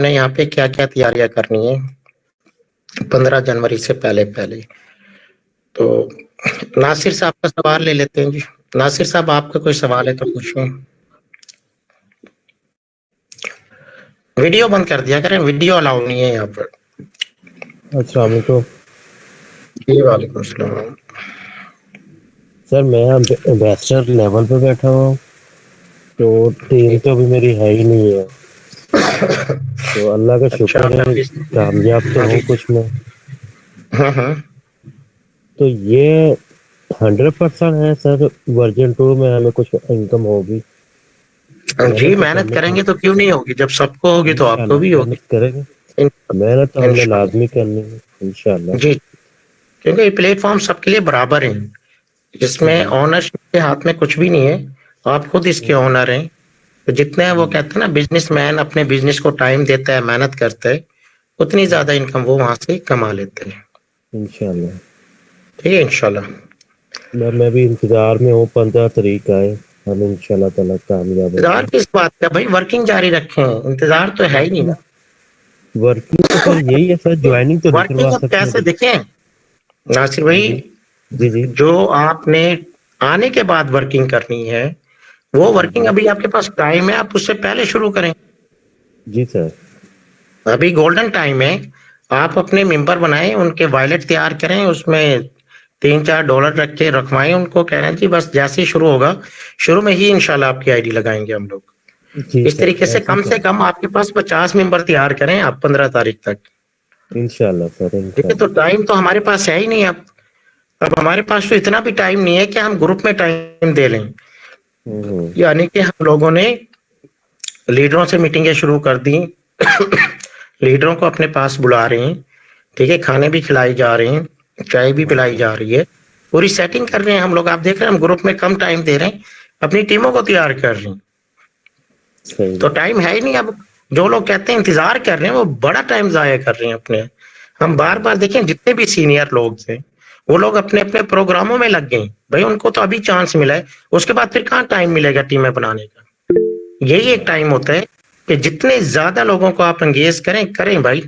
ने यहाँ पे क्या-क्या तैयारियाँ करनी है 15 जनवरी से पहले-पहले। तो नासिर साहब का सवाल ले लेते हैं जी। नासिर साहब आपका कोई सवाल है तो पूछें। वीडियो बंद कर दिया करें, वीडियो अलाउ नहीं है यहाँ पर। अस्सलाम वालेकुम। जी, वालेकुम सलाम। सर मैं एम्बेसडर लेवल पे बैठा हूँ, तो टीम तो अभी मेरी है ही नहीं है। तो अल्लाह का अच्छा, शुक्र है, कामयाब तो हूँ कुछ में। तो ये 100% है सर, वर्जन 2 में हमें कुछ इनकम होगी? जी, मेहनत करेंगे तो क्यों नहीं होगी, जब सबको होगी तो आपको इंशाल्लाह भी होगी। मेहनत करेंगे, मेहनत तो हमने इंशाल्लाह लाजमी करनी है इंशाल्लाह। जी, क्योंकि ये प्लेटफॉर्म सबके लिए बराबर है, इसमें ओनरशिप के हाथ में कुछ भी नहीं है, आप खुद इसके ओनर हैं। तो जितने वो कहते हैं ना, बिजनेसमैन अपने बिजनेस को टाइम देता है, मेहनत करता है, उतनी ज्यादा इनकम वो वहां से कमा लेते हैं। इंशाल्लाह ठीक है, इंशाल्लाह। मैं भी इंतजार में हूँ, 15 तारीख आए, हम इंशाल्लाह ताला कामयाब इंतजार होंगे। किस बात का भाई, वर्किंग जारी रखें, इंतजार तो है ही नहीं ना। वर्किंग तो सर यही है सर, ज्वाइनिंग तो नहीं करवा वर्किंग अब सकते कैसे अभी। देखें नासिर भाई, जी जी जी जो आपने आने के बाद वर्किंग करनी है, वो वर्किंग जी अभी आपके पास टाइम है, आप उससे पहले शुरू करें। जी सर। अभी गोल्डन टाइम है, आप अपने मेंबर बनाएं, उनके वॉलेट तैयार करें, उसमें $3-4 रख के रखवाएं, उनको कहना जी बस जैसे ही शुरू होगा, शुरू में ही इंशाल्लाह आपकी आईडी लगाएंगे हम लोग। जी इस सर तरीके ऐसे से कर कम आपके पास 50 मेंबर तैयार करें आप 15 तारीख तक। इंशाल्लाह सर ठीक है, तो इंशाल्लाह। टाइम तो हमारे पास है ही नहीं अब हमारे पास तो इतना भी टाइम नहीं है कि हम ग्रुप में टाइम दे लें। हम्म। यानी कि हम लोगों ने लीडरों से मीटिंगें शुरू कर दी लीडरों को अपने पास बुला रहे हैं, ठीक है, खाने भी खिलाई जा रहे हैं, चाय भी पिलाई जा रही है, पूरी सेटिंग कर रहे हैं हम लोग। आप देख रहे हैं हम ग्रुप में कम टाइम दे रहे हैं, अपनी टीमों को तैयार कर रहे हैं। सही तो है। टाइम है ही नहीं अब। जो लोग कहते हैं इंतजार कर रहे हैं, वो बड़ा टाइम जाया कर रहे हैं अपने। हम बार बार देखें, जितने भी सीनियर लोग थे वो लोग अपने अपने प्रोग्रामों में लग गए भाई, उनको तो अभी चांस मिला है, उसके बाद फिर कहाँ टाइम मिलेगा टीमें बनाने का। यही एक टाइम होता है कि जितने ज्यादा लोगों को आप एंगेज करें भाई।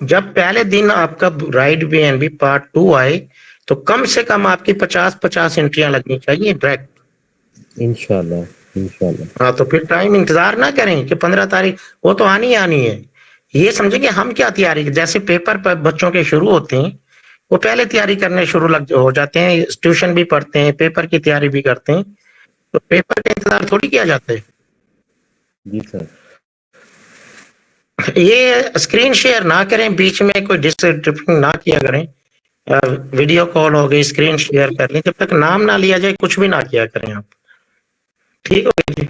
जब पहले दिन आपका राइड बीएनबी पार्ट 2 आए, तो कम से कम आपकी 50-50 एंट्रियां लगनी चाहिए डायरेक्ट। इंशाल्लाह इंशाल्लाह। हाँ, तो फिर टाइम इंतजार ना करें कि 15 तारीख, वो तो आनी आनी है। ये समझेंगे हम क्या तैयारी, जैसे पेपर पर बच्चों के शुरू होते हैं, वो पहले तैयारी करने शुरू लग हो जाते हैं, ट्यूशन भी पढ़ते हैं, पेपर की तैयारी भी करते हैं, तो पेपर का इंतजार थोड़ी किया जाता है। जी सर। ये स्क्रीन शेयर ना करें, बीच में कोई डिस्ट्रिब्यूशन ना किया करें। वीडियो कॉल हो गई, स्क्रीन शेयर कर लें, जब तक नाम ना लिया जाए कुछ भी ना किया करें आप। ठीक हो गया जी।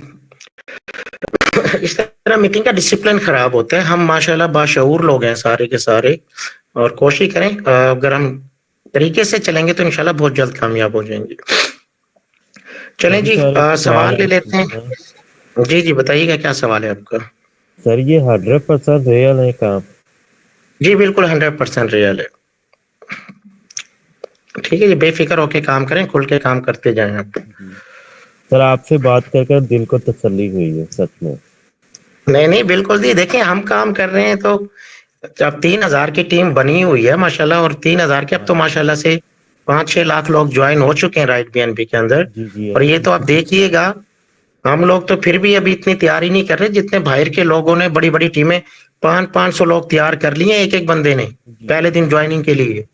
इस तरह मीटिंग का डिसिप्लिन खराब होता है। हम माशाल्लाह बाशऊर लोग हैं सारे के सारे, और कोशिश करें अगर हम तरीके से चलेंगे तो इंशाल्लाह बहुत जल्द कामयाब हो जाएंगे। चलें काफी जी, सारे सवाल सवाल ले हैं लेते हैं। जी जी, बताइएगा क्या सवाल है आपका। सर, ये 100% रियल है काम? जी बिल्कुल 100% रियल है। ठीक है जी, बेफिक्र होके काम करें, खुल के काम करते जाएं आप। सर, आपसे बात कर कर दिल को तसल्ली हुई है सच में। नहीं नहीं, बिल्कुल जी, देखें हम काम कर रहे हैं तो अब 3,000 की टीम बनी हुई है माशाल्लाह, और 3,000 के अब तो माशाल्लाह से 5-6 लाख लोग ज्वाइन हो चुके हैं राइट बीएनबी के अंदर। जी जी और ये तो आप देखिएगा, हम लोग तो फिर भी अभी इतनी तैयारी नहीं कर रहे जितने बाहर के लोगों ने बड़ी बड़ी टीमें 500-500 लोग तैयार कर लिए एक एक बंदे ने जी पहले दिन ज्वाइनिंग के लिए।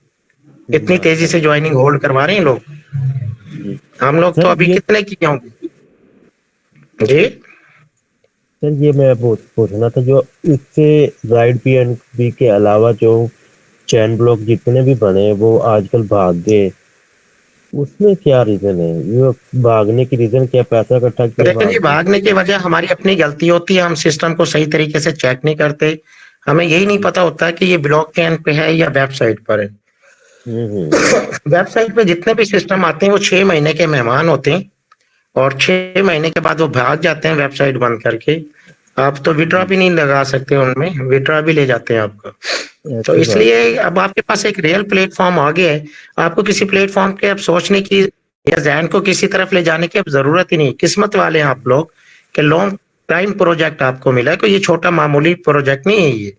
इतनी तेजी से माशाल्लाह। ज्वाइनिंग होल्ड करवा रहे हैं लोग। जी हम लोग तो सर, अभी ये कितने किए होंगे जी। सर ये मैं पूछना था, जो इससे राइट पीएनबी के अलावा जो चैन ब्लॉक जितने भी बने वो आजकल भाग गए, उसमें क्या रीजन है? ये भागने की रीजन क्या? पैसा इकट्ठा किया, देखें जी, भाग गए? भागने की वजह हमारी अपनी गलती होती है, हम सिस्टम को सही तरीके से चेक नहीं करते। हमें यही नहीं जी। पता होता कि ये ब्लॉक चेन पे है या वेबसाइट पर है। हम्म। वेबसाइट पे जितने भी सिस्टम आते हैं वो 6 महीने के मेहमान होते हैं, और 6 महीने के बाद वो भाग जाते हैं वेबसाइट बंद करके। आप तो विड्रॉ जी भी नहीं लगा सकते उनमें, विड्रॉ भी ले जाते हैं आपका। तो ऐसी बात है। इसलिए अब आपके पास एक रियल प्लेटफॉर्म आ गया है, आपको किसी प्लेटफॉर्म के अब सोचने की या जहन को किसी तरफ ले जाने की अब जरूरत ही नहीं। किस्मत वाले हैं आप लोग कि लोग टाइम प्रोजेक्ट आपको मिला है, कोई ये छोटा मामूली प्रोजेक्ट नहीं है ये।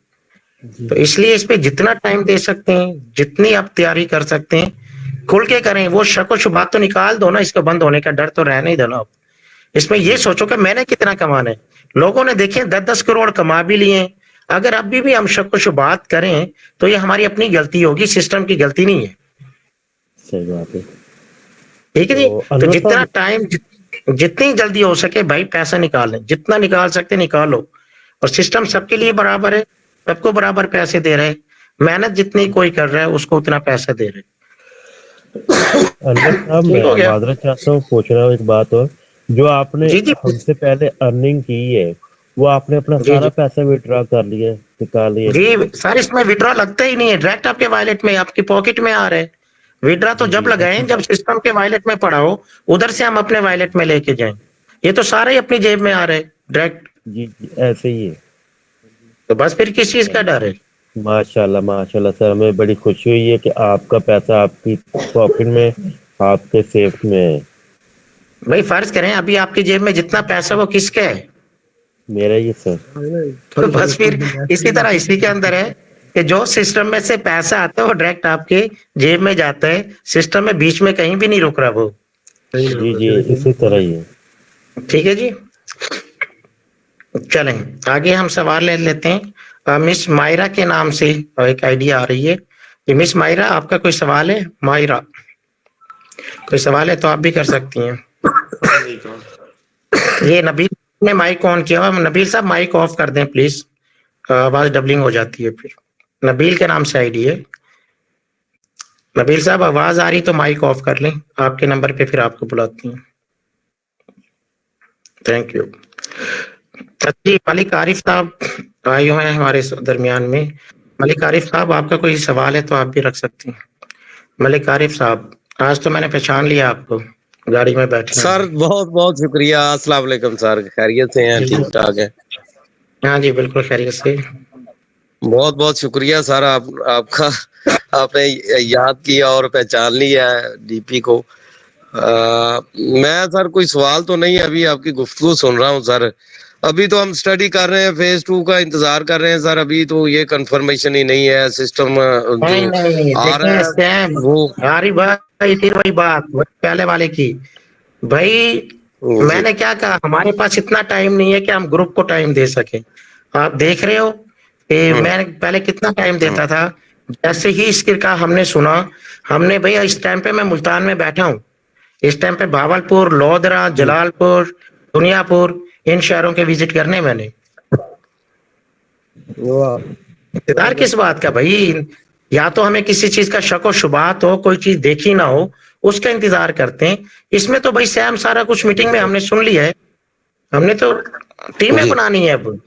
जी तो इसलिए इस पे जितना टाइम दे सकते हैं, जितनी आप तैयारी कर सकते हैं, खुल के करें। वो शक व शुबहत तो निकाल दो ना, इसको बंद होने का डर तो रहने ही दो ना आप। इसमें ये सोचो कि मैंने कितना कमाना है। लोगों ने देखे 10-10 करोड़ कमा भी लिए। अगर अभी भी हम शक व शुबहत करें तो ये हमारी अपनी गलती होगी, सिस्टम की गलती नहीं है। सही बात है। ठीक है जी। तो तो अनवर जितना साहब, टाइम जितनी जल्दी हो सके भाई पैसा निकाल लें, जितना निकाल सकते निकालो। और सिस्टम सबके लिए बराबर है, सबको बराबर पैसे दे रहे हैं। मेहनत जितनी कोई कर रहा है उसको उतना पैसा दे रहे अनवर साहब, हैं। ठीक हो मैं गया। माजरत चाहता हूँ, पूछ रहा हूँ एक बात और। जो आपने जी जी हमसे पहले अर्निंग की है, वो आपने अपना जी सारा जी पैसा विड्रॉ कर लिया है, निकाल लिया? जी सर, इसमें विड्रॉ लगता ही नहीं है, डायरेक्ट आपके वॉलेट में, आपकी पॉकेट में आ रहे हैं। विड्रॉ तो जी जब जी लगाए ऐसे। जब सिस्टम के वॉलेट में पड़ा हो, उधर से हम अपने वॉलेट में लेके जाएं। ये तो सारे ही अपनी जेब में आ रहे हैं डायरेक्ट। जी जी ऐसे ही है। तो बस फिर किस चीज का डर है। माशाल्लाह माशाल्लाह सर, हमें बड़ी खुशी हुई है कि आपका पैसा आपकी पॉकेट में, आपके सेफ में है। भाई फर्ज करें अभी आपकी जेब में जितना पैसा वो किसका है। मेरा ही है सर। तो बस फिर इसी तरह इसी के अंदर है कि जो सिस्टम में से पैसा आता है वो डायरेक्ट आपके जेब में जाता है, सिस्टम में बीच में कहीं भी नहीं रुक रहा वो। जी जी इसी तरह ही है। ठीक है जी। चलें आगे हम सवाल ले लेते हैं। मिस मायरा के नाम से एक आइडिया आ रही है कि मिस मायरा आपका कोई सवाल है? मायरा कोई सवाल है तो आप भी कर सकती हैं। ये नबील ने माइक ऑन किया हुआ, नबील साहब माइक ऑफ कर दें प्लीज, आवाज डबलिंग हो जाती है फिर। नबील के नाम से आईडी है। नबील साहब आवाज आ रही तो माइक ऑफ कर लें, आपके नंबर पे फिर आपको बुलाती हैं। Thank you. जी मलिक आरिफ साहब आए हुए हैं हमारे दरमियान में। मलिक आरिफ साहब आपका कोई सवाल है तो आप भी रख सकती हैं। मलिक आरिफ साहब, आज तो मैंने पहचान लिया आपको, गाड़ी में बैठे सर हैं। बहुत बहुत शुक्रिया। अस्सलाम वालेकुम सर, खैरियत से हैं? जी ठीक ठाक है? हाँ जी बिल्कुल खैरियत से। बहुत बहुत शुक्रिया सर, आपका आपने याद किया और पहचान लिया है डीपी को। मैं सर कोई सवाल तो नहीं, अभी आपकी गुफ्तगू सुन रहा हूँ सर। अभी तो हम स्टडी कर रहे हैं, फेज 2 का इंतजार कर रहे हैं सर। अभी तो ये कंफर्मेशन ही नहीं है, सिस्टम जो नहीं नहीं आ देखिए रहा है सैम, वो। हमारी भाई फिर वही बात वही पहले वाले की। भाई जी मैंने क्या कहा, हमारे पास इतना टाइम नहीं है कि हम ग्रुप को टाइम दे सके। आप देख रहे हो कि मैं पहले कितना टाइम देता था। जैसे ही इसके का हमने सुना, हमने भैया इस टाइम पे मैं मुल्तान में बैठा हूँ, इस टाइम पे भावलपुर, लोधरा, जलालपुर, दुनियापुर, इन शहरों के विजिट करने मैंने। वाह। इंतजार किस बात का भाई? या तो हमें किसी चीज का शक व शुबात हो, कोई चीज देखी ना हो, उसका इंतजार करते हैं। इसमें तो भाई सैम सारा कुछ मीटिंग में हमने सुन लिया है। हमने तो टीमें जी बनानी है अब।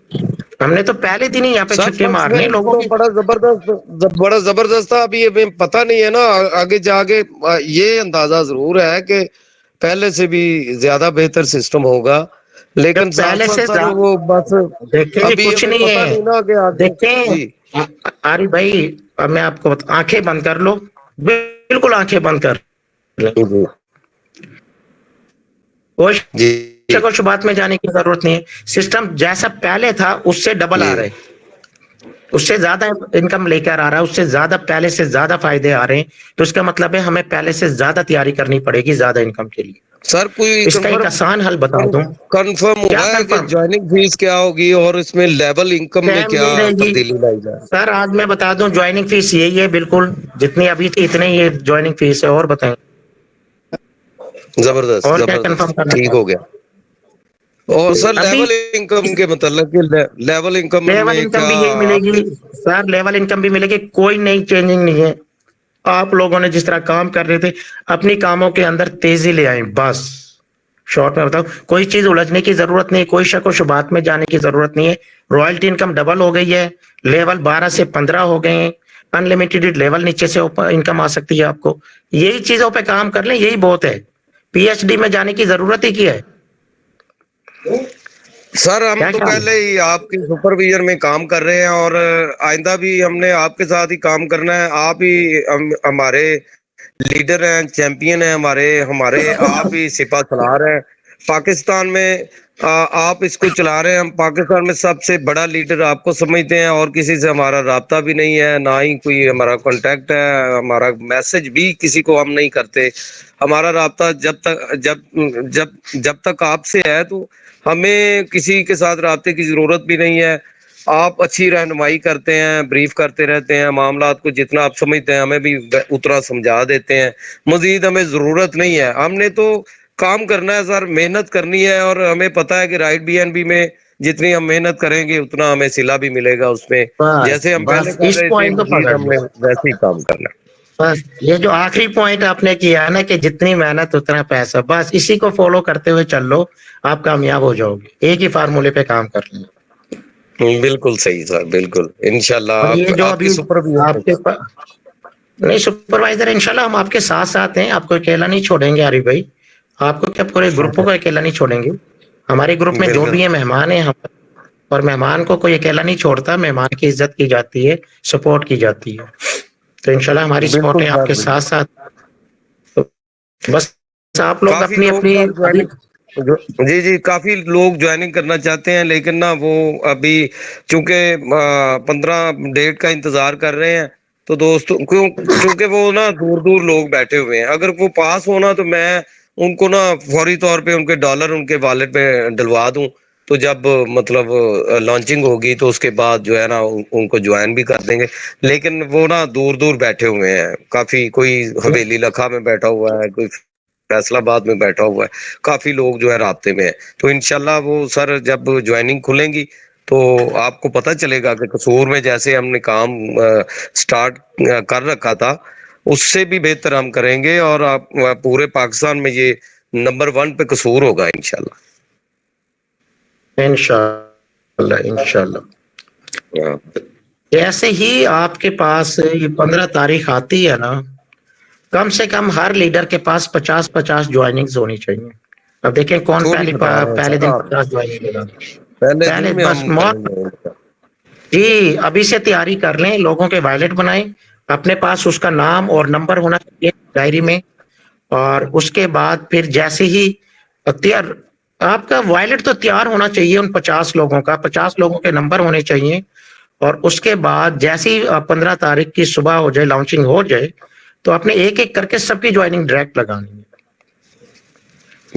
हमने तो पहले दिन ही यहाँ पे सर, छक्के फर्स्ट मारने हैं फेज लोगों तो की। बड़ा जबरदस्त था। अभी अभी पता नहीं है ना, आगे जाके ये अंदाजा जरूर है कि पहले से भी ज्यादा बेहतर सिस्टम होगा, जब लेकिन साथ पहले साथ से सर वो बस देखें जी अभी कुछ हमें नहीं पता है। नहीं ना कि आगे। जी देखें अरे भाई, अब मैं आपको आंखें बंद कर लो, बिल्कुल आंखें बंद कर लें। जी कोई जी शक व शुबात में जाने की जरूरत नहीं है। सिस्टम जैसा पहले था उससे डबल आ जी रहा है, उससे ज्यादा इनकम लेकर आ रहा है, उससे ज्यादा पहले से ज्यादा फायदे आ रहे हैं। तो इसका मतलब है हमें पहले से ज्यादा तैयारी करनी पड़ेगी ज्यादा इनकम के लिए। सर, कोई इसका एक आसान हल बता दूं। कंफर्म क्या हुआ है कि कंफर्म? ज्वाइनिंग फीस क्या होगी और इसमें लेवल इनकम में टाइम क्या ये रहेगी तब्दीली लाई जाए? सर, आज मैं बता दूं ज्वाइनिंग फीस यही है बिल्कुल, जितनी अभी थी इतनी ही ज्वाइनिंग फीस है। और बताएं, जबरदस्त और क्या कंफर्म जबरदस्त, करना ठीक हो चाहते गया। और सर हैं? अभी लेवल इनकम के मतलब कि लेवल इनकम लेवल में इनकम क्या भी यही आप? मिलेगी सर, लेवल इनकम भी मिलेगी, कोई नई चेंजिंग नहीं है। आप लोगों ने जिस तरह काम कर रहे थे, अपनी कामों के अंदर तेजी ले आए बस। शॉर्ट में बताओ, कोई चीज उलझने की जरूरत नहीं है, कोई शक व शुबात में जाने की जरूरत नहीं है। रॉयल्टी इनकम डबल हो गई है, लेवल 12 से 15 हो गए हैं। अनलिमिटेड लेवल नीचे से इनकम आ सकती है आपको। यही चीजों पे काम कर लें, यही बहुत है। पीएचडी में जाने की जरूरत ही क्या है? सर, हम क्या तो ख्याल पहले है? ही आपके सुपरविजन में काम कर रहे हैं और आइंदा भी हमने आपके साथ ही काम करना है। आप ही हमारे लीडर हैं, चैंपियन हैं हमारे हमारे आप ही सिपा सलार हैं पाकिस्तान में। आप इसको चला रहे हैं, हम पाकिस्तान में सबसे बड़ा लीडर आपको समझते हैं और किसी से हमारा राब्ता भी नहीं है, ना ही कोई हमारा कांटेक्ट है, हमारा मैसेज भी किसी को हम नहीं करते। हमारा राब्ता जब तक आपसे है, तो हमें किसी के साथ राब्ते की जरूरत भी नहीं है। आप अच्छी रहनुमाई करते हैं, ब्रीफ करते रहते हैं, मामलात को जितना आप समझते हैं हमें भी उतना समझा देते हैं। मजीद हमें जरूरत नहीं है, हमने तो काम करना है सर, मेहनत करनी है, और हमें पता है कि राइट बीएनबी में जितनी हम मेहनत करेंगे उतना हमें सिला भी मिलेगा उसमें। बस जैसे हम पहले बस कर इस रहे थे, पॉइंट को मजीद पकड़ लो। हमने वैसे ही काम करना है। बस ये जो आखिरी पॉइंट आपने किया है ना कि जितनी मेहनत उतना पैसा, बस इसी को फॉलो करते हुए चल लो, आप कामयाब हो जाओगे। एक ही फार्मूले पे काम कर लेना। बिल्कुल सही सर, बिल्कुल इंशाल्लाह। और ये जो आपकी अभी आपके सुपरविजन। नहीं, सुपरवाइजर इंशाल्लाह हम आपके साथ साथ हैं, आपको अकेला नहीं छोड़ेंगे आरिफ भाई। आपको क्या, पूरे ग्रुप को अकेला नहीं छोड़ेंगे। हमारे ग्रुप में जो बिल्कुल भी है मेहमान है हम, और मेहमान को कोई अकेला नहीं छोड़ता, मेहमान की इज्जत की जाती है, सपोर्ट की जाती है। तो इंशाल्लाह हमारी सपोर्ट बिल्कुल है सर, आपके साथ बिल्कुल। साथ। तो बस आप लोग काफी अपनी लोग अपनी सर अभी, ज्वाइनिंग, जी जी, काफी लोग ज्वाइनिंग करना चाहते हैं, लेकिन ना वो अभी चूंकि 15 डेट का इंतजार कर रहे हैं, तो दोस्तों क्यों, चूंकि वो ना दूर दूर लोग बैठे हुए हैं, अगर वो पास होना तो मैं उनको ना फौरी तौर पे उनके डॉलर उनके वॉलेट पे डलवा दूं। तो जब मतलब लॉन्चिंग होगी तो उसके बाद जो है ना उनको ज्वाइन भी कर देंगे। लेकिन वो ना दूर दूर बैठे हुए हैं काफी, कोई हवेली लखा में बैठा हुआ है, कोई फैसलाबाद में बैठा हुआ है, काफी लोग जो है राब्ते में है। तो इंशाल्लाह वो सर जब ज्वाइनिंग खुलेंगी तो आपको पता चलेगा कि कसूर में जैसे हमने काम स्टार्ट कर रखा था, उससे भी बेहतर हम करेंगे, और आप पूरे पाकिस्तान में ये नंबर 1 पे कसूर होगा इंशाल्लाह। इंशाल्लाह इंशाल्लाह। हाँ। जैसे ही आपके पास ये 15 तारीख आती है ना, कम से कम हर लीडर के पास 50-50 ज्वाइनिंग्स होनी चाहिए। अब देखें कौन खुद बता रहे हैं पहले सर दिन आप, 50 ज्वाइनिंग देगा। पहले दिन पहले में बस हम करेंगे। जी, अभी से तैयारी कर लें, लोगों के वॉलेट बनाएं, अपने पास उसका नाम और नंबर होना चाहिए डायरी में। और उसके बाद फिर जैसे ही तैयार, आपका वॉलेट तो तैयार होना चाहिए उन 50 लोगों का, 50 लोगों के नंबर होने चाहिए। और उसके बाद जैसे ही 15 तारीख की सुबह हो जाए, लॉन्चिंग हो जाए, तो आपने एक एक करके सबकी ज्वाइनिंग डायरेक्ट लगानी है।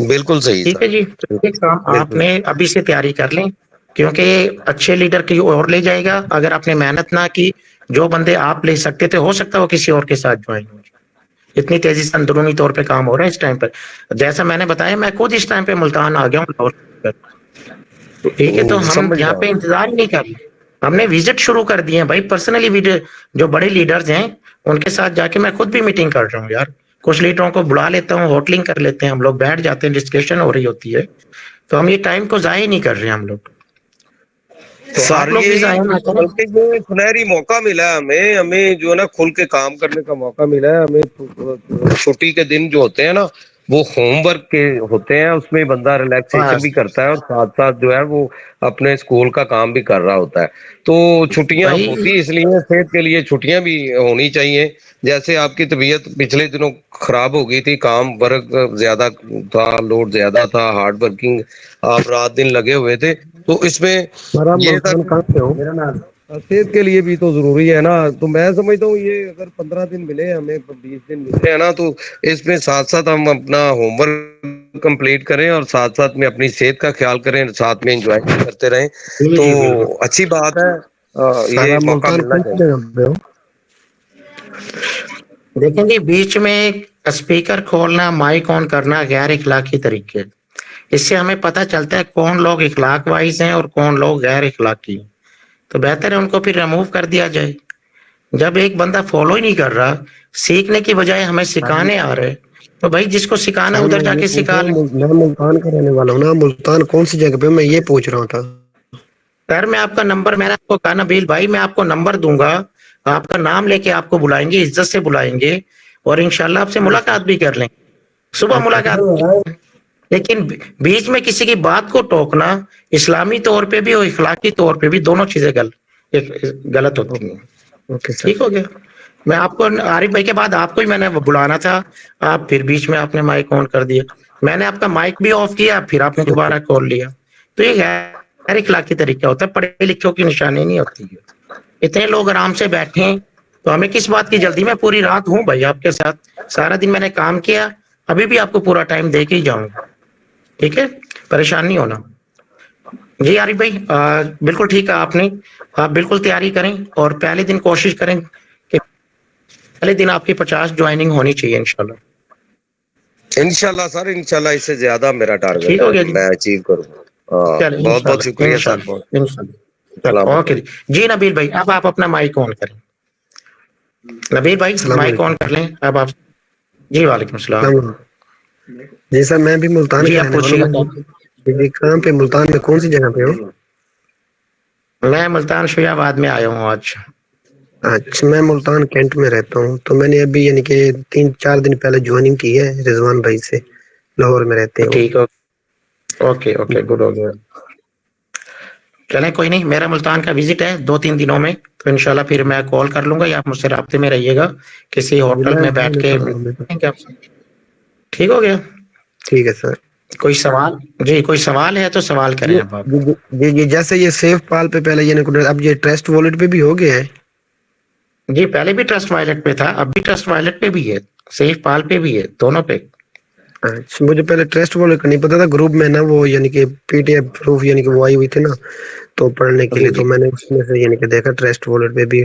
बिल्कुल सही ठीक है सर, जी, तो ये काम बिल्कुल। आपने अभी से तैयारी कर लें, क्योंकि अच्छे लीडर की ओर ले जाएगा। अगर आपने मेहनत ना की, जो बंदे आप ले सकते थे, हो सकता है वो किसी और के साथ ज्वाइन हो जाए। इतनी तेजी से अंदरूनी तौर पे काम हो रहा है इस टाइम पर। जैसा मैंने बताया, मैं खुद इस टाइम पे मुल्तान आ गया हूँ लाहौर से। ठीक है, तो हम समझ यहाँ रहा पे हूँ। इंतजार ही नहीं कर रहे, हमने विजिट शुरू कर दिए हैं भाई। पर्सनली विजिट, जो बड़े लीडर्स हैं उनके साथ जाके मैं खुद भी मीटिंग कर रहा हूँ यार। कुछ लीडरों को बुला लेता हूँ, होटलिंग कर लेते हैं, हम लोग बैठ जाते हैं, डिस्कशन हो रही होती है। तो हम ये टाइम को जाया ही नहीं कर रहे हैं हम लोग। तो सर आप लोग भी यही, जाया ना करें। बल्कि ये सुनहरी मौका मिला है हमें, हमें जो है ना खुल के काम करने का मौका मिला है हमें। छुट्टी के दिन जो होते हैं ना, वो होमवर्क के होते हैं, उसमें बंदा रिलैक्सेशन बस भी करता है और साथ साथ जो है वो अपने स्कूल का काम भी कर रहा होता है। तो छुट्टियां भाई, होती इसलिए, सेहत के लिए छुट्टियां भी होनी चाहिए। जैसे आपकी तबीयत पिछले दिनों खराब हो गई थी, काम वर्क ज्यादा था, लोड ज्यादा था, हार्ड वर्किंग, आप रात दिन लगे हुए थे, तो इसमें सर आप ये था मुल्तान कि कहाँ से हो? सेहत के लिए भी तो जरूरी है ना। तो मैं समझता हूँ ये अगर 15 दिन मिले हमें, 20 दिन मिले हैं ना, तो इसमें साथ साथ हम अपना होमवर्क कंप्लीट करें और साथ साथ में अपनी सेहत का ख्याल करें, साथ में एंजॉय करते रहें। जी तो जी बिल्कुल। अच्छी बात है, सर ये आप मौका मुल्तान मिलना कौन सी चाहिए। जगह पे हो? देखेंगे, बीच में स्पीकर खोलना, माइक ऑन करना गैर इखलाकी तरीके हैं। इससे हमें पता चलता है कौन लोग इखलाक वाइज हैं और कौन लोग गैर इखलाकी हैं। तो बेहतर है उनको फिर रिमूव कर दिया जाए। जब एक बंदा फॉलो ही नहीं कर रहा, सीखने की बजाय हमें सिखाने आ रहे, तो भाई जिसको सिखाना सर उधर मैं ये जाके पूछ सिखा रहा ले। हूँ, मैं मुल्तान का रहने वाला हूँ ना, मुल्तान कौन सी जगह पे, मैं ये पूछ रहा था। सर मैं आपका नंबर, मैंने आपको कहा ना बील भाई, मैं आपको नंबर दूंगा, आपका नाम लेके आपको बुलाएंगे, इज्जत से बुलाएंगे, और इंशाल्लाह आपसे मुलाकात भी कर लेंगे। सुबह मुलाकात। लेकिन बीच में किसी की बात को टोकना, इस्लामी तौर पे भी और इखलाकी तौर पे भी, दोनों चीजें गलत होती हैं। Okay sir. ठीक हो गया। मैं आपको आरिफ भाई के बाद आपको ही मैंने बुलाना था, आप फिर बीच में आपने माइक ऑन कर दिया। मैंने आपका माइक भी ऑफ किया, फिर आपने दोबारा कॉल लिया। तो ये गैर इखलाकी तरीका होता है, पढ़े लिखों की निशानी नहीं होती है। इतने लोग आराम से बैठे हैं तो हमें किस बात की जल्दी। मैं पूरी रात हूँ भाई आपके साथ, सारा दिन मैंने काम किया, अभी भी आपको पूरा टाइम दे के ही जाऊंगा, ठीक है, परेशान नहीं होना। जी आरिफ भाई, बिल्कुल ठीक है आपने, आप बिल्कुल तैयारी करें और पहले दिन कोशिश करें कि पहले दिन आपकी 50 ज्वाइनिंग होनी चाहिए इंशाल्लाह। इंशाल्लाह सर, इंशाल्लाह इससे ज्यादा मेरा टारगेट ठीक हो गया है, जी, मैं अचीव करूंगा। चलिए बहुत बहुत इंशाल्लाह शुक्रिया सर। इंशाल्लाह इंशाल्लाह, सलाम चलो ओके जी नबील भाई, अब आप अपना माइक ऑन करें। नबील भाई अस्सलाम माइक ऑन वालेकुम। कर लें अब आप। जी वालेकुम सलाम। अस्सलाम वालेकुम। जी सर, मैं भी मुल्तान जी का आप रहने वाला पूछिएगा। हूँ। जी कहाँ पे, मुल्तान में कौन सी जगह पे हो? मैं मुल्तान शुयाबाद में आया हूँ आज। अच्छा, मैं मुल्तान कैंट में रहता हूँ। तो मैंने अभी यानी कि 3-4 दिन पहले ज्वाइनिंग की है रिजवान भाई से, लाहौर में रहते हैं वो। ठीक हो, ओके ओके, गुड हो गया। चलें कोई नहीं, मेरा मुल्तान का विजिट है 2-3 दिनों में, तो इंशाल्लाह फिर मैं कॉल कर लूंगा या आप मुझसे राब्ते में रहिएगा, किसी होटल में बैठ के मिलेंगे आपसे। ठीक हो गया। ठीक है सर। कोई सवाल? जी कोई सवाल है तो सवाल करें ये अब आप। जी जैसे ये सेफ पाल पे पहले यानी कि अब ये ट्रस्ट वॉलेट पे भी हो गया है। जी पहले भी ट्रस्ट वायलेट पे था, अब भी ट्रस्ट वायलेट पे भी है, सेफ पाल पे भी है, दोनों पे। अच्छा, मुझे पहले ट्रस्ट वॉलेट का नहीं पता था। ग्रुप में ना वो यानी कि पीडीएफ प्रूफ यानी कि वो आई हुई थी ना, तो पढ़ने के जी लिए, तो जी मैंने उसमें से यानी कि देखा ट्रस्ट वॉलेट पे भी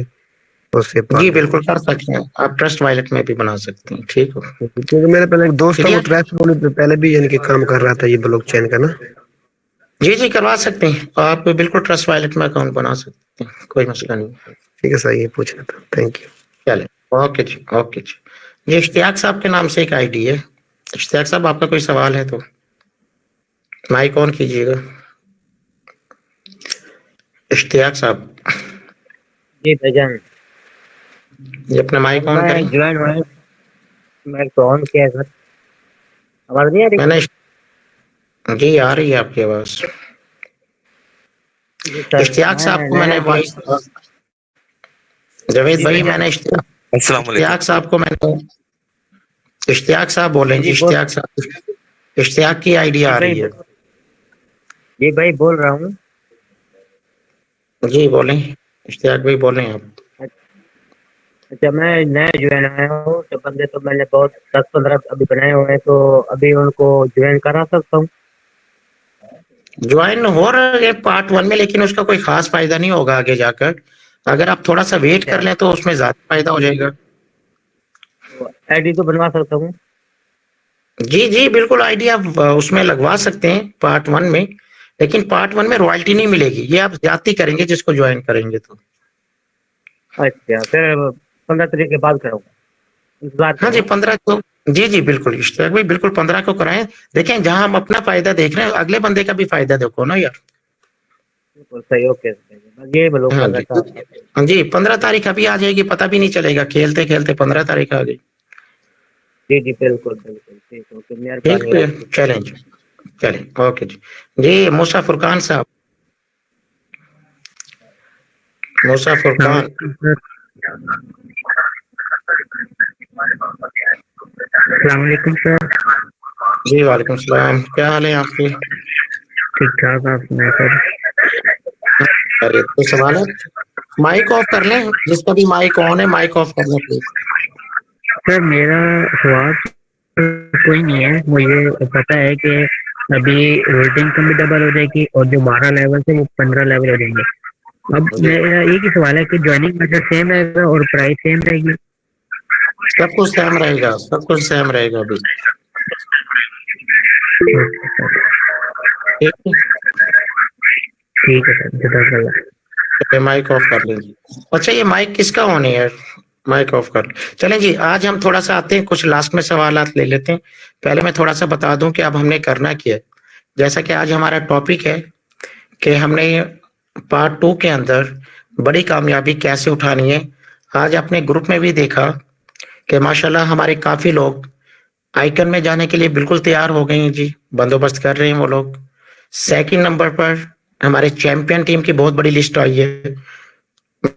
और सेफ पाल जी पे भी। बिल्कुल कर सकते हैं, आप ट्रस्ट वायलेट में भी बना सकते हैं। ठीक हो, क्योंकि मेरा पहले एक दोस्त था, वो क्लियर। ट्रस्ट वॉलेट पे पहले भी यानी कि काम कर रहा था, ये ब्लॉकचेन का ना। जी जी करवा सकते हैं, आप बिल्कुल ट्रस्ट वायलेट में अकाउंट बना सकते हैं, कोई मसला नहीं। ठीक है सर, ये पूछना था। Thank you. चले ओके जी, ओके जी। ये इश्तियाक साहब के नाम से एक आईडी है। इश्तियाक साहब आपका कोई सवाल है तो माइक ऑन कीजिएगा। इश्तियाक साहब जी भाईजान, ये अपना माइक ऑन मैं करें। ज्वाइन हुआ, मैं तो ऑन किया सर, आवाज नहीं आ रही? मैंने जी आ रही है आपकी आवाज। जी सर, इश्तियाक साहब को मैं मैंने वॉइस, जावेद जी भाई भाईजान, मैंने अस्सलाम वालेकुम। इश्तियाक साहब को मैंने, इश्तियाक साहब बोलें जी, जी बोल, इश्तियाक साहब, इश्तियाक की आईडी जी आ भाई, रही है। जी भाई बोल रहा हूँ। जी बोलें, इश्तियाक भाई बोलें आप। अच्छा, मैं नया ज्वाइन आया हूँ, तो बंदे तो मैंने बहुत 10-15 अभी बनाए हुए हैं, तो अभी उनको ज्वाइन करा सकता हूँ? ज्वाइन हो रहा है पार्ट 1 में, लेकिन उसका कोई खास फायदा नहीं होगा आगे जाकर। अगर आप थोड़ा सा वेट कर अच्छा, लें तो उसमें ज्यादा फायदा हो जाएगा। तो आईडी तो बनवा सकता हूँ? जी जी बिल्कुल, आईडी आप उसमें लगवा सकते हैं पार्ट 1 में, लेकिन पार्ट 1 में रॉयल्टी नहीं मिलेगी, ये आप ज्यादती करेंगे जिसको ज्वाइन करेंगे तो। अच्छा, फिर 15 तारीख के बाद करूँगा, इंतजार हाँ जी करूँगा। 15 को, जी जी बिल्कुल इश्तियाक भाई, बिल्कुल 15 को कराएं। देखें जहां हम अपना फायदा देख रहे हैं, अगले बंदे का भी फायदा देखो ना यार। बिल्कुल सही, ओके, बस यही बोलूँ हाँ करना जी, चाहता था। हाँ जी 15 तारीख अभी आ जाएगी, पता भी नहीं चलेगा, खेलते खेलते 15 तारीख आ गई। जी जी बिल्कुल बिल्कुल, ठीक, ओके, ठीक मेहरबानी है, आपकी। चलें जी, चलें ओके जी। जी मूसा फुरकान साहब, मूसा फुरकान, अस्सलाम वालेकुम सर। जी वालेकुम सलाम, क्या हाल है आपके? ठीक ठाक, आप सुनाए सर? अरे कोई सवाल है? माइक ऑफ कर लें, जिसका भी माइक ऑन है माइक ऑफ कर लें प्लीज। सर मेरा सवाल कोई नहीं है, मुझे पता है कि अभी होल्डिंग कम भी डबल हो जाएगी और जो 12 लेवल थे वो 15 लेवल हो जाएंगे। अब जी मेरा एक ही सवाल है कि ज्वाइनिंग मेथड सेम रहेगा और प्राइस सेम रहेगी? सब कुछ सेम रहेगा, सब कुछ सेम रहेगा अभी। ठीक है, ठीक है सर, जज़ाकल्लाह। चलिए माइक ऑफ कर लीजिए। अच्छा ये माइक किसका ऑन है यार? माइक ऑफ कर। चलें जी, आज हम थोड़ा सा आते हैं, कुछ लास्ट में सवालात ले लेते हैं। पहले मैं थोड़ा सा बता दूं कि अब हमने करना क्या है। जैसा कि आज हमारा टॉपिक है कि हमने पार्ट 2 के अंदर बड़ी कामयाबी कैसे उठानी है। आज अपने ग्रुप में भी देखा कि माशाल्लाह हमारे काफी लोग आइकन में जाने के लिए बिल्कुल तैयार हो गए हैं जी, बंदोबस्त कर रहे हैं वो लोग। सेकंड नंबर पर हमारे चैंपियन टीम की बहुत बड़ी लिस्ट आई है,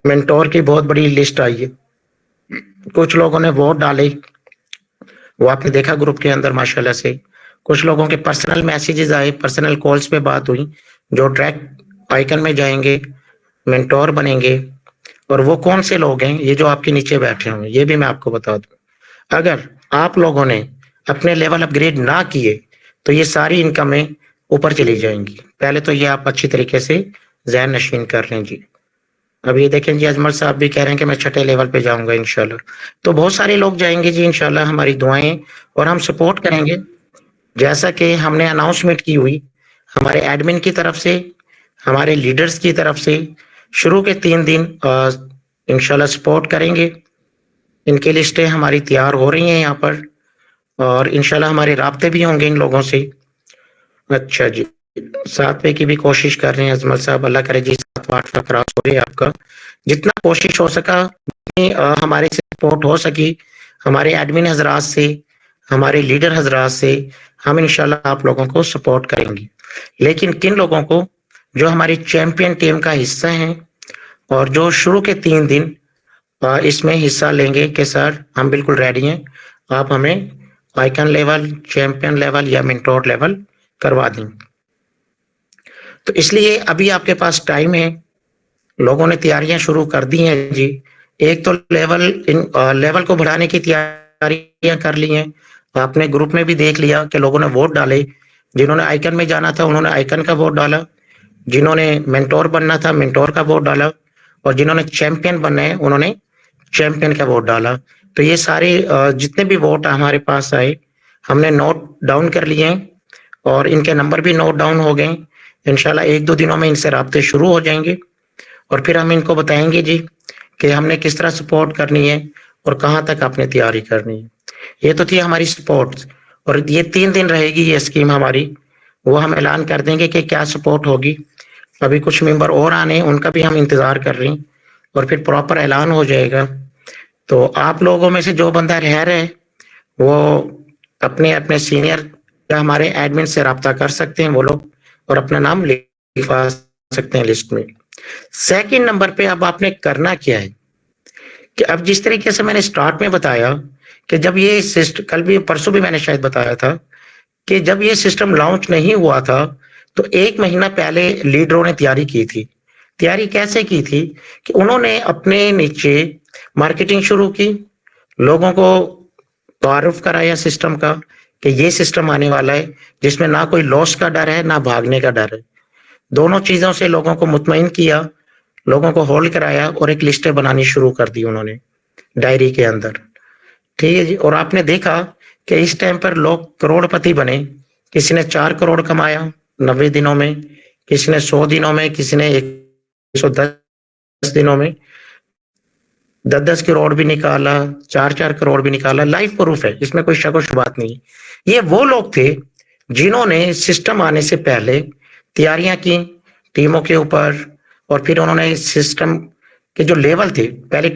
मेंटोर की बहुत बड़ी लिस्ट आई है। कुछ लोगों ने वोट डाले, वो आपने देखा ग्रुप के अंदर माशाल्लाह से। कुछ लोगों के पर्सनल मैसेजेस आए, पर्सनल कॉल्स पे बात हुई, जो ट्रैक आइकन में जाएंगे, मेंटोर बनेंगे। और वो कौन से लोग हैं, ये जो आपके नीचे बैठे हुए, ये भी मैं आपको बता दूं। अगर आप लोगों ने अपने लेवल अपग्रेड ना किए तो ये सारी इनकमें ऊपर चली जाएंगी। पहले तो ये आप अच्छी तरीके से ज़हन नशीन कर लें जी। अब ये देखें जी, अजमल साहब भी कह रहे हैं कि मैं छठे लेवल पे जाऊंगा इंशाल्लाह। तो बहुत सारे लोग जाएंगे जी इंशाल्लाह, हमारी दुआएं और हम सपोर्ट करेंगे। जैसा कि हमने अनाउंसमेंट की हुई हमारे एडमिन की तरफ से, हमारे लीडर्स की तरफ से, शुरू के 3 दिन इंशाल्लाह सपोर्ट करेंगे। इनकी लिस्टें हमारी तैयार हो रही हैं यहाँ पर, और इंशाल्लाह हमारे राब्ते भी होंगे इन लोगों से। अच्छा जी, 7वें की भी कोशिश कर रहे हैं अजमल साहब, अल्लाह करे जी 7वां क्रॉस हो जाए आपका। जितना कोशिश हो सका, हमारे से सपोर्ट हो सकी, हमारे एडमिन हजरात से, हमारे लीडर हजरात से, हम इंशाल्लाह आप लोगों को सपोर्ट करेंगे। लेकिन किन लोगों को, जो हमारी चैंपियन टीम का हिस्सा हैं और जो शुरू के 3 दिन इसमें हिस्सा लेंगे कि सर हम बिल्कुल रेडी हैं, आप हमें आइकन लेवल, चैंपियन लेवल या मेंटोर लेवल करवा दें। तो इसलिए अभी आपके पास टाइम है, लोगों ने तैयारियां शुरू कर दी हैं जी। एक तो लेवल को बढ़ाने की तैयारियां कर ली हैं। आपने ग्रुप में भी देख लिया कि लोगों ने वोट डाले। जिन्होंने आइकन में जाना था उन्होंने आइकन का वोट डाला, जिन्होंने मेंटोर बनना था मेंटोर का वोट डाला, और जिन्होंने चैंपियन बनना है उन्होंने चैंपियन का वोट डाला। तो ये सारे जितने भी वोट हमारे पास आए हमने नोट डाउन कर लिए हैं, और इनके नंबर भी नोट डाउन हो गए। इंशाल्लाह 1-2 दिनों में इनसे राब्ते शुरू हो जाएंगे, और फिर हम इनको बताएंगे जी कि हमने किस तरह सपोर्ट करनी है और कहाँ तक आपने तैयारी करनी है। ये तो थी हमारी सपोर्ट, और ये 3 दिन रहेगी ये स्कीम हमारी, वो हम ऐलान कर देंगे कि क्या सपोर्ट होगी। अभी कुछ मेंबर और आने हैं, उनका भी हम इंतजार कर रहे हैं, और फिर प्रॉपर ऐलान हो जाएगा। तो आप लोगों में से जो बंदा रह रहे वो अपने अपने सीनियर या हमारे एडमिन से रब्ता कर सकते हैं वो लोग, और अपना नाम लिखवा सकते हैं लिस्ट में। सेकंड नंबर पे अब आपने करना क्या है कि अब जिस तरीके से मैंने स्टार्ट में बताया कि जब ये सिस्टम, कल भी परसों भी मैंने शायद बताया था कि जब ये सिस्टम लॉन्च नहीं हुआ था तो 1 महीना पहले लीडरों ने तैयारी की थी। तैयारी कैसे की थी कि उन्होंने अपने नीचे मार्केटिंग शुरू की, लोगों को तारुफ कराया सिस्टम का कि ये सिस्टम आने वाला है जिसमें ना कोई लॉस का डर है ना भागने का डर है। दोनों चीजों से लोगों को मुतमईन किया, लोगों को होल्ड कराया, और एक लिस्टें बनानी शुरू कर दी उन्होंने डायरी के अंदर। ठीक है जी। और आपने देखा कि इस टाइम पर लोग करोड़पति बने। किसी ने 4 करोड़ कमाया 90 दिनों में, किसी ने 100 दिनों में, किसी ने 110 दिनों में 10-10 करोड़ भी निकाला, 4-4 करोड़ भी निकाला। लाइव प्रूफ है, इसमें कोई शक व शुबात नहीं। ये वो लोग थे जिन्होंने सिस्टम आने से पहले तैयारियां की टीमों के ऊपर, और फिर उन्होंने सिस्टम के जो लेवल थे पहले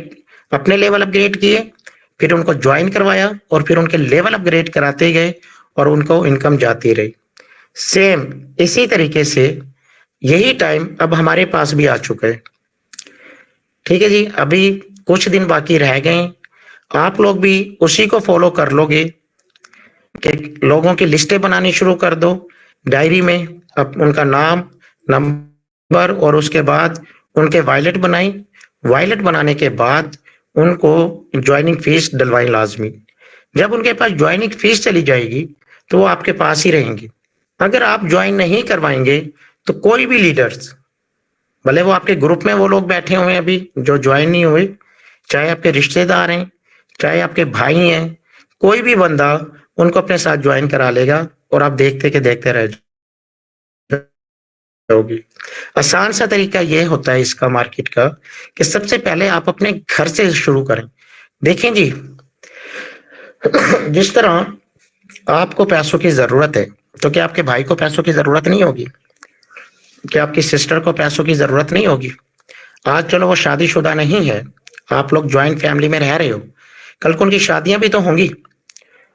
अपने लेवल अपग्रेड किए, फिर उनको ज्वाइन करवाया, और फिर उनके लेवल अपग्रेड कराते गए, और उनको इनकम जाती रही। सेम इसी तरीके से यही टाइम अब हमारे पास भी आ चुका है। ठीक है जी। अभी कुछ दिन बाकी रह गए, आप लोग भी उसी को फॉलो कर लोगे कि लोगों की लिस्टें बनानी शुरू कर दो डायरी में, अब उनका नाम, नंबर, और उसके बाद उनके वायलेट बनाई। वायलेट बनाने के बाद उनको ज्वाइनिंग फीस डलवाई लाजमी। जब उनके पास ज्वाइनिंग फीस चली जाएगी तो वो आपके पास ही रहेंगे। अगर आप ज्वाइन नहीं करवाएंगे तो कोई भी लीडर्स, भले वो आपके ग्रुप में वो लोग बैठे हुए हैं अभी जो ज्वाइन नहीं हुए, चाहे आपके रिश्तेदार हैं, चाहे आपके भाई हैं, कोई भी बंदा उनको अपने साथ ज्वाइन करा लेगा, और आप देखते के देखते रह जाओगे। आसान सा तरीका ये होता है इसका मार्केट का कि सबसे पहले आप अपने घर से शुरू करें। देखें जी, जिस तरह आपको पैसों की जरूरत है तो क्या आपके भाई को पैसों की जरूरत नहीं होगी? क्या आपकी सिस्टर को पैसों की जरूरत नहीं होगी? आज चलो वो शादीशुदा नहीं है, आप लोग ज्वाइंट फैमिली में रह रहे हो, कल को उनकी शादियां भी तो होंगी,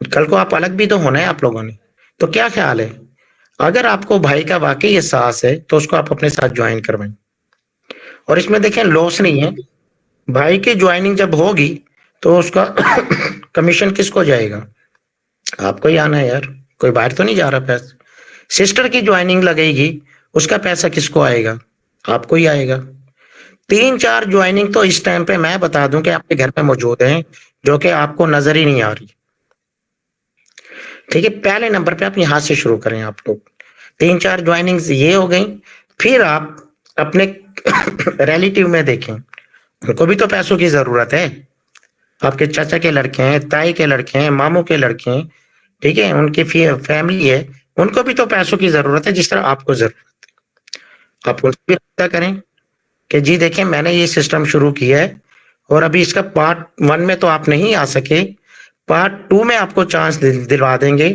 कल को आप अलग भी तो होना है आप लोगों ने। तो क्या ख्याल है, अगर आपको भाई का वाकई एहसास है तो उसको आप अपने साथ ज्वाइन करवाएं। और इसमें देखें लॉस नहीं है, भाई की ज्वाइनिंग जब होगी तो उसका कमीशन किसको जाएगा? आपको ही आना है यार, कोई बाहर तो नहीं जा रहा पैसा। सिस्टर की ज्वाइनिंग लगेगी, उसका पैसा किसको आएगा? आपको ही आएगा। 3-4 ज्वाइनिंग तो इस टाइम पे मैं बता दूं कि आपके घर पे मौजूद हैं, जो कि आपको नजर ही नहीं आ रही। ठीक है, पहले नंबर पे आप यहां से शुरू करें। आप लोग 3-4 ज्वाइनिंग्स ये हो गई, फिर आप अपने रिलेटिव में देखें, उनको भी तो पैसों की जरूरत है। आपके चाचा के लड़के हैं, ताई के लड़के हैं, मामू के लड़के हैं, ठीक है, उनकी फैमिली है, उनको भी तो पैसों की जरूरत है जिस तरह आपको जरूरत है। आप उनसे भी रब्ता करें कि जी देखें मैंने ये सिस्टम शुरू किया है और अभी इसका पार्ट 1 में तो आप नहीं आ सके, पार्ट 2 में आपको चांस दिलवा देंगे।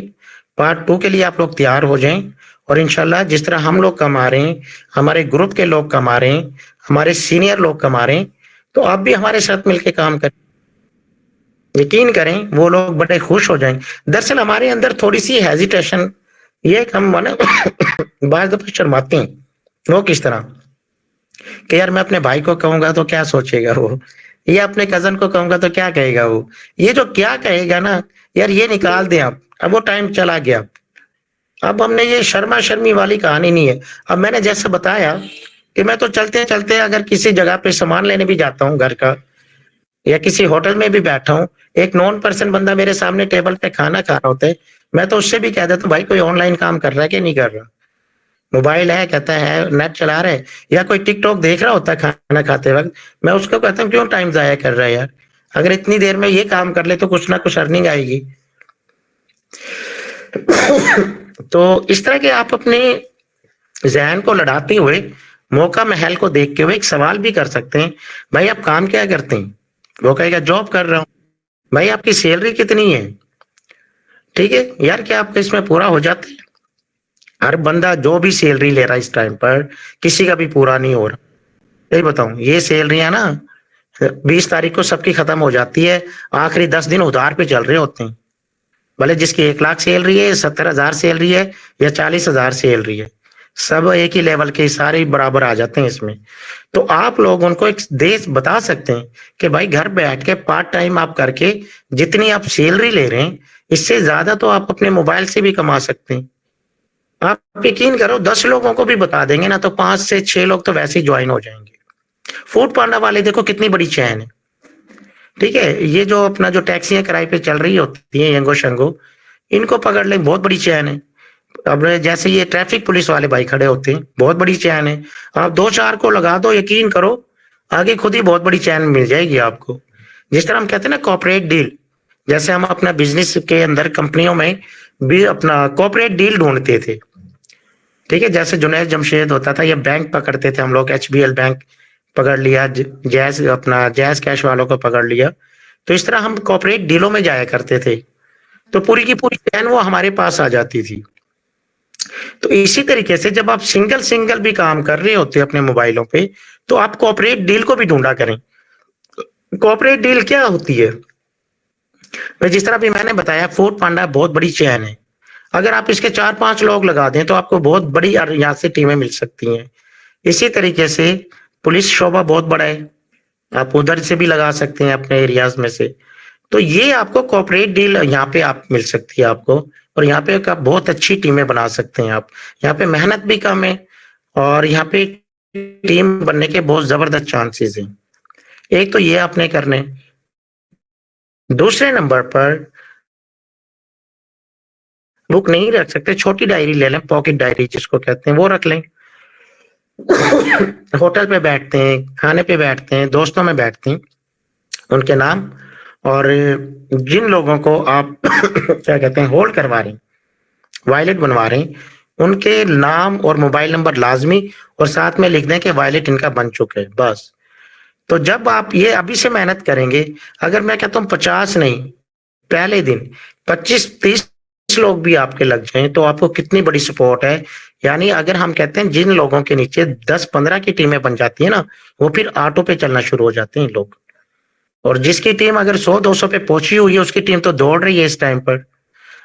पार्ट 2 के लिए आप लोग तैयार हो जाएं और इंशाल्लाह जिस तरह हम लोग कमा रहे हैं, हमारे ग्रुप के लोग कमा रहे हैं, हमारे सीनियर लोग कमा रहे हैं, तो आप भी हमारे साथ मिलकर काम करें। यकीन करें वो लोग बड़े खुश हो जाएंगे। दरअसल हमारे अंदर थोड़ी सी हेजिटेशन, ये हम बाज़ दफा शर्माते हैं। वो किस तरह कि यार मैं अपने भाई को कहूंगा तो क्या सोचेगा वो, ये अपने कजन को कहूंगा तो क्या कहेगा वो, ये जो क्या कहेगा ना यार ये निकाल दें आप। अब वो टाइम चला गया। अब हमने ये शर्मा शर्मी वाली कहानी नहीं है। अब मैंने जैसे बताया कि मैं तो चलते चलते अगर किसी जगह पे सामान लेने भी जाता हूँ घर का, या किसी होटल में भी बैठा हूँ, एक नॉन पर्सन बंदा मेरे सामने टेबल पे खाना खा रहा होता है, मैं तो उससे भी कह देता हूँ भाई कोई ऑनलाइन काम कर रहा है कि नहीं कर रहा, मोबाइल है, कहता है नेट चला रहे, या कोई टिकटॉक देख रहा होता है खाना खाते वक्त, मैं उसको कहता हूँ क्यों टाइम जाया कर रहा है यार, अगर इतनी देर में ये काम कर ले तो कुछ ना कुछ अर्निंग आएगी। तो इस तरह के आप अपने जहन को लड़ाते हुए, मौका महल को देखते हुए एक सवाल भी कर सकते हैं, भाई आप काम क्या करते हैं? वो कहेगा जॉब कर रहा हूं। भाई आपकी सैलरी कितनी है? ठीक है यार, क्या आपका इसमें पूरा हो जाता है? हर बंदा जो भी सैलरी ले रहा है इस टाइम पर, किसी का भी पूरा नहीं हो रहा। यही बताऊं, ये सैलरियां ना 20 तारीख को सबकी खत्म हो जाती है, आखिरी 10 दिन उधार पे चल रहे होते हैं। भले जिसकी 1 लाख सैलरी है, 70,000 सैलरी है या 40,000 सैलरी है, सब एक ही लेवल के, सारे बराबर आ जाते हैं इसमें। तो आप लोग उनको एक देश बता सकते हैं कि भाई घर बैठ के पार्ट टाइम आप करके जितनी आप सैलरी ले रहे हैं, इससे ज्यादा तो आप अपने मोबाइल से भी कमा सकते हैं। आप यकीन करो 10 लोगों को भी बता देंगे ना तो 5 से 6 लोग तो वैसे ही ज्वाइन हो जाएंगे। फूड पांडा वाले देखो कितनी बड़ी चैन है, ठीक है, ये जो अपना जो टैक्सियां किराए पे चल रही होती है यंगो शंगो, इनको पकड़ ले, बहुत बड़ी चैन है। अब जैसे ये ट्रैफिक पुलिस वाले भाई खड़े होते हैं, बहुत बड़ी चैन है। आप 2-4 को लगा दो, यकीन करो आगे खुद ही बहुत बड़ी चैन मिल जाएगी आपको। जिस तरह हम कहते हैं ना कॉर्पोरेट डील, जैसे हम अपना बिजनेस के अंदर कंपनियों में भी अपना कॉर्पोरेट डील ढूंढते थे, ठीक है, जैसे जुनैद जमशेद होता था, ये बैंक पकड़ते थे हम लोग, HBL बैंक पकड़ लिया, जैज अपना जैज कैश वालों को पकड़ लिया, तो इस तरह हम कॉर्पोरेट डीलों में जाया करते थे, तो पूरी की पूरी चैन वो हमारे पास आ जाती थी। तो इसी तरीके से जब आप सिंगल सिंगल भी काम कर रहे होते हैं अपने मोबाइलों पे, तो आप कॉर्पोरेट डील को भी ढूंढा करें। कॉर्पोरेट डील क्या होती है? जिस तरह भी मैंने बताया, फूड पांडा बहुत बड़ी चैन है, अगर आप इसके 4-5 लोग लगा दें तो आपको बहुत बड़ी यहाँ से टीमें मिल सकती हैं। इसी तरीके से पुलिस शोबा बहुत बड़ा है, आप उधर से भी लगा सकते हैं अपने एरियाज में से। तो ये आपको कॉर्पोरेट डील यहाँ पे आप मिल सकती है आपको, और यहाँ पे आप बहुत अच्छी टीमें बना सकते हैं। आप यहाँ पे मेहनत भी कम है और यहाँ पे टीम बनने के बहुत जबरदस्त चांसेस हैं। एक तो ये आपने करने, दूसरे नंबर पर बुक नहीं रख सकते, छोटी डायरी ले लें, पॉकेट डायरी जिसको कहते हैं, वो रख लें। होटल पे बैठते हैं, खाने पे बैठते हैं, दोस्तों में बैठते हैं, उनके नाम और जिन लोगों को आप क्या कहते हैं होल्ड करवा रहे हैं, वायलेट बनवा रहे हैं, उनके नाम और मोबाइल नंबर लाजमी, और साथ में लिख दें कि वायलेट इनका बन चुका है, बस। तो जब आप ये अभी से मेहनत करेंगे, अगर मैं कहता हूँ 50 नहीं, पहले दिन 25-30 लोग भी आपके लग जाएं तो आपको कितनी बड़ी सपोर्ट है। यानी अगर हम कहते हैं जिन लोगों के नीचे 10-15 की टीमें बन जाती है ना, वो फिर ऑटो पे चलना शुरू हो जाते हैं लोग, और जिसकी टीम अगर 100-200 पे पहुंची हुई है, उसकी टीम तो दौड़ रही है इस टाइम पर।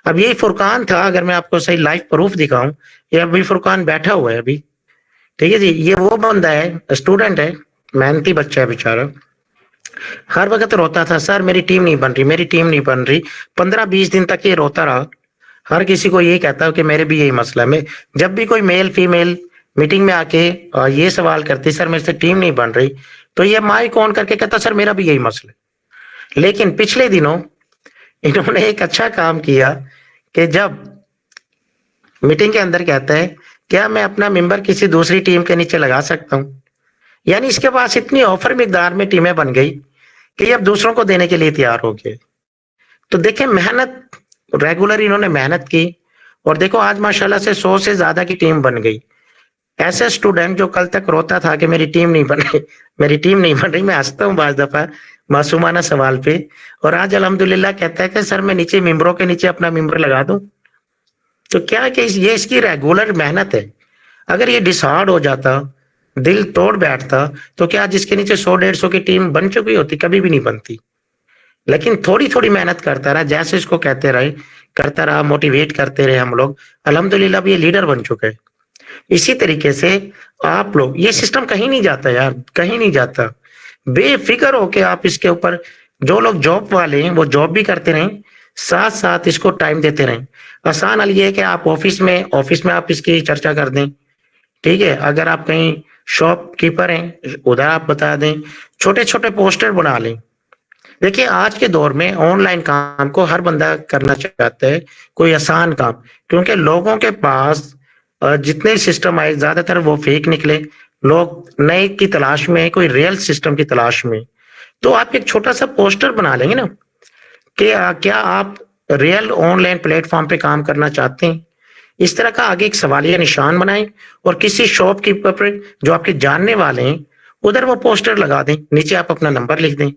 अब यही फुरकान था, अगर मैं आपको सही लाइव प्रूफ दिखाऊं, ये अभी फुरकान बैठा हुआ है अभी, ठीक है जी, ये वो बंदा है, स्टूडेंट है, मेहनती बच्चा है बेचारा, हर वक्त रोता था, सर मेरी टीम नहीं बन रही, मेरी टीम नहीं बन रही। 15-20 दिन तक ये रोता रहा, हर किसी को यही कहता है कि मेरे भी यही मसला है। मैं जब भी कोई मेल फीमेल मीटिंग में आके ये सवाल करती, सर मेरे से टीम नहीं बन रही, तो ये माइक ऑन करके कहता सर मेरा भी यही मसला है। लेकिन पिछले दिनों इन्होंने एक अच्छा काम किया कि जब मीटिंग के अंदर कहता है क्या मैं अपना मेंबर किसी दूसरी टीम के नीचे लगा सकता हूं, यानी इसके पास इतनी ऑफर मिकदार में टीमें बन गई कि ये अब दूसरों को देने के लिए तैयार हो गए। तो देखें मेहनत, रेगुलर इन्होंने मेहनत की और देखो आज माशाल्लाह से 100 से ज्यादा की टीम बन गई। ऐसे स्टूडेंट जो कल तक रोता था कि मेरी टीम नहीं बन रही, मेरी टीम नहीं बन रही, मैं हंसता हूँ बाज दफा मासूमाना सवाल पे, और आज अल्हम्दुलिल्लाह कहता है कि सर मैं नीचे मेंबरों के नीचे अपना मेंबर लगा दूं। तो क्या कि ये इसकी रेगुलर मेहनत है। अगर ये डिसहार्ड हो जाता, दिल तोड़ बैठता, तो क्या आज इसके नीचे 100-150 की टीम बन चुकी होती? कभी भी नहीं बनती। लेकिन थोड़ी थोड़ी मेहनत करता रहा, जैसे इसको कहते रहे, करता रहा, मोटिवेट करते रहे हम लोग, अल्हम्दुलिल्लाह भी ये लीडर बन चुके हैं। इसी तरीके से आप लोग, ये सिस्टम कहीं नहीं जाता यार, कहीं नहीं जाता। बेफिक्र होके आप इसके ऊपर, जो लोग जॉब वाले हैं वो जॉब भी करते रहें, साथ साथ इसको टाइम देते रहें। आसान हल ये है कि आप ऑफिस में आप इसकी चर्चा कर दें, ठीक है। अगर आप कहीं शॉपकीपर हैं उधर आप बता दें, छोटे छोटे पोस्टर बना लें। देखिए आज के दौर में ऑनलाइन काम को हर बंदा करना चाहता है, कोई आसान काम, क्योंकि लोगों के पास जितने सिस्टम आए ज्यादातर वो फेक निकले। लोग नए की तलाश में, कोई रियल सिस्टम की तलाश में। तो आप एक छोटा सा पोस्टर बना लेंगे ना कि क्या आप रियल ऑनलाइन प्लेटफॉर्म पे काम करना चाहते हैं, इस तरह का आगे एक सवालिया निशान बनाएं और किसी शॉपकीपर पे जो आपके जानने वाले हैं उधर वो पोस्टर लगा दें, नीचे आप अपना नंबर लिख दें।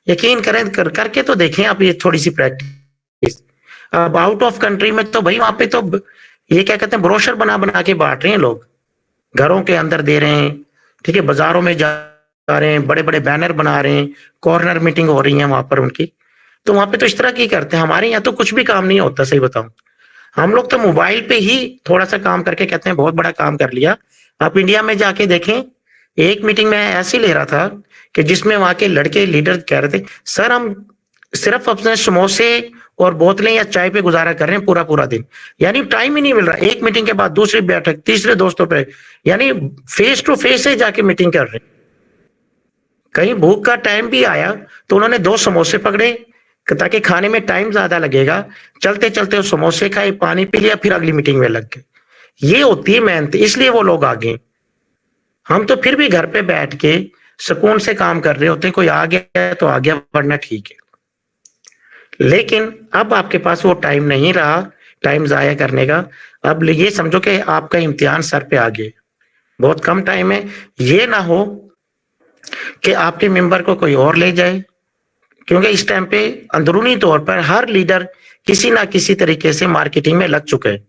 यकीन करें, करके तो देखें आप ये थोड़ी सी प्रैक्टिस। अब आउट ऑफ कंट्री में तो भाई वहां पे तो ये क्या कहते हैं, ब्रोशर बना बना के बांट रहे हैं लोग, घरों के अंदर दे रहे हैं, ठीक है, बाजारों में जा रहे हैं, बड़े बड़े बैनर बना रहे हैं, कॉर्नर मीटिंग हो रही है वहां पर उनकी। तो वहां पे तो इस तरह की करते हैं। हमारे यहाँ तो कुछ भी काम नहीं होता, सही बताऊं। हम लोग तो मोबाइल पे ही थोड़ा सा काम करके कहते हैं बहुत बड़ा काम कर लिया। आप इंडिया में जाके देखें, एक मीटिंग में ऐसी ले रहा था कि जिसमें वहां के लड़के लीडर कह रहे थे सर हम सिर्फ अपने समोसे और बोतलें या चाय पे गुजारा कर रहे हैं पूरा पूरा दिन, यानी टाइम ही नहीं मिल रहा। एक मीटिंग के बाद दूसरी बैठक, तीसरे दोस्तों पे, यानी फेस टू फेस से जाके मीटिंग कर रहे हैं। कहीं भूख का टाइम भी आया तो उन्होंने 2 समोसे पकड़े ताकि खाने में टाइम ज्यादा लगेगा, चलते चलते वो समोसे खाए, पानी पी लिया, फिर अगली मीटिंग में लग गए। ये होती है मेहनत, इसलिए वो लोग आगे। हम तो फिर भी घर पे बैठ के सुकून से काम कर रहे होते हैं, कोई आ गया तो आ गया, वरना ठीक है। लेकिन अब आपके पास वो टाइम नहीं रहा, टाइम जाया करने का। अब ये समझो कि आपका इम्तिहान सर पे आ गया, बहुत कम टाइम है। ये ना हो कि आपके मेंबर को कोई और ले जाए, क्योंकि इस टाइम पे अंदरूनी तौर पर हर लीडर किसी ना किसी तरीके से मार्केटिंग में लग चुके हैं।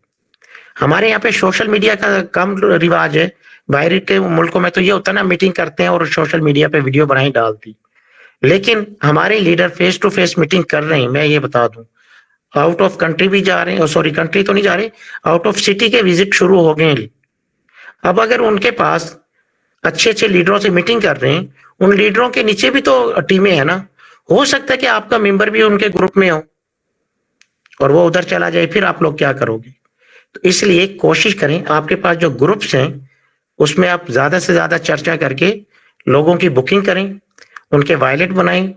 हमारे यहाँ पे सोशल मीडिया का कम रिवाज है, बाहर के मुल्कों में तो ये होता है ना, मीटिंग करते हैं और सोशल मीडिया पे वीडियो बनाई डाल दी। लेकिन हमारे leader face to face meeting कर रहे हैं। मैं ये बता दूं, आउट ऑफ कंट्री भी जा रहे हैं, सॉरी कंट्री तो नहीं जा रहे, आउट ऑफ सिटी के विजिट शुरू हो गए हैं। अब अगर उनके पास अच्छे अच्छे लीडरों से मीटिंग कर रहे हैं, उन लीडरों के नीचे भी तो टीमें है ना, हो सकता है कि आपका मेंबर भी उनके ग्रुप में हो और वो उधर चला जाए, फिर आप लोग क्या करोगे? तो इसलिए कोशिश करें, आपके पास जो ग्रुप्स हैं उसमें आप ज्यादा से ज्यादा चर्चा करके लोगों की बुकिंग करें, उनके वायलेट बनाएं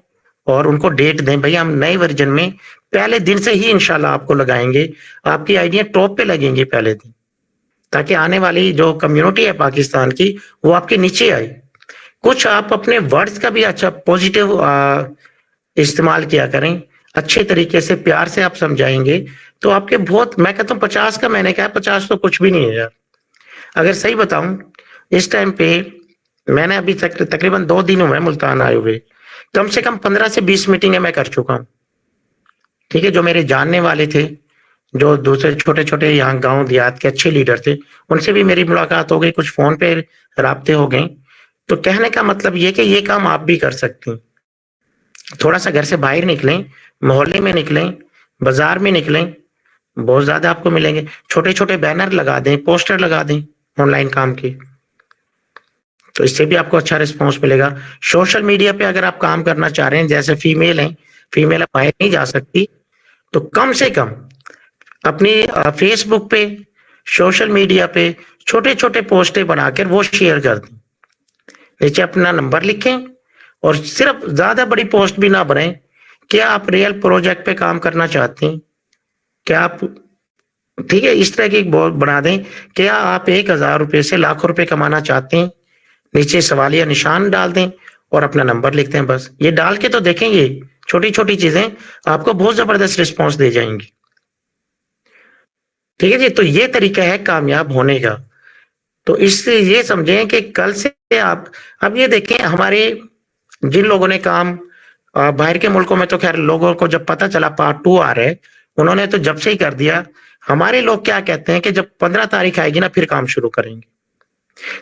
और उनको डेट दें। भाई हम नए वर्जन में पहले दिन से ही इंशाल्लाह आपको लगाएंगे, आपकी आइडिया टॉप पे लगेंगी पहले दिन, ताकि आने वाली जो कम्युनिटी है पाकिस्तान की वो आपके नीचे आए। कुछ आप अपने वर्ड्स का भी अच्छा पॉजिटिव इस्तेमाल किया करें, अच्छे तरीके से प्यार से आप समझाएंगे तो आपके बहुत, मैं कहता हूँ 50 का मैंने कहा, 50 तो कुछ भी नहीं है यार। अगर सही बताऊं, इस टाइम पे मैंने अभी तक तकरीबन 2 दिन हुए मुल्तान आए हुए, कम से कम 15 से 20 मीटिंगें मैं कर चुका हूँ, ठीक है। जो मेरे जानने वाले थे, जो दूसरे छोटे छोटे यहाँ गांव देहात के अच्छे लीडर थे, उनसे भी मेरी मुलाकात हो गई, कुछ फोन पे राब्ते हो गए। तो कहने का मतलब ये कि ये काम आप भी कर सकते हैं। थोड़ा सा घर से बाहर निकलें, मोहल्ले में निकलें, बाजार में निकलें, बहुत ज्यादा आपको मिलेंगे। छोटे छोटे बैनर लगा दें, पोस्टर लगा दें ऑनलाइन काम के, तो इससे भी आपको अच्छा रिस्पॉन्स मिलेगा। सोशल मीडिया पे अगर आप काम करना चाह रहे हैं, जैसे फीमेल हैं, फीमेल अब बाहर नहीं जा सकती, तो कम से कम अपनी फेसबुक पे सोशल मीडिया पे छोटे छोटे पोस्टें बनाकर वो शेयर कर दें, नीचे अपना नंबर लिखें और सिर्फ ज्यादा बड़ी पोस्ट भी ना बनाएं। क्या आप रियल प्रोजेक्ट पे काम करना चाहते हैं? क्या आप, ठीक है, इस तरह की एक बोर्ड बना दें, क्या आप 1,000 रुपए से लाखों रुपए कमाना चाहते हैं? नीचे सवालिया निशान डाल दें और अपना नंबर लिखते हैं। बस ये डाल के तो देखेंगे, छोटी छोटी चीजें आपको बहुत जबरदस्त रिस्पॉन्स दे जाएंगी। ठीक है जी, तो ये तरीका है कामयाब होने का। तो इससे ये समझें कि कल से आप, अब ये देखें हमारे जिन लोगों ने काम बाहर के मुल्कों में, तो खैर लोगों को जब पता चला पार्ट 2 आ रहा है, उन्होंने तो जब से ही कर दिया। हमारे लोग क्या कहते हैं कि जब 15 तारीख आएगी ना फिर काम शुरू करेंगे।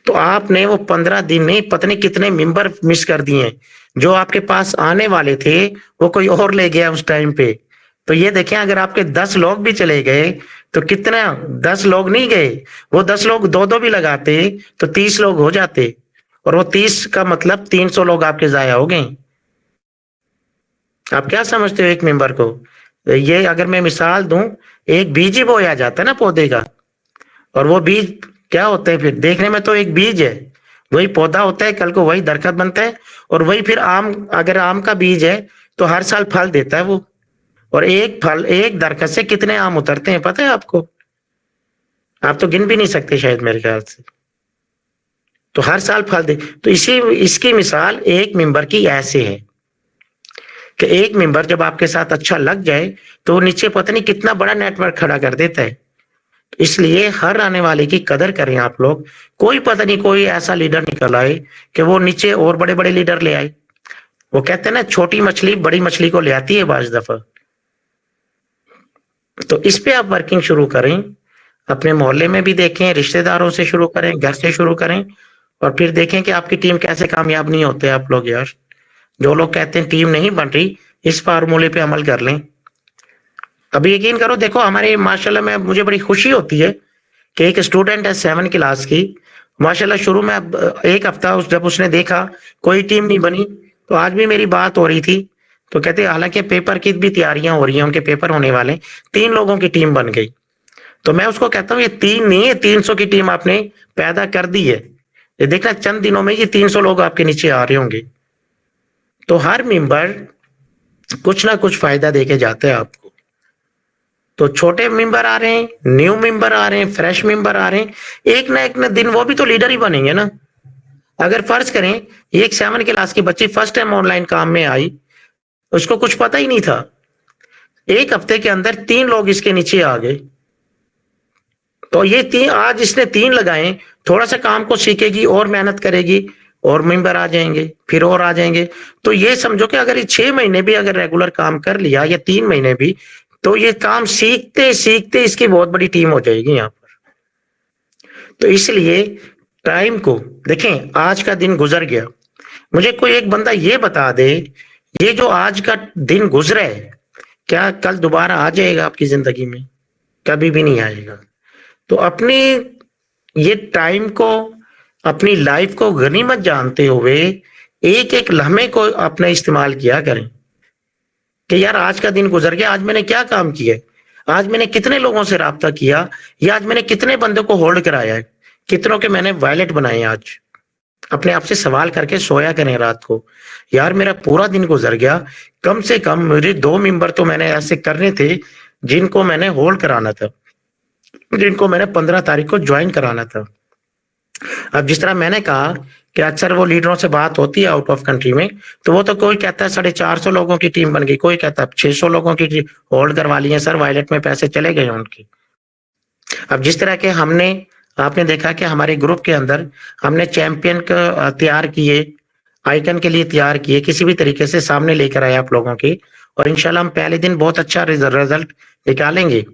तो आपने वो 15 दिन नहीं, पता नहीं कितने मेंबर मिस कर दिए। जो आपके पास आने वाले थे वो कोई और ले गया उस टाइम पे। तो ये देखें, अगर आपके 10 लोग भी चले गए तो कितना, 10 लोग नहीं गए, वो 10 लोग दो दो भी लगाते तो 30 लोग हो जाते, और वो 30 का मतलब 300 लोग आपके जाया हो गए। आप क्या समझते हो एक मेंबर को? ये अगर मैं मिसाल दूं, एक बीज ही बोया जाता है ना पौधे का, और वो बीज क्या होता है फिर देखने में तो एक बीज है, वही पौधा होता है, कल को वही दरख्त बनता है, और वही फिर आम, अगर आम का बीज है तो हर साल फल देता है वो। और एक फल, एक दरख्त से कितने आम उतरते हैं पता है आपको? आप तो गिन भी नहीं सकते शायद मेरे ख्याल से। तो हर साल फल दे। तो इसकी मिसाल एक मेंबर की ऐसे है कि एक मेंबर जब आपके साथ अच्छा लग जाए तो नीचे पता नहीं कितना बड़ा नेटवर्क खड़ा कर देता है। इसलिए हर आने वाले की कदर करें आप लोग। कोई पता नहीं कोई ऐसा लीडर निकल आए कि वो नीचे और बड़े बड़े लीडर ले आए। वो कहते हैं ना, छोटी मछली बड़ी मछली को ले आती है बाज दफा। तो इस पे आप वर्किंग शुरू करें, अपने मोहल्ले में भी देखें, रिश्तेदारों से शुरू करें, घर से शुरू करें, और फिर देखें कि आपकी टीम कैसे कामयाब नहीं होते आप लोग। यार जो लोग कहते हैं टीम नहीं बन रही, इस फार्मूले पे अमल कर लें। अभी यकीन करो, देखो हमारे माशाल्लाह में मुझे बड़ी खुशी होती है कि एक स्टूडेंट है 7 क्लास की, माशाल्लाह शुरू में एक हफ्ता जब उसने देखा कोई टीम नहीं बनी, तो आज भी मेरी बात हो रही थी, तो कहते हालांकि पेपर की भी तैयारियां हो रही हैं, उनके पेपर होने वाले, 3 लोगों की टीम बन गई। तो मैं उसको कहता हूँ ये 3 नहीं है, 300 की टीम आपने पैदा कर दी है। ये देखना चंद दिनों में ये 300 लोग आपके नीचे आ रहे होंगे। तो हर मेंबर कुछ ना कुछ फायदा देके जाते हैं आपको। तो छोटे मेंबर आ रहे हैं, न्यू मेंबर आ रहे हैं, फ्रेश मेंबर आ रहे हैं, एक ना दिन वो भी तो लीडर ही बनेंगे ना। अगर फर्ज करें एक 7 क्लास की बच्ची फर्स्ट टाइम ऑनलाइन काम में आई, उसको कुछ पता ही नहीं था, एक हफ्ते के अंदर 3 लोग इसके नीचे आ गए। तो ये 3, आज इसने 3 लगाए, थोड़ा सा काम को सीखेगी और मेहनत करेगी और मेंबर आ जाएंगे, फिर और आ जाएंगे। तो ये समझो कि अगर ये 6 महीने भी अगर रेगुलर काम कर लिया या 3 महीने भी, तो ये काम सीखते सीखते इसकी बहुत बड़ी टीम हो जाएगी यहाँ पर। तो इसलिए टाइम को देखें, आज का दिन गुजर गया, मुझे कोई एक बंदा ये बता दे, ये जो आज का दिन गुजरा है क्या कल दोबारा आ जाएगा आपकी जिंदगी में? कभी भी नहीं आएगा। तो अपनी ये टाइम को, अपनी लाइफ को गनीमत जानते हुए एक एक लम्हे को अपना इस्तेमाल किया करें कि यार आज का दिन गुजर गया, आज मैंने क्या काम किया, आज मैंने कितने लोगों से राब्ता किया, या आज मैंने कितने बंदों को होल्ड कराया है, कितनों के मैंने वायलेट बनाए। आज अपने आप से सवाल करके सोया करें रात को, यार मेरा पूरा दिन गुजर गया, कम से कम मेरे 2 मेंबर तो मैंने ऐसे करने थे जिनको मैंने होल्ड कराना था, जिनको मैंने 15 तारीख को ज्वाइन कराना था। अब जिस तरह मैंने कहा कि अक्सर वो लीडरों से बात होती है आउट ऑफ कंट्री में, तो वो तो कोई कहता है 450 लोगों की टीम बन गई, कोई कहता है 600 लोगों की होल्ड करवा ली है सर, वायलेट में पैसे चले गए उनके। अब जिस तरह के हमने, आपने देखा कि हमारे ग्रुप के अंदर हमने चैंपियन का तैयार किए, आइकन के लिए तैयार किए, किसी भी तरीके से सामने लेकर आए आप लोगों की, और इंशाल्लाह हम पहले दिन बहुत अच्छा रिजल्ट निकालेंगे।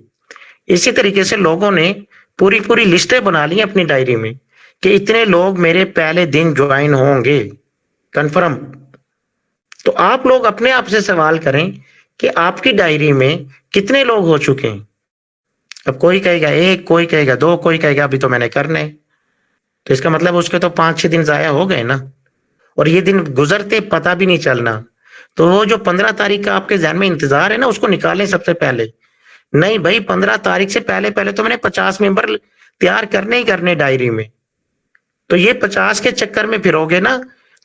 इसी तरीके से लोगों ने पूरी लिस्टें बना ली अपनी डायरी में कि इतने लोग मेरे पहले दिन ज्वाइन होंगे कंफर्म। तो आप लोग अपने आप से सवाल करें कि आपकी डायरी में कितने लोग हो चुके हैं। अब कोई कहेगा 1, कोई कहेगा 2, कोई कहेगा अभी तो मैंने करने, तो इसका मतलब उसके तो 5-6 दिन जाया हो गए ना, और ये दिन गुजरते पता भी नहीं चलना। तो वो जो 15 तारीख का आपके ध्यान में इंतजार है ना, उसको निकालें सबसे पहले। नहीं भाई, 15 तारीख से पहले तो मैंने 50 मेंबर तैयार करने ही करने डायरी में। तो ये 50 के चक्कर में फिरोगे ना,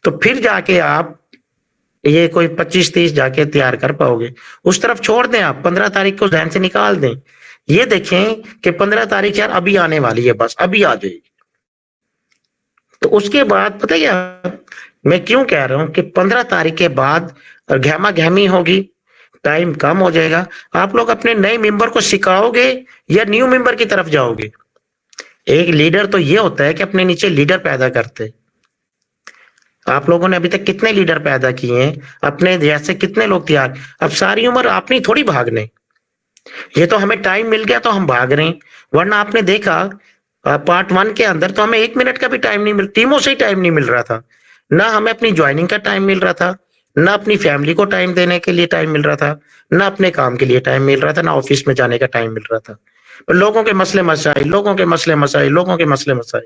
तो फिर जाके आप ये कोई 25-30 जाके तैयार कर पाओगे। उस तरफ छोड़ दें, आप 15 तारीख को ध्यान से निकाल दें। ये देखें कि 15 तारीख यार अभी आने वाली है, बस अभी आ जाएगी। तो उसके बाद पता है क्या मैं क्यों कह रहा हूं कि 15 तारीख के बाद गहमा गहमी होगी, टाइम कम हो जाएगा। आप लोग अपने नए मेंबर को सिखाओगे या न्यू मेंबर की तरफ जाओगे? एक लीडर तो ये होता है कि अपने नीचे लीडर पैदा करते। आप लोगों ने अभी तक कितने लीडर पैदा किए हैं? अपने जैसे कितने लोग तैयार? अब सारी उम्र आपने थोड़ी भागने, ये तो हमें टाइम मिल गया तो हम भाग रहे हैं। वरना आपने देखा पार्ट 1 के अंदर तो हमें 1 मिनट का भी टाइम नहीं मिल, टीमों से ही टाइम नहीं मिल रहा था। ना हमें अपनी ज्वाइनिंग का टाइम मिल रहा था, ना अपनी फैमिली को टाइम देने के लिए टाइम मिल रहा था, ना अपने काम के लिए टाइम मिल रहा था, ना ऑफिस में जाने का टाइम मिल रहा था। लोगों के मसले मसाइल, लोगों के मसले मसाइल, लोगों के मसले मसाइल,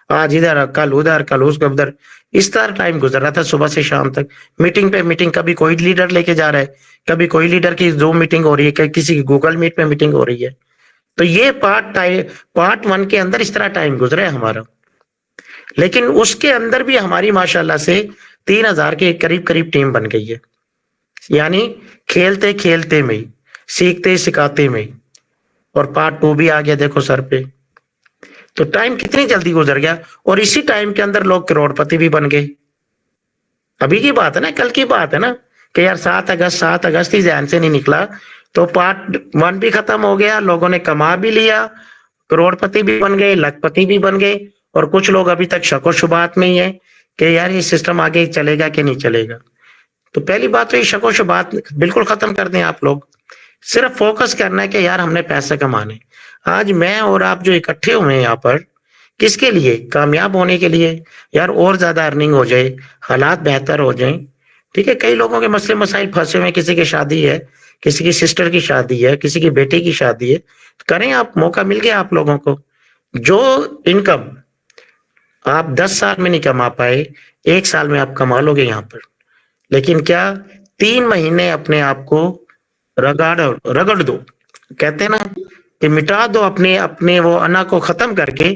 आज इधर कल उधर कल उधर, इस तरह टाइम गुजर रहा था सुबह से शाम तक। मीटिंग पे मीटिंग, कभी कोई लीडर लेके जा रहा है, कभी कोई लीडर की जूम मीटिंग हो रही है, किसी की गूगल मीट पे मीटिंग हो रही है। तो ये पार्ट 1 के अंदर इस तरह टाइम गुजरा है हमारा। लेकिन उसके अंदर भी हमारी माशाल्लाह से 3000 के करीब करीब टीम बन गई है। यानी खेलते खेलते में ही, सीखते सिखाते में ही। और पार्ट 2 भी आ गया देखो सर पे। तो टाइम कितनी जल्दी गुजर गया, और इसी टाइम के अंदर लोग करोड़पति भी बन गए। अभी की बात है ना, कल की बात है ना, कि यार 7 अगस्त ही ध्यान से नहीं निकला तो पार्ट 1 भी खत्म हो गया, लोगों ने कमा भी लिया, करोड़पति भी बन गए, लखपति भी बन गए। और कुछ लोग अभी तक शको शुबात में ही है कि यार ये सिस्टम आगे चलेगा कि नहीं चलेगा। तो पहली बात तो ये शको शुबात बिल्कुल खत्म कर दें आप लोग। सिर्फ फोकस करना है कि यार हमने पैसे कमाने। आज मैं और आप जो इकट्ठे हुए हैं यहाँ पर, किसके लिए? कामयाब होने के लिए। यार और ज्यादा अर्निंग हो जाए, हालात बेहतर हो जाए। ठीक है, कई लोगों के मसले मसाइल फंसे हुए हैं, किसी की शादी है, किसी की सिस्टर की शादी है, किसी की बेटे की शादी है, करें आप, मौका मिल गया आप लोगों को। जो इनकम आप 10 साल में नहीं कमा पाए, 1 साल में आप कमा लोगे यहाँ पर। लेकिन क्या 3 महीने अपने आप को रगड़ दो, कहते हैं ना कि मिटा दो अपने अपने वो अना को खत्म करके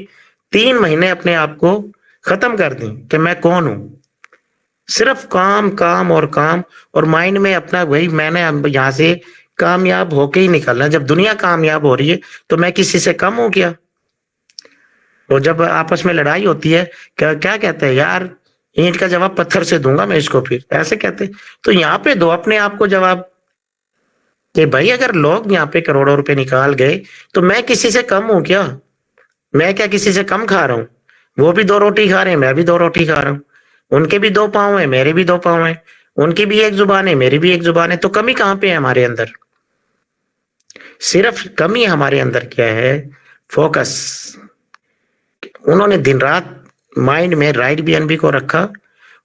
3 महीने अपने आप को खत्म कर दें कि मैं कौन हूं। सिर्फ काम काम और काम, और माइंड में अपना वही मैंने यहां से कामयाब होके ही निकलना। जब दुनिया कामयाब हो रही है तो मैं किसी से कम हूं क्या? तो जब आपस में लड़ाई होती है, क्या क्या कहते हैं यार, ईंट का जवाब पत्थर से दूंगा मैं इसको, फिर ऐसे कहते। तो यहाँ पे दो अपने आप को जवाब कि भाई अगर लोग यहाँ पे करोड़ों रुपए निकाल गए तो मैं किसी से कम हूं क्या? मैं क्या किसी से कम खा रहा हूँ? वो भी 2 रोटी खा रहे हैं, मैं भी 2 रोटी खा रहा हूँ। उनके भी 2 पाँव है, मेरे भी 2 पाँव है। उनकी भी एक जुबान है, मेरी भी एक जुबान है। तो कमी कहाँ पे है हमारे अंदर? सिर्फ कमी हमारे अंदर क्या है? फोकस। उन्होंने दिन रात माइंड में राइट बीएनबी को रखा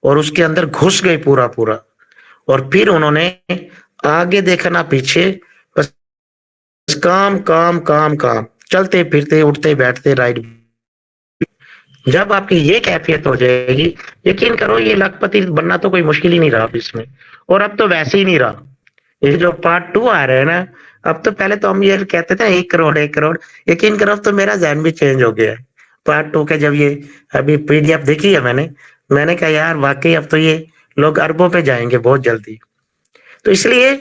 और उसके अंदर घुस गए पूरा पूरा, और फिर उन्होंने आगे देखा ना पीछे, बस काम काम काम काम, चलते फिरते उठते बैठते राइट। जब आपकी ये कैफियत हो जाएगी, यकीन करो ये लखपति बनना तो कोई मुश्किल ही नहीं रहा इसमें। और अब तो वैसे ही नहीं रहा। ये जो पार्ट 2 आ रहा है ना, अब तो पहले तो हम ये कहते थे 1 करोड़ 1 करोड़, यकीन करो अब तो मेरा ज़हन भी चेंज हो गया है। पार्ट 2 के जब ये अभी पीडीएफ देखी है मैंने कहा यार वाकई अब तो ये लोग अरबों पे जाएंगे बहुत जल्दी। तो इसलिए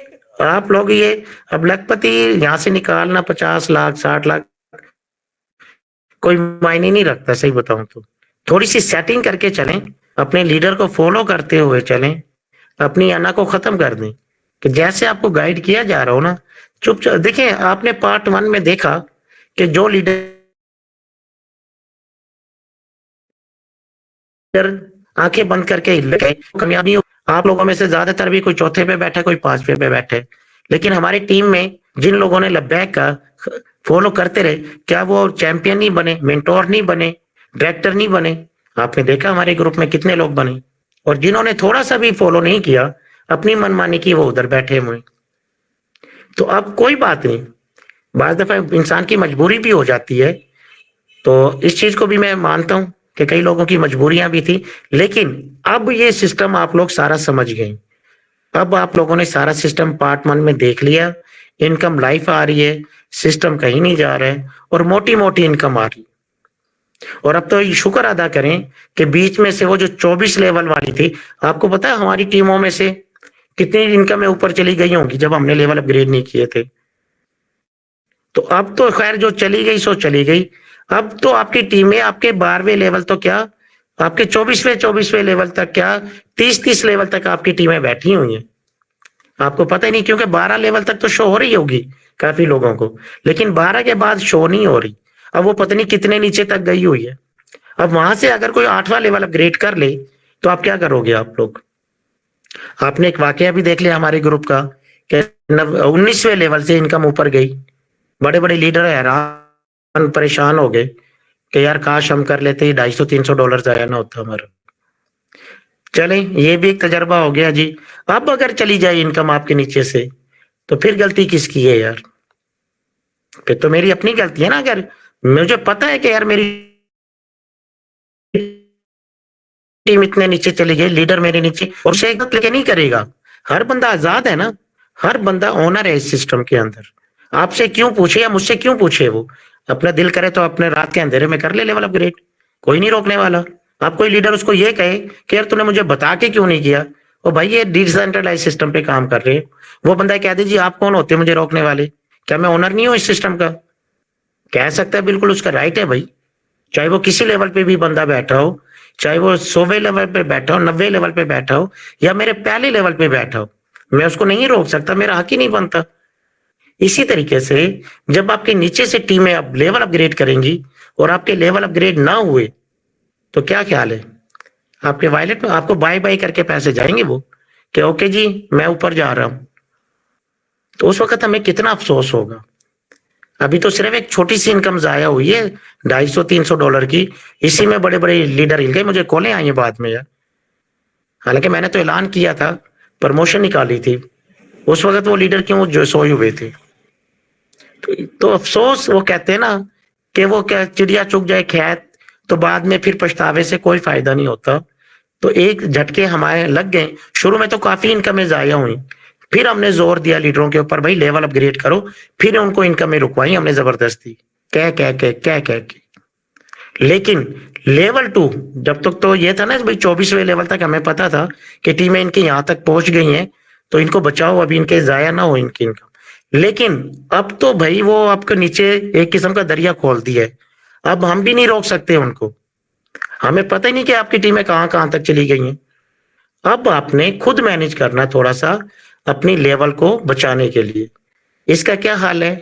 आप लोग ये अब लखपति यहाँ से निकालना 50 लाख 60 लाख कोई मायने नहीं रखता, सही बताऊं तो। थोड़ी सी सेटिंग करके चलें, अपने लीडर को फॉलो करते हुए चलें, अपनी अना को खत्म कर दें कि जैसे आपको गाइड किया जा रहा हो ना, चुपचाप देखें। आपने पार्ट 1 में देखा कि जो लीडर आंखें बंद करके कामयाबी, आप लोगों में से ज्यादातर भी कोई चौथे पे बैठे, कोई 5वें पे बैठे। लेकिन हमारी टीम में जिन लोगों ने लब्बैक का फॉलो करते रहे, क्या वो चैंपियन नहीं बने, मेंटोर नहीं बने, डायरेक्टर नहीं बने? आपने देखा हमारे ग्रुप में कितने लोग बने। और जिन्होंने थोड़ा सा भी फॉलो नहीं किया, अपनी मनमानी की, वो उधर बैठे हुए। तो अब कोई बात नहीं, बाज दफा इंसान की मजबूरी भी हो जाती है। तो इस चीज को भी मैं मानता हूं कि कई लोगों की मजबूरियां भी थी, लेकिन अब ये सिस्टम आप लोग सारा समझ गए। अब आप लोगों ने सारा सिस्टम पार्ट 1 में देख लिया। इनकम लाइफ आ रही है, सिस्टम कहीं नहीं जा रहा है, और मोटी मोटी इनकम आ रही है। और अब तो शुक्र अदा करें कि बीच में से वो जो 24 लेवल वाली थी, आपको पता है हमारी टीमों में से कितनी इनकम ऊपर चली गई होंगी जब हमने लेवल अपग्रेड नहीं किए थे। तो अब तो खैर जो चली गई सो चली गई। अब तो आपकी टीमें आपके 12वें लेवल तो क्या, आपके 24वें लेवल तक क्या, 30 लेवल तक आपकी टीमें बैठी हुई हैं। आपको पता ही नहीं, क्योंकि 12 लेवल तक तो शो हो रही होगी काफी लोगों को, लेकिन 12 के बाद शो नहीं हो रही। अब वो पता नहीं कितने नीचे तक गई हुई है। अब वहां से अगर कोई 8वां लेवल अपग्रेड कर ले तो आप क्या करोगे आप लोग? आपने एक वाकया भी देख लिया हमारे ग्रुप का कि 19वें लेवल से इनकम ऊपर गई। बड़े बड़े लीडर हैरान परेशान हो गए कि यार काश हम कर लेते, $250-300 जाया ना होता हमारा। चले, ये भी एक तजर्बा हो गया जी। अब अगर चली जाए इनकम आपके नीचे से तो फिर गलती किसकी है यार? फिर तो मेरी अपनी गलती है ना। अगर मुझे पता है कि यार मेरी टीम इतने नीचे चली गई, लीडर मेरे नीचे, और उसे एक लेके नहीं करेगा। हर बंदा आजाद है ना, हर बंदा ओनर है इस सिस्टम के अंदर। आपसे क्यों पूछे या मुझसे क्यों पूछे? वो अपना दिल करे तो अपने रात के अंधेरे में कर ले लेवल अपग्रेड, कोई नहीं रोकने वाला। आप कोई लीडर उसको ये कहे कि यार तूने मुझे बता के क्यों नहीं किया, और भाई ये डिसेंट्रलाइज सिस्टम पे काम कर रहे हैं। वो बंदा कह दे जी आप कौन होते हैं मुझे रोकने वाले, क्या मैं ओनर नहीं हूं इस सिस्टम का? कह सकता है, बिल्कुल उसका राइट है भाई। चाहे वो किसी लेवल पे भी बंदा बैठा हो, चाहे वो 100वें लेवल पे बैठा हो, 90वें लेवल पे बैठा हो, या मेरे पहले लेवल पे बैठा हो, मैं उसको नहीं रोक सकता, मेरा हक ही नहीं बनता। इसी तरीके से जब आपके नीचे से टीमें अब लेवल अपग्रेड करेंगी और आपके लेवल अपग्रेड ना हुए तो क्या ख्याल है? आपके वॉलेट में आपको बाय बाय करके पैसे जाएंगे वो कि ओके जी मैं ऊपर जा रहा हूं। तो उस वक्त हमें कितना अफसोस होगा। अभी तो सिर्फ एक छोटी सी इनकम जाया हुई है $250-300 की, इसी में बड़े बड़े लीडर हिल गए। मुझे कॉलें आई हैं बाद में यार, हालांकि मैंने तो ऐलान किया था, प्रमोशन निकाली थी, उस वक्त वो लीडर क्यों जो सोए हुए थे। तो अफसोस, वो कहते हैं ना कि वो क्या चिड़िया चुग जाए खेत, तो बाद में फिर पछतावे से कोई फायदा नहीं होता। तो एक झटके हमारे लग गए। शुरू में तो काफी इनकमें जाया हुई, फिर हमने जोर दिया लीडरों के ऊपर, भाई लेवल अपग्रेड करो, फिर उनको इनकमें रुकवाई हमने जबरदस्ती कह के। लेकिन लेवल 2 जब तक तो ये था ना भाई, 24वें लेवल तक हमें पता था कि टीमें इनकी यहां तक पहुंच गई हैं, तो इनको बचाओ, अभी इनके जाया ना हो इनकी इनकम। लेकिन अब तो भाई वो आपके नीचे एक किस्म का दरिया खोल दिया है, अब हम भी नहीं रोक सकते उनको। हमें पता ही नहीं कि आपकी टीमें कहां कहां तक चली गई हैं। अब आपने खुद मैनेज करना थोड़ा सा अपनी लेवल को बचाने के लिए। इसका क्या हाल है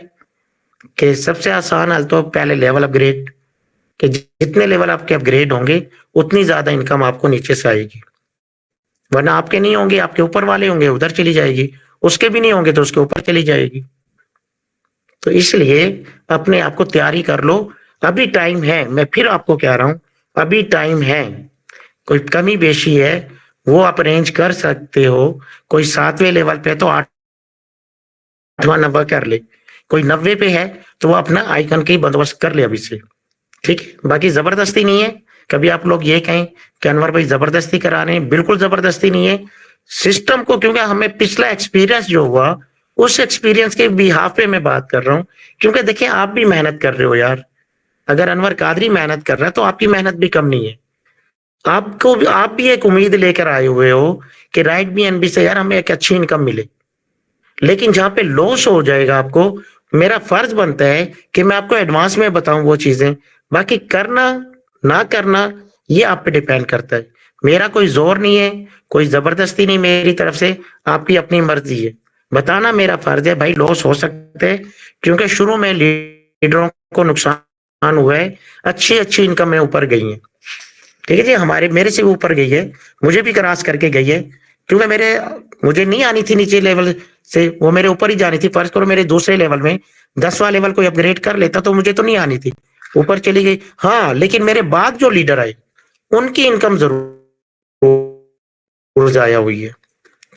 कि सबसे आसान हाल तो पहले लेवल अपग्रेड, कि जितने लेवल आपके अपग्रेड होंगे उतनी ज्यादा इनकम आपको नीचे से आएगी। वरना आपके नहीं होंगे, आपके ऊपर वाले होंगे, उधर चली जाएगी, उसके भी नहीं होंगे तो उसके ऊपर चली जाएगी। तो इसलिए अपने आप को तैयारी कर लो, अभी टाइम है। मैं फिर आपको कह रहा हूं, अभी टाइम है। कोई कमी बेशी है वो आप अरेंज कर सकते हो। कोई 7वें लेवल पे तो 8वां 90 कर ले, कोई 90 पे है तो वो अपना आइकन की बंदोबस्त कर ले अभी से, ठीक है? बाकी जबरदस्ती नहीं है। कभी आप लोग ये कहें कि अनवर भाई जबरदस्ती करा रहे हैं, बिल्कुल जबरदस्ती नहीं है। सिस्टम को, क्योंकि हमें पिछला एक्सपीरियंस जो हुआ उस एक्सपीरियंस के बिहाफ पे मैं बात कर रहा हूँ। क्योंकि देखिए आप भी मेहनत कर रहे हो यार, अगर अनवर कादरी मेहनत कर रहा है तो आपकी मेहनत भी कम नहीं है। आपको भी, आप भी एक उम्मीद लेकर आए हुए हो कि राइट BNB से यार हमें एक अच्छी इनकम मिले। लेकिन जहां पे लॉस हो जाएगा आपको, मेरा फर्ज बनता है कि मैं आपको एडवांस में बताऊं वो चीजें। बाकी करना ना करना ये आप पे डिपेंड करता है। मेरा कोई जोर नहीं है, कोई जबरदस्ती नहीं मेरी तरफ से, आपकी अपनी मर्जी है। बताना मेरा फर्ज है भाई, लॉस हो सकते हैं क्योंकि शुरू में लीडरों को नुकसान हुआ है, अच्छी अच्छी इनकम में ऊपर गई है, ठीक है जी, मेरे से भी ऊपर गई है, मुझे भी क्रॉस करके गई है। क्योंकि मुझे नहीं आनी थी नीचे लेवल से, वो मेरे ऊपर ही जानी थी। फर्ज करो मेरे दूसरे लेवल में 10वां लेवल कोई अपग्रेड कर लेता तो मुझे तो नहीं आनी थी, ऊपर चली गई। हाँ, लेकिन मेरे बाद जो लीडर आए उनकी इनकम जरूर जाया हुई है,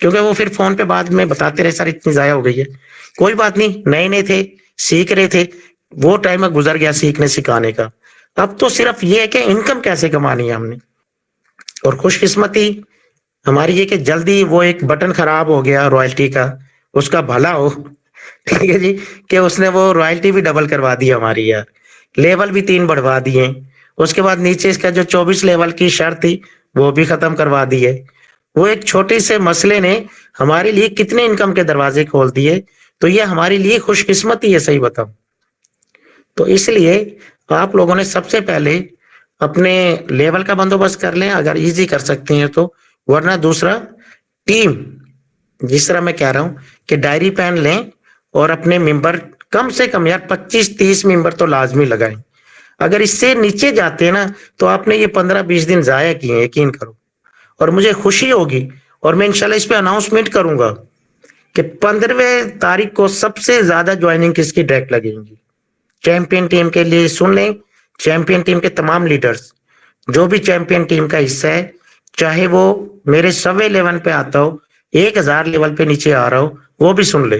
क्योंकि वो फिर फोन पे बाद में बताते रहे सर इतनी जाया हो गई है। कोई बात नहीं, नए नए थे, सीख रहे थे, वो टाइम गुजर गया सीखने सिखाने का। अब तो सिर्फ ये है कि इनकम कैसे कमानी है हमने। और खुशकिस्मती हमारी ये कि जल्दी वो एक बटन खराब हो गया रॉयल्टी का, उसका भला हो, ठीक है जी, कि उसने वो रॉयल्टी भी डबल करवा दी हमारी यार, लेवल भी 3 बढ़वा दिए, उसके बाद नीचे इसका जो 24 लेवल की शर्त थी वो भी खत्म करवा दी है। वो एक छोटे से मसले ने हमारे लिए कितने इनकम के दरवाजे खोल दिए। तो ये हमारे लिए खुशकिस्मती है, सही बताऊं तो। इसलिए आप लोगों ने सबसे पहले अपने लेवल का बंदोबस्त कर लें अगर इजी कर सकते हैं तो, वरना दूसरा टीम, जिस तरह मैं कह रहा हूं कि डायरी पेन लें और अपने मेंबर कम से कम यार 25-30 मेंबर तो लाजमी लगाएं। अगर इससे नीचे जाते हैं ना तो आपने ये 15-20 दिन जाया किए, यकीन करो। और मुझे खुशी होगी और मैं इंशाल्लाह इस पे अनाउंसमेंट करूंगा कि 15वें तारीख को सबसे ज्यादा ज्वाइनिंग किसकी डायरेक्ट लगेगी चैंपियन टीम के लिए। सुन लें, चैंपियन टीम के तमाम लीडर्स, जो भी चैंपियन टीम का हिस्सा है, चाहे वो मेरे 100वें लेवल पे आता हो, 1000 लेवल पे नीचे आ रहा हो, वो भी सुन ले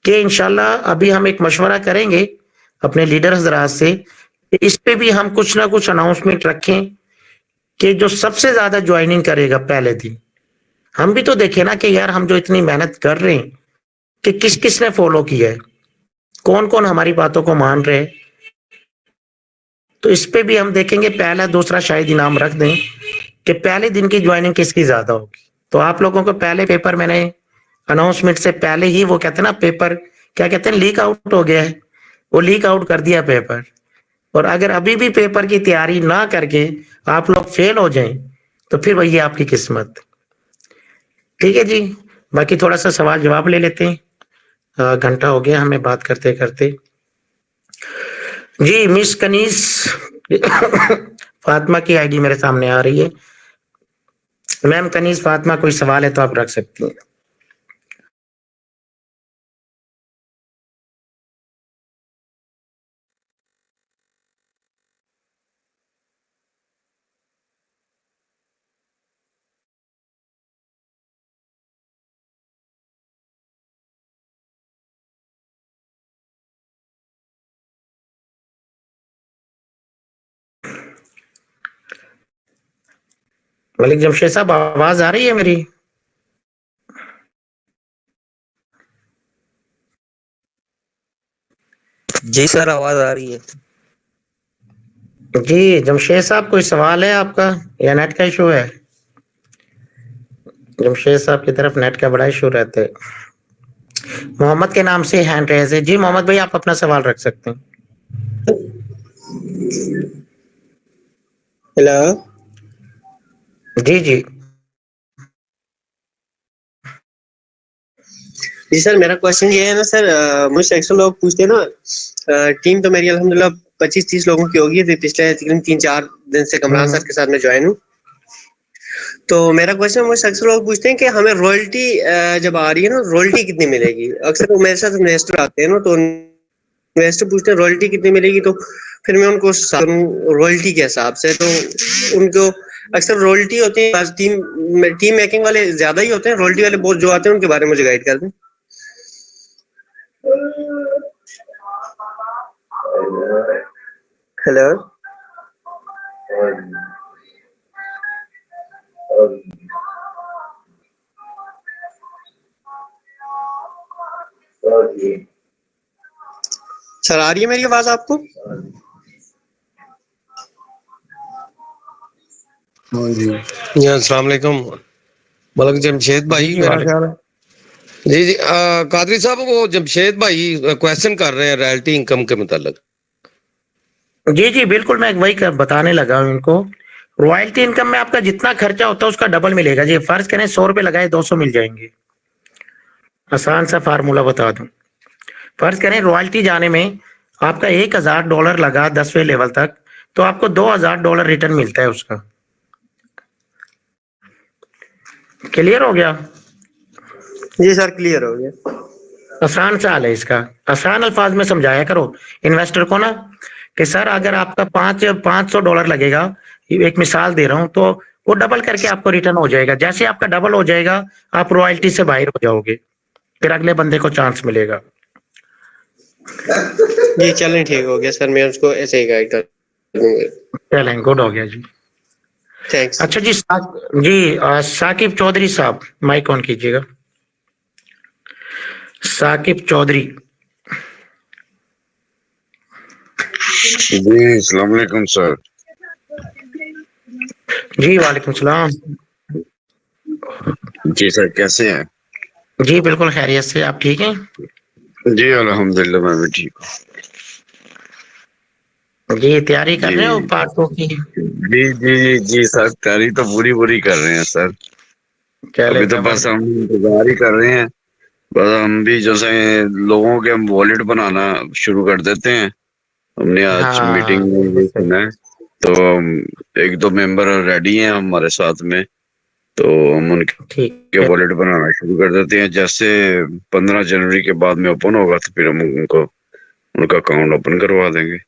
कि इंशाल्लाह अभी हम एक मशवरा करेंगे अपने लीडर हजरात से, इस पे भी हम कुछ ना कुछ अनाउंसमेंट रखें कि जो सबसे ज्यादा ज्वाइनिंग करेगा पहले दिन, हम भी तो देखें ना कि यार हम जो इतनी मेहनत कर रहे हैं कि किस किस ने फॉलो किया है, कौन कौन हमारी बातों को मान रहे हैं। तो इस पे भी हम देखेंगे, पहला दूसरा शायद इनाम रख दें कि पहले दिन की ज्वाइनिंग किसकी ज्यादा होगी। तो आप लोगों को पहले पेपर मैंने अनाउंसमेंट से पहले ही, वो कहते हैं ना पेपर क्या कहते हैं, लीक आउट हो गया है, वो लीक आउट कर दिया पेपर। और अगर अभी भी पेपर की तैयारी ना करके आप लोग फेल हो जाएं तो फिर वही आपकी किस्मत। ठीक है जी, बाकी थोड़ा सा सवाल जवाब ले लेते हैं, घंटा हो गया हमें बात करते करते। जी मिस कनीस फातिमा की आईडी मेरे सामने आ रही है। मैम कनीस फातिमा, कोई सवाल है तो आप रख सकती हैं। मलिक जमशेद साहब, आवाज आ रही है मेरी? जी सर, आवाज आ रही है। जी जमशेद साहब, कोई सवाल है आपका या नेट का इशू है? जमशेद साहब की तरफ नेट का बड़ा इशू रहता है। मोहम्मद के नाम से हैंड रेज है। जी मोहम्मद भाई, आप अपना सवाल रख सकते हैं। हेलो जी जी जी सर, मेरा क्वेश्चन ये है ना सर, मुझसे अक्सर लोग पूछते हैं ना, टीम तो मेरी अल्हम्दुलिल्लाह 25-30 लोगों की होगी थी पिछले तकरीबन 3-4 दिन से कमरान सर के साथ मैं ज्वाइन हूँ। तो मेरा क्वेश्चन, मुझसे अक्सर लोग पूछते हैं कि हमें रॉयल्टी जब आ रही है ना, रॉयल्टी कितनी मिलेगी। अक्सर मेरे साथ इन्वेस्टर आते हैं ना, तो इन्वेस्टर पूछते हैं रॉयल्टी कितनी मिलेगी, तो फिर मैं उनको रॉयल्टी के हिसाब से, तो उनको अक्सर रॉयल्टी होती है, टीम मेकिंग वाले ज्यादा ही होते हैं, रॉयल्टी वाले बहुत जो आते हैं उनके बारे में मुझे गाइड कर दें। हेलो सर, आ रही है मेरी आवाज आपको? जी अस्सलाम वालेकुम मलिक जमशेद भाई, मेरा ख्याल है। जी जी कादरी साहब, वो जमशेद भाई क्वेश्चन कर रहे हैं रॉयल्टी इनकम के मुतालिक। जी जी बिल्कुल, मैं वही बताने लगा हूं इनको। रॉयल्टी इनकम में आपका जितना खर्चा होता है उसका डबल मिलेगा जी। फर्ज करें 100 रुपए लगाए 200 मिल जाएंगे। आसान सा फार्मूला बता दूं, फर्ज करें रॉयल्टी जाने में आपका $1000 लगा 10वें लेवल तक, तो आपको $2000 रिटर्न मिलता है उसका। क्लियर हो गया? जी सर, क्लियर हो गया। आसान चाल है इसका, आसान अल्फाज में समझाया करो इन्वेस्टर को ना कि सर अगर आपका $500 लगेगा, एक मिसाल दे रहा हूं, तो वो डबल करके आपको रिटर्न हो जाएगा। जैसे आपका डबल हो जाएगा आप रॉयल्टी से बाहर हो जाओगे, फिर अगले बंदे को चांस मिलेगा। जी चलें, ठीक हो गया सर, मैं उसको ऐसे ही गाइड कर दूंगा। चलें, गुड हो गया जी। थैंक्स। अच्छा जी साकिब चौधरी साहब, माइक ऑन कीजिएगा। साकिब चौधरी। जी अस्सलाम वालेकुम सर। जी वालेकुम सलाम। जी सर कैसे हैं? जी बिल्कुल खैरियत से, आप ठीक हैं? जी अल्हम्दुलिल्लाह मैं भी ठीक जी तैयारी हूँ। कर रहे हो जी पार्ट 2 की? जी सर तैयारी तो पूरी कर रहे हैं सर। चले अभी तो बस जबरदस्त। हम इंतजार ही कर रहे हैं। बस हम भी जैसे लोगों के हम वॉलेट बनाना शुरू कर देते हैं। हमने आज हाँ मीटिंग में बिल्कुल ये सही। सुना है। तो एक दो मेंबर रेडी हैं हमारे साथ में। तो हम उनके ठीक है। वॉलेट बनाना शुरू कर देते हैं। जैसे 15 जनवरी के बाद में ओपन होगा तो फिर हम उनको उनका अकाउंट ओपन करवा देंगे।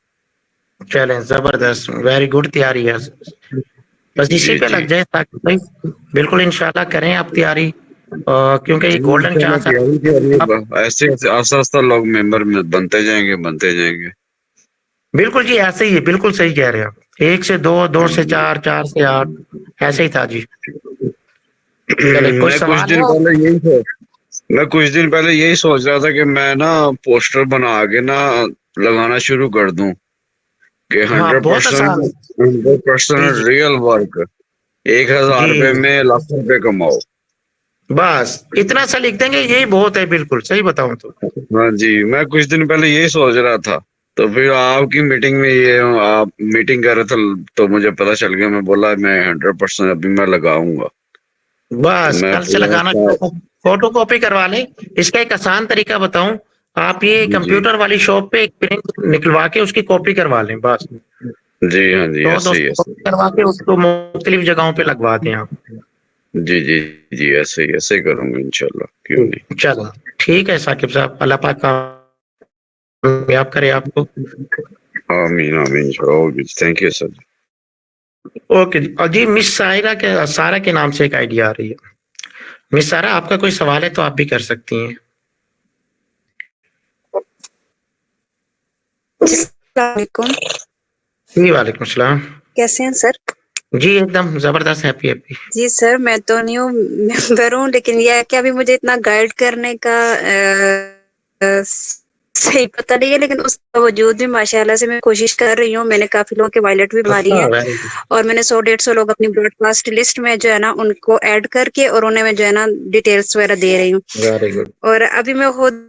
चलें जबरदस्त, वेरी गुड तैयारी है। बस इसी जी पे जी लग जाए ताकि भाई बिल्कुल इंशाल्लाह करें आप तैयारी, क्योंकि ये जी गोल्डन इंशाल्लाह चांस तैयारी से आप। अभी ऐसे ऐसे आस्ता आस्ता लोग मेंबर में बनते जाएंगे। बिल्कुल जी ऐसे ही है, बिल्कुल सही कह रहे हैं आप। 1 से 2, 2 से 4, 4 से 8, ऐसे ही था जी। चले कोई मैं कुछ सवाल दिन है? पहले यही सोच मैं कुछ दिन पहले यही सोच रहा था कि मैं ना पोस्टर बना के ना लगाना शुरू कर दूं कि हाँ बहुत आसान है। 100% जी रियल वर्क 1,000 रुपए जी में लाख रुपए कमाओ। बस इतना सा लिख देंगे, यही बहुत है, बिल्कुल सही बताऊं तो। हाँ जी मैं कुछ दिन पहले यही सोच रहा था। तो फिर आपकी मीटिंग में ये आप मीटिंग कर रहे थे तो मुझे पता चल गया। मैं बोला मैं 100% अभी मैं लगाऊंगा। तो बस मैं कल से पूरा लगाना शुरू कर, फोटो कॉपी करवा लें। इसका एक आसान तरीका बताऊं, आप ये जी जी कंप्यूटर वाली शॉप पे एक प्रिंट निकलवा के उसकी कॉपी करवा लें बस। जी हाँ जी दो ऐसे ही ऐसे कॉपी करवा के उसको मुख्तलिफ जगहों पे लगवा दें आप। जी ऐसे ही करूंगा इंशाल्लाह क्यों नहीं। चलो ठीक है साकिब साहब, अल्लाह पाक कामयाब करे आपको। आमीन आमीन okay thank you sir. Okay जी। और जी मिस सायरा के, सारा के नाम से एक आइडिया आ रही है। मिस सारा आपका कोई सवाल है तो आप भी कर सकती हैं। अस्सलामुअलैकुम। जी वालेकुम सलाम। कैसे हैं सर? जी एकदम जबरदस्त, हैप्पी हैप्पी। जी सर, मैं तो न्यू मेंबर हूँ, लेकिन यह है कि अभी मुझे इतना गाइड करने का सही पता नहीं है, लेकिन उसके बावजूद भी माशाल्लाह से मैं कोशिश कर रही हूँ। मैंने काफी लोगों के वॉलेट भी मारी अच्छा है वेरी गुड। और मैंने 100-150 लोग अपनी ब्रॉडकास्ट लिस्ट में जो है ना उनको ऐड करके और उन्हें मैं जो है ना डिटेल्स वगैरह दे रही हूँ। Very good. और अभी मैं खुद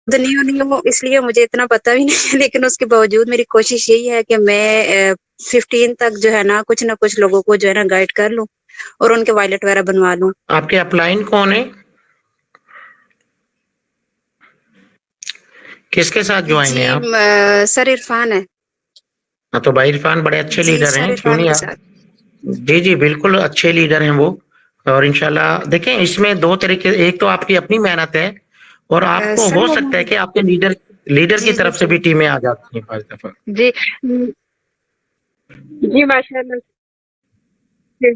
नहीं हूँ इसलिए मुझे इतना पता भी नहीं है, लेकिन उसके बावजूद मेरी कोशिश यही है कि मैं 15 तक जो है ना कुछ लोगों को जो है ना गाइड कर लूं और उनके वॉलेट वगैरह बनवा लूं। आपके अपलाइन कौन है? किसके साथ ज्वाइन है जी आप? सर इरफान है। हाँ तो भाई इरफान बड़े अच्छे जी लीडर सर हैं, क्यों इरफान नहीं के आप? साथ। जी जी बिल्कुल अच्छे लीडर हैं वो। और इंशाल्लाह देखें, इसमें दो तरीके, एक तो आपकी अपनी मेहनत है और आपको सर हो वो सकता है कि आपके लीडर लीडर की जी जी तरफ से भी टीमें आ जाती हैं बाज़ दफा। जी जी माशाल्लाह से।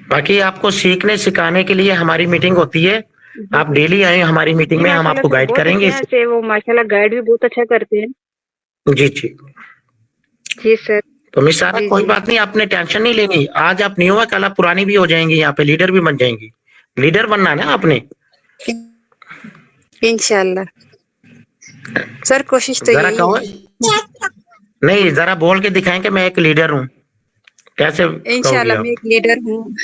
बाकी आपको सीखने सिखाने के लिए हमारी मीटिंग होती है, जी आप डेली आए हमारी मीटिंग जी में, हम माशाल्लाह आपको सर गाइड बहुत अच्छे करेंगे। हैं, से वो माशाल्लाह गाइड भी बहुत अच्छा करते हैं। जी जी। जी सर। तो मिस सारा जी कोई जी बात नहीं, आपने टेंशन नहीं लेनी। आज आप न्यू है, कल आप पुरानी भी हो जाएंगी, यहाँ पे लीडर भी बन जाएंगी। लीडर बनना है ना आपने। इंशाल्लाह सर, कोशिश तो जरा यही कहो, है। नहीं जरा बोल के दिखाएं कि मैं एक लीडर हूँ, कैसे कहोगी इंशाल्लाह मैं आप? एक लीडर हूँ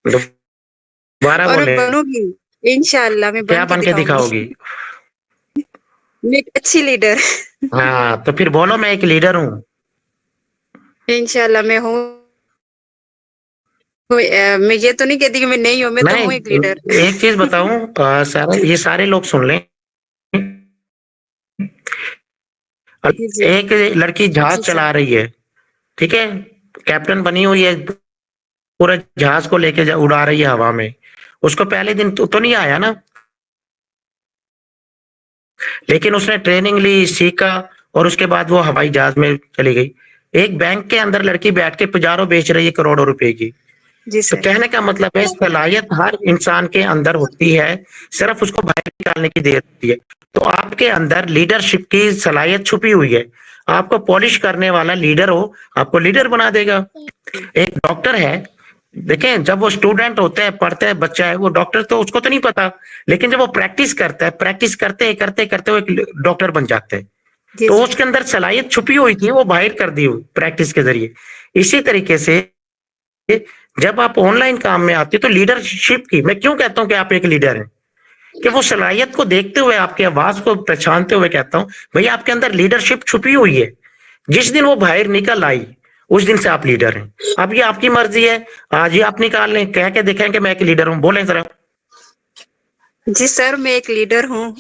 दोबारा और मैं बोले, बनूंगी। इंशाल्लाह मैं क्या बन के बन के दिखाऊंगी। दिखाओगी? मैं एक अच्छी लीडर। हाँ तो फिर बोलो मैं एक लीडर हूँ। इंशाल्लाह मैं हूँ। मैं ये तो नहीं कहती कि मैं नहीं हूँ, मैं तो हूँ एक नहीं लीडर। एक चीज बताऊं, सारा ये सारे लोग सुन लें। जी जी एक लड़की जहाज जी सर। चला रही है, ठीक है, कैप्टन बनी हुई है, पूरे जहाज को लेके उड़ा रही है हवा में। उसको पहले दिन तो नहीं आया ना, लेकिन उसने ट्रेनिंग ली, सीखा और उसके बाद वो हवाई जहाज में चली गई। एक बैंक के अंदर लड़की बैठ के पुजारो बेच रही है करोड़ों रुपए की। जी तो सर। कहने का मतलब है सलाहियत हर इंसान के अंदर होती है, सिर्फ उसको बाहर निकालने की देर होती है। तो आपके अंदर लीडरशिप की सलाहियत छुपी हुई है, आपको पॉलिश करने वाला लीडर हो, आपको लीडर बना देगा। एक डॉक्टर है, देखें, जब वो स्टूडेंट होता है, पढ़ता है, बच्चा है, वो डॉक्टर तो उसको तो नहीं पता, लेकिन जब वो प्रैक्टिस करता है, प्रैक्टिस करते करते वो एक डॉक्टर बन जाता है। जी तो सर। उसके अंदर सलाहियत छुपी हुई थी, वो बाहर कर दी प्रैक्टिस के जरिए। इसी तरीके से जब आप ऑनलाइन काम में आते हो तो लीडरशिप की, मैं क्यों कहता हूं कि आप एक लीडर हैं, कि वो सलाहियत को देखते हुए, आपकी आवाज को पहचानते हुए कहता हूं, भाई आपके अंदर लीडरशिप छुपी हुई है। जिस दिन वो बाहर निकल आई, उस दिन से आप लीडर हैं। अब ये आपकी मर्जी है, आज ही आप निकाल लें, कह के दिखाएं कि मैं एक लीडर हूं, बोलें जरा। जी सर, मैं एक लीडर हूँ।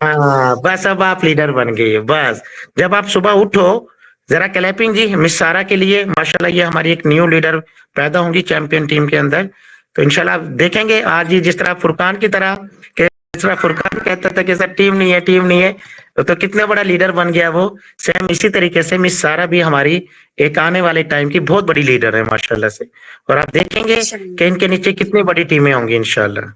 हाँ, बस अब आप लीडर बन गई है। बस जब आप सुबह उठो, जरा क्लैपिंग जी मिस सारा के लिए। माशाल्लाह, ये हमारी एक न्यू लीडर पैदा होंगी चैंपियन टीम के अंदर। तो इंशाल्लाह आप देखेंगे आज ही, जिस तरह फुरकान की तरह, कि जिस तरह फुरकान कहता था कि सर टीम नहीं है, टीम नहीं है, तो कितने बड़ा लीडर बन गया वो। सेम इसी तरीके से मिस सारा भी हमारी एक आने वाले टाइम की बहुत बड़ी लीडर है माशाल्लाह से। और आप देखेंगे कि इनके नीचे कितनी बड़ी टीमें होंगी इंशाल्लाह।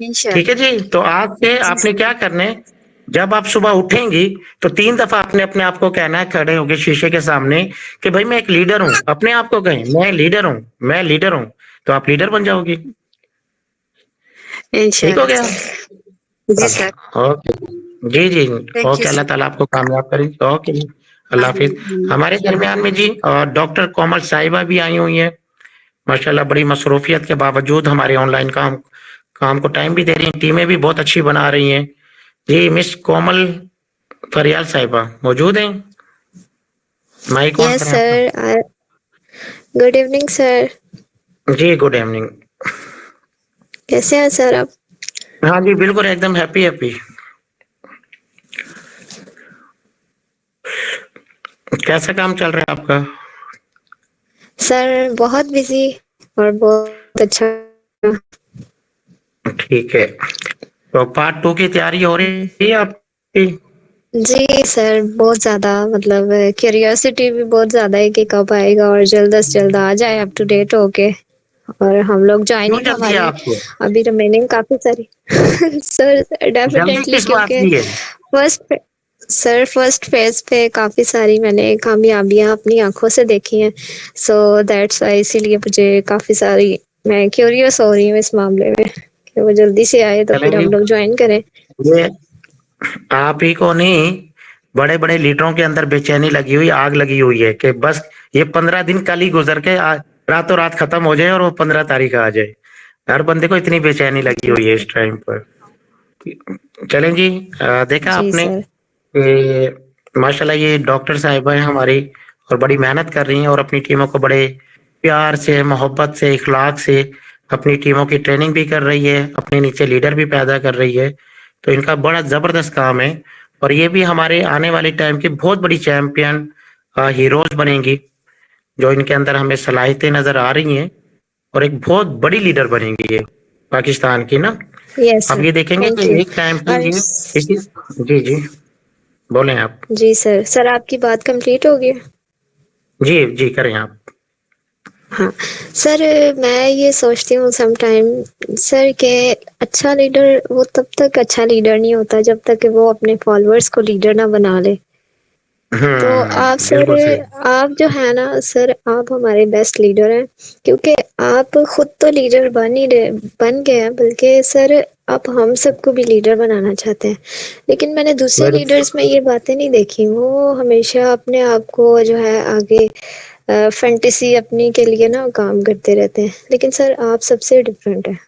ठीक है जी। तो आज से आपने क्या करना है, जब आप सुबह उठेंगी तो 3 दफा आपने अपने आप को कहना है, खड़े होके शीशे के सामने, कि भाई मैं एक लीडर हूं। अपने आप को कहें, मैं लीडर हूं, मैं लीडर हूं, तो आप लीडर बन जाओगी। ठीक हो गया? जी सर। ओके जी जी। Thank okay, you Allah sir. ताला आपको कामयाब करे। ओके जी, अल्लाह हाफिज। हमारे दरमियान में जी डॉक्टर कोमल साहिबा भी आई हुई है माशाल्लाह। बड़ी मसरूफियत के बावजूद हमारे ऑनलाइन काम काम को टाइम भी दे रही हैं, टीमें भी बहुत अच्छी बना रही हैं जी। मिस कोमल फरियाल साहिबा मौजूद हैं? माइक ऑन यस करें आपका। सर। Good evening sir. जी गुड इवनिंग। कैसे हैं सर आप? हाँ जी बिल्कुल, एकदम हैप्पी हैप्पी। कैसा काम चल रहा है आपका? सर बहुत बिजी और बहुत अच्छा। ठीक है, तो पार्ट 2 की तैयारी हो रही है आपकी? जी सर, बहुत ज्यादा, मतलब क्यूरियोसिटी भी बहुत ज्यादा है कि कब आएगा और जल्द से जल्द आ जाए अप टू डेट होके। और हम लोग क्यों ज्वाइनिंग जल्दी है हमारी आपको? अभी रिमेनिंग काफी सारी। सर जल्दी डेफिनेटली, किस बात क्योंकि की है? फर्स्ट फर्स्ट फेज पे काफी सारी मैंने कामयाबियां अपनी आंखों से देखी हैं। सो दैट्स वाई, इसीलिए मुझे काफी सारी, मैं क्यूरियस हो रही हूँ इस मामले में कि वो जल्दी से आए तो फिर चलेंगे, हम लोग ज्वाइन करें। ये आप ही को नहीं, बड़े बड़े लीडरों के अंदर बेचैनी लगी हुई, आग लगी हुई है कि बस ये 15 दिन कल ही गुजर के रातों रात खत्म हो जाए और वो 15 तारीख आ जाए। हर बंदे को इतनी बेचैनी लगी हुई है इस टाइम पर। चलें जी, देखा जी आपने सर। कि माशाल्लाह ये डॉक्टर साहिबा हैं हमारी, और बड़ी मेहनत कर रही हैं, और अपनी टीमों को बड़े प्यार से, मोहब्बत से, इखलाक से अपनी टीमों की ट्रेनिंग भी कर रही है, अपने नीचे लीडर भी पैदा कर रही है। तो इनका बड़ा जबरदस्त काम है, और ये भी हमारे आने वाले टाइम की बहुत बड़ी चैंपियन हीरोज बनेंगी, जो इनके अंदर हमें सलाहियतें नजर आ रही हैं, और एक बहुत बड़ी लीडर बनेंगी ये पाकिस्तान की ना। यस अब सर। ये देखेंगे थैंक कि यू। एक टाइम पे और ये इसी। जी जी, बोलें आप। जी सर, सर आपकी बात कंप्लीट हो गई? जी जी, करें आप। हाँ सर, मैं ये सोचती हूँ सम टाइम सर के अच्छा लीडर वो तब तक अच्छा लीडर नहीं होता जब तक कि वो अपने फॉलोअर्स को लीडर ना बना ले। तो आप सर, बिल्कुल सही। आप जो है ना सर, आप हमारे बेस्ट लीडर हैं, क्योंकि आप खुद तो लीडर बन गए हैं, बल्कि सर आप हम सबको भी लीडर बनाना चाहते हैं। लेकिन मैंने दूसरे मेरे लीडर्स में ये बातें नहीं देखी, वो हमेशा अपने आप को जो है आगे फैंटेसी अपनी के लिए ना काम करते रहते हैं। लेकिन सर आप सबसे डिफरेंट है।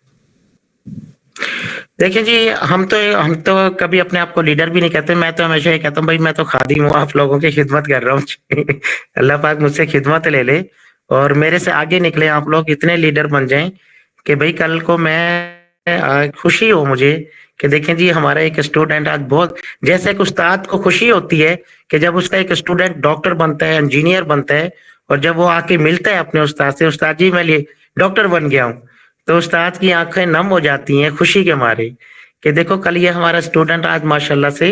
देखिए जी, हम तो कभी अपने आप को लीडर भी नहीं कहते। मैं तो हमेशा ये कहता हूँ, भाई मैं तो खादिम हूँ, आप लोगों की खिदमत कर रहा हूँ। अल्लाह पाक मुझसे खिदमत ले ले, और मेरे से आगे निकले आप लोग, इतने लीडर बन जाएं कि भाई कल को मैं खुशी हो मुझे कि देखें जी हमारा एक स्टूडेंट आज बहुत, जैसे एक उस्ताद को खुशी होती है कि जब उसका एक स्टूडेंट डॉक्टर बनता है, इंजीनियर बनता है, और जब वो आके मिलता है अपने उस्ताद से, उस्ताद जी मैं डॉक्टर बन गया हूँ, तो उस्ताद की आंखें नम हो जाती हैं खुशी के मारे कि देखो कल ये हमारा स्टूडेंट आज माशाल्लाह से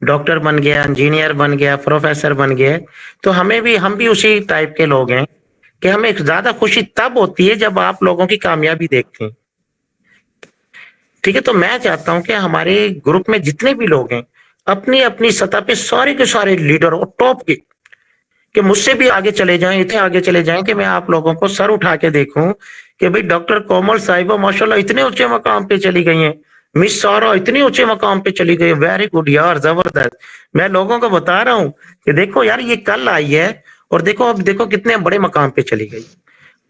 डॉक्टर बन गया, इंजीनियर बन गया, प्रोफेसर बन गया। तो हम भी उसी टाइप के लोग हैं कि हमें ज्यादा खुशी तब होती है जब आप लोगों की कामयाबी देखते हैं। ठीक है, तो मैं चाहता हूं कि हमारे ग्रुप में जितने भी लोग हैं, अपनी अपनी सतह पे सारे के सारे लीडर और टॉप के, कि मुझसे भी आगे चले जाएं, इतने आगे चले जाएं कि मैं आप लोगों को सर उठा के देखूं कि भाई डॉक्टर कोमल साहिबा माशाल्लाह इतने ऊंचे मकाम पे चली गई हैं, मिस सारा इतने ऊंचे मकाम पे चली गई, वेरी गुड यार, जबरदस्त। मैं लोगों को बता रहा हूँ कि देखो यार ये कल आई है और देखो अब देखो कितने बड़े मकाम पे चली गई।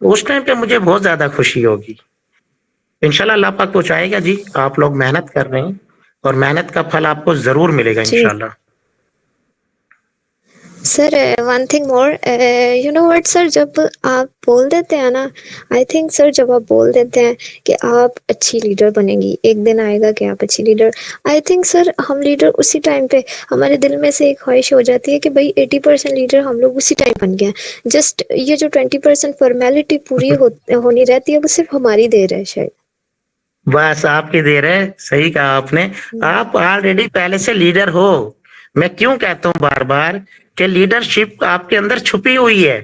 उस टाइम पे मुझे बहुत ज्यादा खुशी होगी। इंशाल्लाह अल्लाह पाक पहुंचाएगा जी, आप लोग मेहनत कर रहे हैं और मेहनत का फल आपको जरूर मिलेगा जी। इंशाल्लाह। Sir one thing more, you know what sir, जब आप बोल देते हैं ना, आई थिंक सर जब आप बोल देते हैं कि आप अच्छी लीडर बनेंगी, एक दिन आएगा कि आप अच्छी लीडर, आई थिंक सर हम लीडर उसी टाइम पे हमारे दिल में से एक ख्वाहिश हो जाती है कि भाई 80% लीडर हम लोग उसी टाइम बन गए। जस्ट ये जो 20% फॉर्मेलिटी पूरी होनी रहती है वो सिर्फ हमारी देर है शायद। बस आपकी देर है, सही कहा आपने। आप ऑलरेडी पहले से लीडर हो। मैं क्यों कहता हूँ बार बार कि लीडरशिप आपके अंदर छुपी हुई है।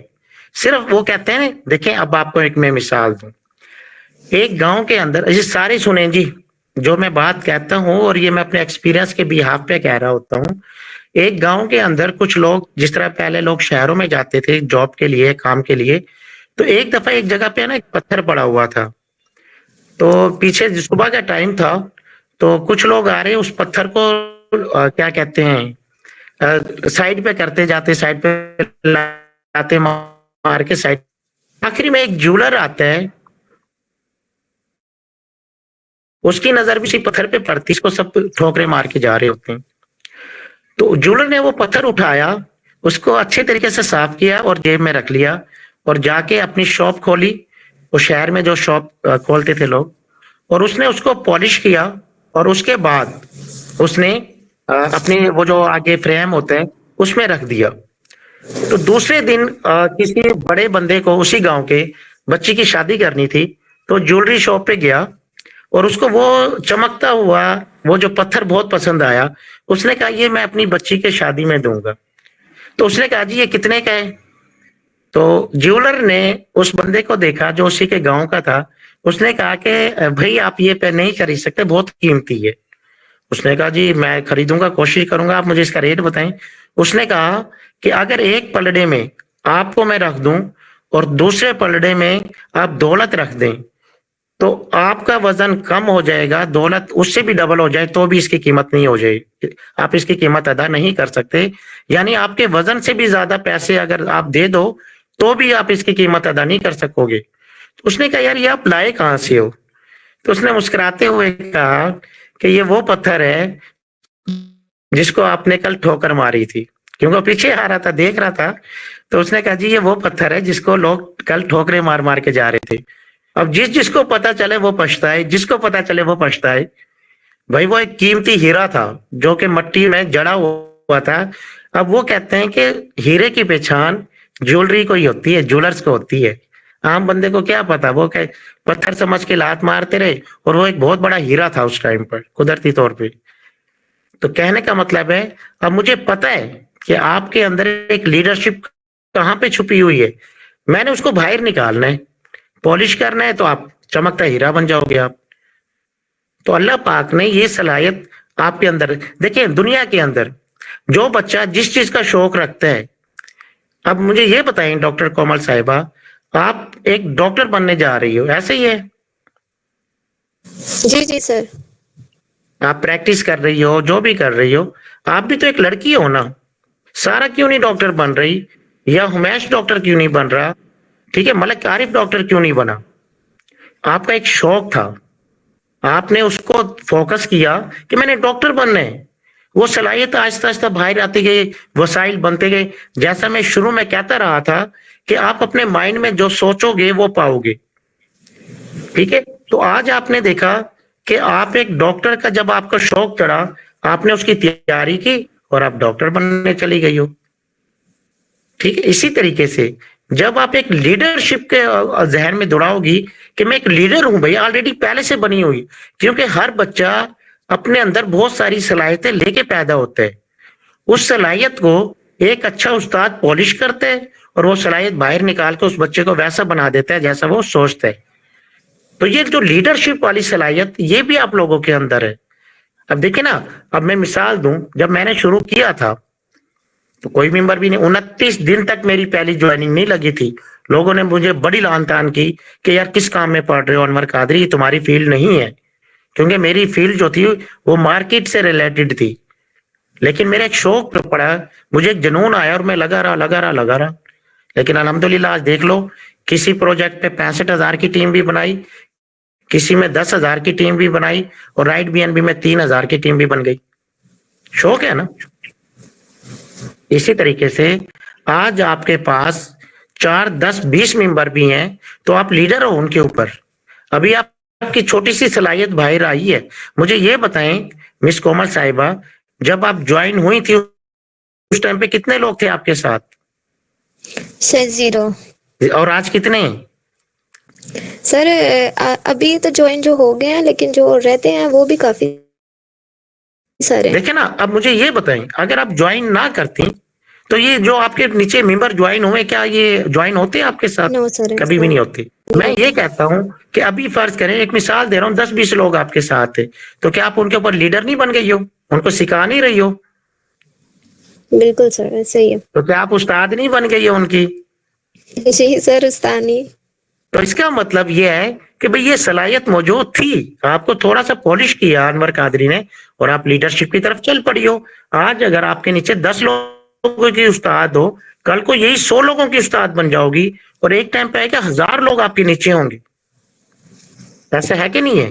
सिर्फ वो कहते हैं, देखें अब आपको एक मैं मिसाल दूं। एक गांव के अंदर, ये सारे सुने जी जो मैं बात कहता हूँ, और ये मैं अपने एक्सपीरियंस के बिहाफ पे कह रहा होता हूँ। एक गांव के अंदर कुछ लोग, जिस तरह पहले लोग शहरों में जाते थे जॉब के लिए, काम के लिए, तो एक दफा एक जगह पे ना एक पत्थर पड़ा हुआ था। तो पीछे सुबह का टाइम था, तो कुछ लोग आ रहे उस पत्थर को क्या कहते हैं साइड पे करते जाते, साइड पे लाते मार के साइड। आखिरी में एक ज्वेलर आता है, उसकी नजर भी इसी पत्थर पे पड़ती, इसको सब ठोकरे मार के जा रहे होते हैं। तो ज्वेलर ने वो पत्थर उठाया, उसको अच्छे तरीके से साफ किया और जेब में रख लिया और जाके अपनी शॉप खोली। वो शहर में जो शॉप खोलते थे लोग, और उसने उसको पॉलिश किया और उसके बाद उसने अपने वो जो आगे फ्रेम होते हैं उसमें रख दिया। तो दूसरे दिन किसी बड़े बंदे को उसी गांव के बच्ची की शादी करनी थी, तो ज्वेलरी शॉप पे गया और उसको वो चमकता हुआ वो जो पत्थर बहुत पसंद आया। उसने कहा ये मैं अपनी बच्ची के शादी में दूंगा। तो उसने कहा जी ये कितने का है? तो ज्वेलर ने उस बंदे को देखा जो उसी के गांव का था। उसने कहा कि भाई आप ये पे नहीं खरीद सकते, बहुत कीमती है। उसने कहा जी मैं खरीदूंगा, कोशिश करूंगा, आप मुझे इसका रेट बताएं। उसने कहा कि अगर एक पलड़े में आपको मैं रख दूं और दूसरे पलड़े में आप दौलत रख दें, तो आपका वजन कम हो जाएगा, दौलत उससे भी डबल हो जाए तो भी इसकी कीमत नहीं हो जाएगी, आप इसकी कीमत अदा नहीं कर सकते। यानी आपके वजन से भी ज्यादा पैसे अगर आप दे दो तो भी आप इसकी कीमत अदा नहीं कर सकोगे। तो उसने कहा यार ये आप लाए कहां से हो? तो उसने मुस्कुराते हुए कहा कि ये वो पत्थर है जिसको आपने कल ठोकर मारी थी, क्योंकि पीछे आ रहा था, देख रहा था। तो उसने कहा जी ये वो पत्थर है जिसको लोग कल ठोकरे मार मार के जा रहे थे। अब जिसको पता चले वो पछताए, जिसको पता चले वो पछताए। भाई वो एक कीमती हीरा था जो कि मिट्टी में जड़ा हुआ था। अब वो कहते हैं कि हीरे की पहचान ज्वेलरी को ही होती है, ज्वेलर्स को होती है। आम बंदे को क्या पता, वो क्या पत्थर समझ के लात मारते रहे, और वो एक बहुत बड़ा हीरा था उस टाइम पर कुदरती तौर पे। तो कहने का मतलब है, अब मुझे पता है कि आपके अंदर एक लीडरशिप कहाँ पे छुपी हुई है, मैंने उसको बाहर निकालना है, पॉलिश करना है, तो आप चमकता हीरा बन जाओगे आप। तो अल्लाह पाक ने ये सलाहियत आपके अंदर, देखिए दुनिया के अंदर जो बच्चा जिस चीज का शौक रखता है। अब मुझे ये बताएं डॉक्टर कोमल साहिबा, आप एक डॉक्टर बनने जा रही हो, ऐसे ही है? जी जी सर। आप प्रैक्टिस कर रही हो, जो भी कर रही हो, आप भी तो एक लड़की हो ना। सारा क्यों नहीं डॉक्टर बन रही, या हुमैश डॉक्टर क्यों नहीं बन रहा, ठीक है, मलिक आरिफ डॉक्टर क्यों नहीं बना? आपका एक शौक था, आपने उसको फोकस किया कि मैंने डॉक्टर बनना है। वो सलाहियत आहिस्ता आहिस्ता बाहर आती गई, वसाइल बनते गए। जैसा मैं शुरू में कहता रहा था कि आप अपने माइंड में जो सोचोगे वो पाओगे, ठीक है। तो आज आपने देखा कि आप एक डॉक्टर का, जब आपका शौक चढ़ा, आपने उसकी तैयारी की और आप डॉक्टर बनने चली गई हो, ठीक है। इसी तरीके से जब आप एक लीडरशिप के जहन में दौड़ाओगी कि मैं एक लीडर हूं भाई, ऑलरेडी पहले से बनी हुई, क्योंकि हर बच्चा अपने अंदर बहुत सारी सलाहियतें लेके पैदा होता है। उस सलाहियत को एक अच्छा उस्ताद पॉलिश करता है और वो सलाहियत बाहर निकाल के उस बच्चे को वैसा बना देता है जैसा वो सोचता है। तो ये जो लीडरशिप वाली सलाहियत, ये भी आप लोगों के अंदर है। अब देखिए ना, अब मैं मिसाल दूं, जब मैंने शुरू किया था तो कोई मेंबर भी नहीं। 29 दिन तक मेरी पहली ज्वाइनिंग नहीं लगी थी। लोगों ने मुझे बड़ी लानतान की कि यार किस काम में पढ़ रहे हो अनवर कादरी, ये तुम्हारी फील्ड नहीं है। क्योंकि मेरी फील्ड जो थी वो मार्केट से रिलेटेड थी। लेकिन मेरा एक शौक पड़ा, मुझे एक जुनून आया और मैं लगा रहा। लेकिन अल्हम्दुलिल्लाह आज देख लो, किसी प्रोजेक्ट पे 65,000 की टीम भी बनाई, किसी में 10,000 की टीम भी बनाई, और राइट बीएनबी में 3,000 की टीम भी बन गई। शौक है ना। इसी तरीके से आज आपके पास 4, 10, 20 मेंबर भी हैं, तो आप लीडर हो उनके ऊपर। अभी आपकी छोटी सी सलाहियत बाहर आई है। मुझे ये बताएं मिस कोमल साहिबा, जब आप ज्वाइन हुई थी उस टाइम पे कितने लोग थे आपके साथ? सर 0। और आज कितने हैं? सर अभी तो ज्वाइन जो हो गए हैं, लेकिन जो रहते हैं वो भी काफी सारे हैं। देखिए ना, अब मुझे ये बताएं, अगर आप ज्वाइन ना करती तो ये जो आपके नीचे मेंबर ज्वाइन हुए, क्या ये ज्वाइन होते हैं आपके साथ? नो सर, कभी भी नहीं होते। मैं ये कहता हूं कि अभी फर्ज करें, एक मिसाल दे रहा हूं, 10-20 लोग आपके साथ है, तो क्या आप उनके ऊपर लीडर नहीं बन गई हो? उनको सिखा नहीं रही हो? बिल्कुल सर, ऐसे ही है। तो क्या आप उस्ताद नहीं बन गई हो उनकी? जी सर, उस्तानी। तो इसका मतलब ये है कि भाई ये सलाहियत मौजूद थी, आपको थोड़ा सा पॉलिश किया अनवर कादरी ने, और आप लीडरशिप की तरफ चल पड़ी हो। आज अगर आपके नीचे 10 लोगों की उस्ताद हो, कल को यही 100 लोगों की उस्ताद बन जाओगी, और एक टाइम पे आएगा 1000 लोग आपके नीचे होंगे। ऐसा है कि नहीं है?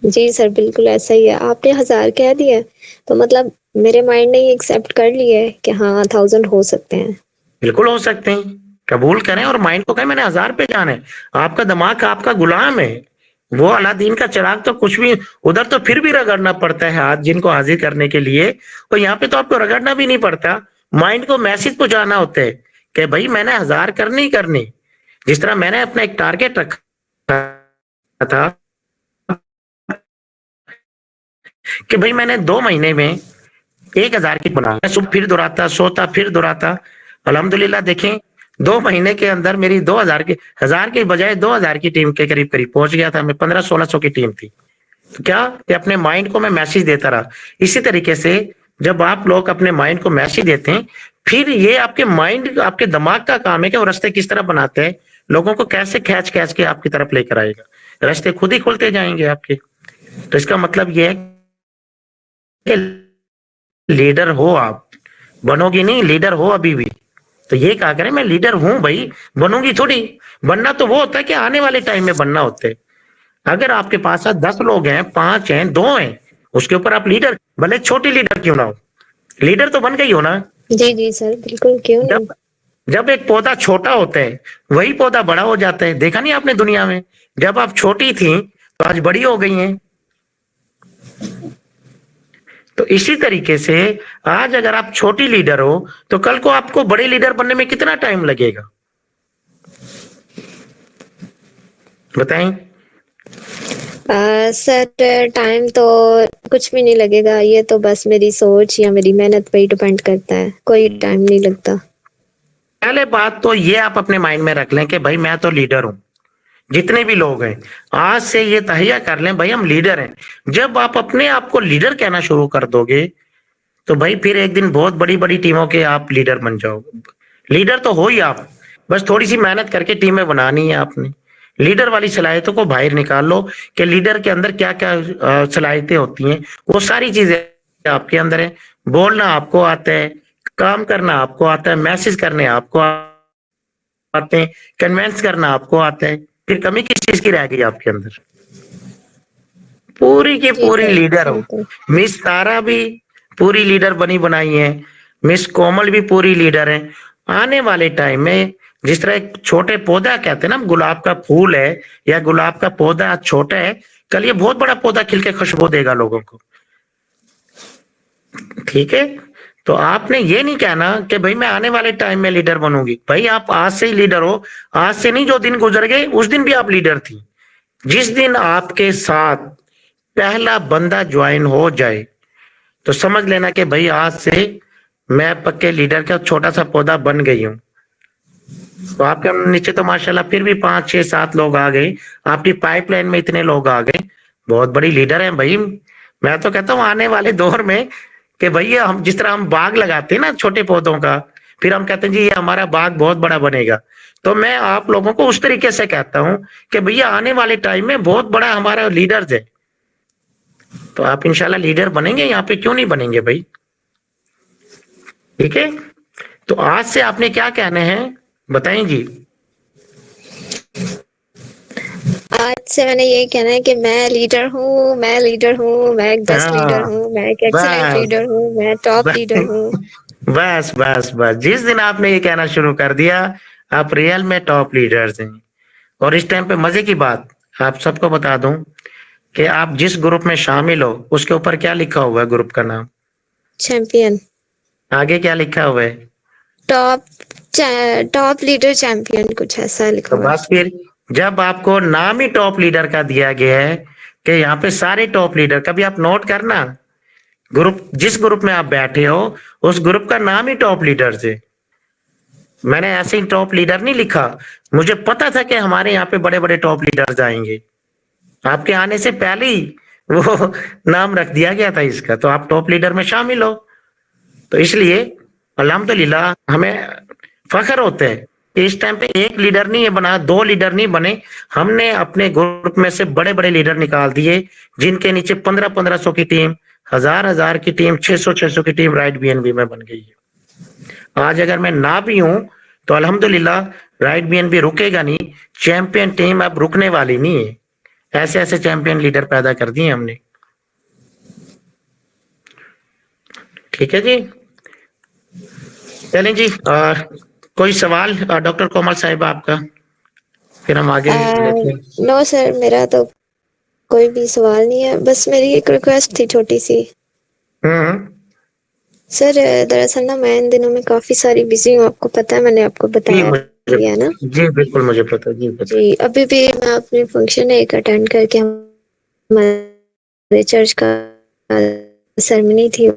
जी सर, बिल्कुल ऐसा ही है। आपने 1000 कह दिया, तो मतलब मेरे माइंड ने ये एक्सेप्ट कर लिया है कि हाँ 1000 हो सकते हैं। बिल्कुल हो सकते हैं, कबूल करें और माइंड को कहें मैंने 1000 पे जाना है। आपका दिमाग आपका गुलाम है। वो अलादीन का चिराग तो कुछ भी, उधर तो फिर भी रगड़ना पड़ता है हाथ जिनको हाजिर करने के लिए, और यहाँ पे तो आपको रगड़ना भी नहीं पड़ता। माइंड को मैसेज पहुंचाना होता है कि भाई मैंने 1000 करनी ही करनी। जिस तरह मैंने अपना एक टारगेट रखा था कि भाई मैंने 2 महीने में 1000 की बना, मैं सुबह फिर दोहराता, सोता फिर दोहराता। अल्हम्दुलिल्लाह देखें 2 महीने के अंदर मेरी 1000 के बजाय 2000 की टीम के करीब करीब पहुंच गया था। मैं 1500-1600 की टीम थी। तो क्या कि अपने माइंड को मैं मैसेज देता रहा। इसी तरीके से जब आप लोग अपने माइंड को मैसेज देते हैं, फिर ये आपके माइंड, आपके दिमाग का काम है कि वो रास्ते किस तरह बनाते हैं, लोगों को कैसे खींच खींच के आपकी तरफ लेकर आएगा। रास्ते खुद ही खुलते जाएंगे आपके। तो इसका मतलब ये है कि लीडर हो आप, बनोगी नहीं, लीडर हो अभी भी। तो ये कहा करें मैं लीडर हूं भाई, बनूंगी थोड़ी। बनना तो वो होता है कि आने वाले टाइम में बनना होता है। अगर आपके पास 10 लोग हैं, 5 हैं, 2 हैं, उसके ऊपर आप लीडर, भले छोटी लीडर क्यों ना हो, लीडर तो बन गई हो ना। जी जी सर, बिल्कुल, क्यों नहीं। जब एक पौधा छोटा होता है वही पौधा बड़ा हो जाता है। देखा नहीं आपने दुनिया में, जब आप छोटी थी तो आज बड़ी हो गई हैं। तो इसी तरीके से आज अगर आप छोटी लीडर हो तो कल को आपको बड़े लीडर बनने में कितना टाइम लगेगा, बताएं। सर टाइम तो कुछ भी नहीं लगेगा, ये तो बस मेरी सोच या मेरी मेहनत पे ही डिपेंड करता है, कोई टाइम नहीं लगता। पहले बात तो ये आप अपने माइंड में रख लें कि भाई मैं तो लीडर हूं। जितने भी लोग हैं आज से ये तहिया कर लें भाई हम लीडर हैं। जब आप अपने आप को लीडर कहना शुरू कर दोगे तो भाई फिर एक दिन बहुत बड़ी बड़ी टीमों के आप लीडर बन जाओगे। लीडर तो हो ही आप, बस थोड़ी सी मेहनत करके टीमें बनानी है आपने। लीडर वाली सलाहियतों को बाहर निकाल लो कि लीडर के अंदर क्या क्या सलाहियतें होती हैं। वो सारी चीजें आपके अंदर है। बोलना आपको आता है, काम करना आपको आता है, मैसेज करने आपको आते हैं, कन्वेंस करना आपको आता है। फिर कमी किस चीज की रह गई आपके अंदर? पूरी की पूरी लीडर हो। मिस तारा भी पूरी लीडर बनी बनाई है, मिस कोमल भी पूरी लीडर है। आने वाले टाइम में जिस तरह एक छोटे पौधा कहते हैं ना, गुलाब का फूल है या गुलाब का पौधा छोटा है, कल ये बहुत बड़ा पौधा खिल के खुशबू देगा लोगों को। ठीक है, तो आपने ये नहीं कहना कि भाई मैं आने वाले टाइम में लीडर बनूंगी। भाई आप आज से ही लीडर हो। आज से नहीं, जो दिन गुजर गए उस दिन भी आप लीडर थी। जिस दिन आपके साथ पहला बंदा ज्वाइन हो जाए तो समझ लेना कि भाई आज से मैं पक्के लीडर का छोटा सा पौधा बन गई हूं। तो आपके नीचे तो माशाल्लाह फिर भी 5, 6, 7 लोग आ गए। आपकी पाइपलाइन में इतने लोग आ गए, बहुत बड़ी लीडर हैं भाई। मैं तो कहता हूं आने वाले दौर में कि भैया हम जिस तरह हम बाग लगाते हैं ना छोटे पौधों का, फिर हम कहते हैं जी ये हमारा बाग बहुत बड़ा बनेगा, तो मैं आप लोगों को उस तरीके से कहता हूं कि भैया आने वाले टाइम में बहुत बड़ा हमारा लीडर्स है, तो आप इंशाल्लाह लीडर बनेंगे यहाँ पे, क्यों नहीं बनेंगे भाई? ठीक है, तो आज से आपने क्या कहना है बताएं जी। आज से मैंने ये कहना है कि मैं लीडर हूँ, मैं लीडर हूँ, मैं एक बेस्ट लीडर हाँ, हूँ, मैं एक एक्सीलेंट बस लीडर हूँ, मैं टॉप बस लीडर हूँ। बस बस बस जिस दिन आपने ये कहना शुरू कर दिया, आप रियल में टॉप लीडर्स हैं। और इस टाइम पे मजे की बात आप सबको बता दूं कि आप जिस ग्रुप में शामिल हो उसके ऊपर क्या लिखा हुआ है, ग्रुप का नाम, चैंपियन, आगे क्या लिखा हुआ है? टॉप टॉप लीडर चैंपियन, कुछ ऐसा लिखा तो हुआ है। बस फिर जब आपको नाम ही टॉप लीडर का दिया गया है कि यहाँ पे सारे टॉप लीडर, कभी आप नोट करना ग्रुप, जिस ग्रुप में आप बैठे हो उस ग्रुप का नाम ही टॉप लीडर है। मैंने ऐसे ही टॉप लीडर नहीं लिखा, मुझे पता था कि हमारे यहाँ पे बड़े बड़े टॉप लीडर्स आएंगे, आपके आने से पहले ही वो नाम रख दिया गया था इसका, तो आप टॉप लीडर में शामिल हो। तो इसलिए अल्हम्दुलिल्लाह हमें फख्र होता है कि इस टाइम पे एक लीडर नहीं है बना, दो लीडर नहीं बने, हमने अपने ग्रुप में से बड़े बड़े लीडर निकाल दिए जिनके नीचे 1500 की टीम, 1000 की टीम, 600 की टीम राइट बीएनबी में बन गई है। आज अगर मैं ना भी हूं तो अल्हम्दुलिल्लाह राइट बीएनबी रुकेगा नहीं, चैंपियन टीम अब रुकने वाली नहीं है, ऐसे ऐसे चैंपियन लीडर पैदा कर दिए हमने। ठीक है जी, चलें जी, कोई सवाल डॉक्टर कोमल साहिब आपका, फिर हम आगे लेते हैं। नो सर, मेरा तो कोई भी सवाल नहीं है, बस मेरी एक रिक्वेस्ट थी छोटी सी। सर दरअसल ना मैं इन दिनों में काफी सारी बिजी हूँ, आपको पता है, मैंने आपको बताया भी है ना। जी बिल्कुल मुझे पता, जी पता। जी अभी भी मैं अपने फंक्शन एक अटेंड करके, हमारे चर्च का सेरेमनी थी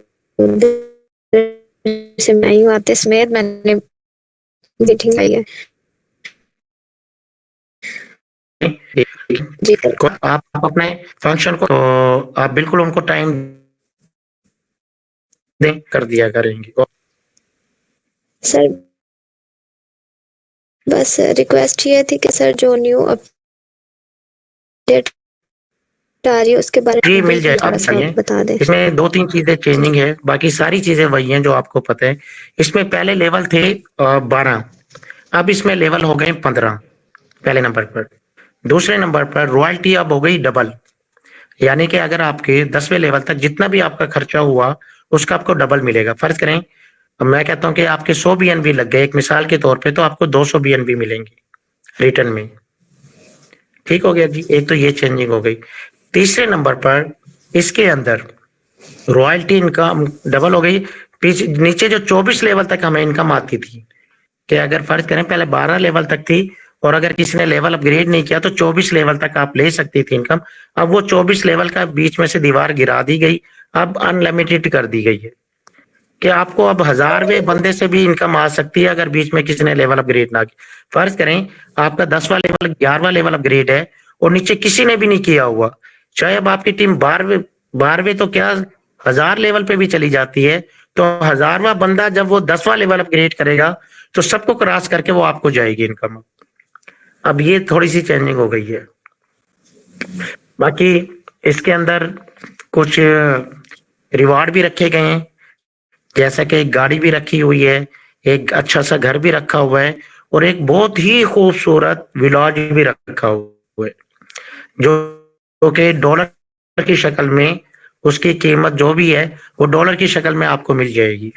से मैं ही आते समेत मैंने मीटिंग आई है। जी आप अपने फंक्शन को तो आप बिल्कुल उनको टाइम दे कर दिया करेंगे। सर बस रिक्वेस्ट ये थी कि सर जो न्यू अपडेट आ रही है उसके बारे जी में मिल जाए, आप थोड़ा सा बताइए। बता दें। इसमें 2-3 चीजें चेंजिंग है, बाकी सारी चीजें वही हैं जो आपको पता है। इसमें पहले लेवल थे 12, अब इसमें लेवल हो गए 15 पहले नंबर पर। दूसरे नंबर पर रॉयल्टी अब हो गई डबल, यानी कि अगर आपके 10वें लेवल तक जितना भी आपका खर्चा हुआ उसका आपको डबल मिलेगा। फर्ज करें मैं कहता हूं कि आपके 100 बीएनबी लग गए एक मिसाल के तौर पे, तो आपको 200 बीएनबी मिलेंगे रिटर्न में। ठीक हो गया जी, एक तो ये चेंजिंग हो गई। तीसरे नंबर पर इसके अंदर रॉयल्टी इनकम डबल हो गई। पीछे नीचे जो 24 लेवल तक हमें इनकम आती थी, कि अगर फर्ज करें पहले 12 लेवल तक थी और अगर किसी ने लेवल अपग्रेड नहीं किया तो 24 लेवल तक आप ले सकती थी इनकम, अब वो 24 लेवल का बीच में से दीवार गिरा दी गई, अब अनलिमिटेड कर दी गई है कि आपको अब 1000वें बंदे से भी इनकम आ सकती है अगर बीच में किसी ने लेवल अपग्रेड ना किया। फर्ज करें आपका 10वां लेवल 11वां लेवल अपग्रेड है और नीचे किसी ने भी नहीं किया हुआ, चाहे अब आपकी टीम 12वें तो क्या 1000 लेवल पे भी चली जाती है, तो 1000वां बंदा जब वो 10वां लेवल अपग्रेड करेगा तो सबको क्रॉस करके वो आपको जाएगी इनकम। अब ये थोड़ी सी चेंजिंग हो गई है। बाकी इसके अंदर कुछ रिवार्ड भी रखे गए हैं, जैसा कि एक गाड़ी भी रखी हुई है, एक अच्छा सा घर भी रखा हुआ है और एक बहुत ही खूबसूरत विलाज भी रखा हुआ है जो कि डॉलर की शक्ल में, उसकी कीमत जो भी है वो डॉलर की शक्ल में आपको मिल जाएगी।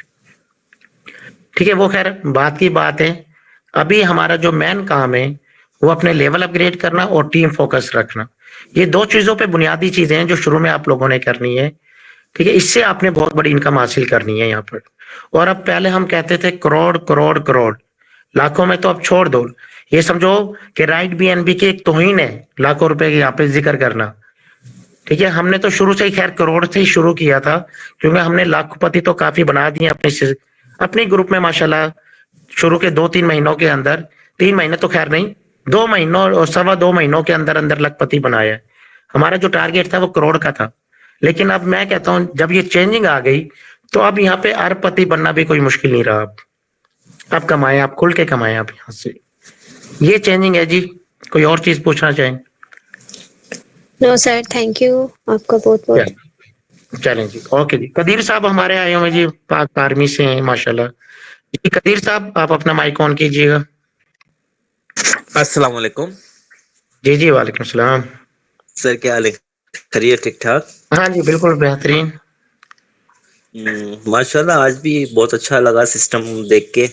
ठीक है, वो खैर बात की बात है। अभी हमारा जो मेन काम है वो अपने लेवल अपग्रेड करना और टीम फोकस रखना, ये 2 चीजों पे बुनियादी चीजें हैं जो शुरू में आप लोगों ने करनी है। ठीक है, इससे आपने बहुत बड़ी इनकम हासिल करनी है यहाँ पर। और अब पहले हम कहते थे करोड़ करोड़ करोड़, लाखों में तो अब छोड़ दो, ये समझो कि राइट बीएनबी की एक तौहीन है लाखों रुपए की यहाँ पे जिक्र करना। ठीक है, हमने तो शुरू से ही खैर करोड़ से ही शुरू किया था, क्योंकि हमने लाखपति तो काफी बना दिए अपने ग्रुप में माशाल्लाह। शुरू के 2-3 महीनों के अंदर, 3 महीने तो खैर नहीं, 2 महीनों और 2.25 महीनों के अंदर अंदर लखपति बनाया है। हमारा जो टारगेट था वो करोड़ का था, लेकिन अब मैं कहता हूं जब ये चेंजिंग आ गई तो अब यहाँ पे अरबपति बनना भी कोई मुश्किल नहीं रहा। आप कमाएं, आप खुल के कमाएं आप यहाँ से। ये चेंजिंग है जी। कोई और चीज पूछना चाहें? नो सर, थैंक यू, आपका बहुत बहुत। चलें जी, ओके जी। कदीर साहब हमारे आए हुए जी, पाक आर्मी से हैं माशाल्लाह जी। कदीर साहब आप अपना माइक ऑन कीजिएगा। अस्सलाम वालेकुम जी जी, वालेकुम सलाम। सर, क्या हाल है? खैरियत, ठीक ठाक? हाँ जी, बिल्कुल बेहतरीन। माशाल्लाह, आज भी बहुत अच्छा लगा सिस्टम देख के।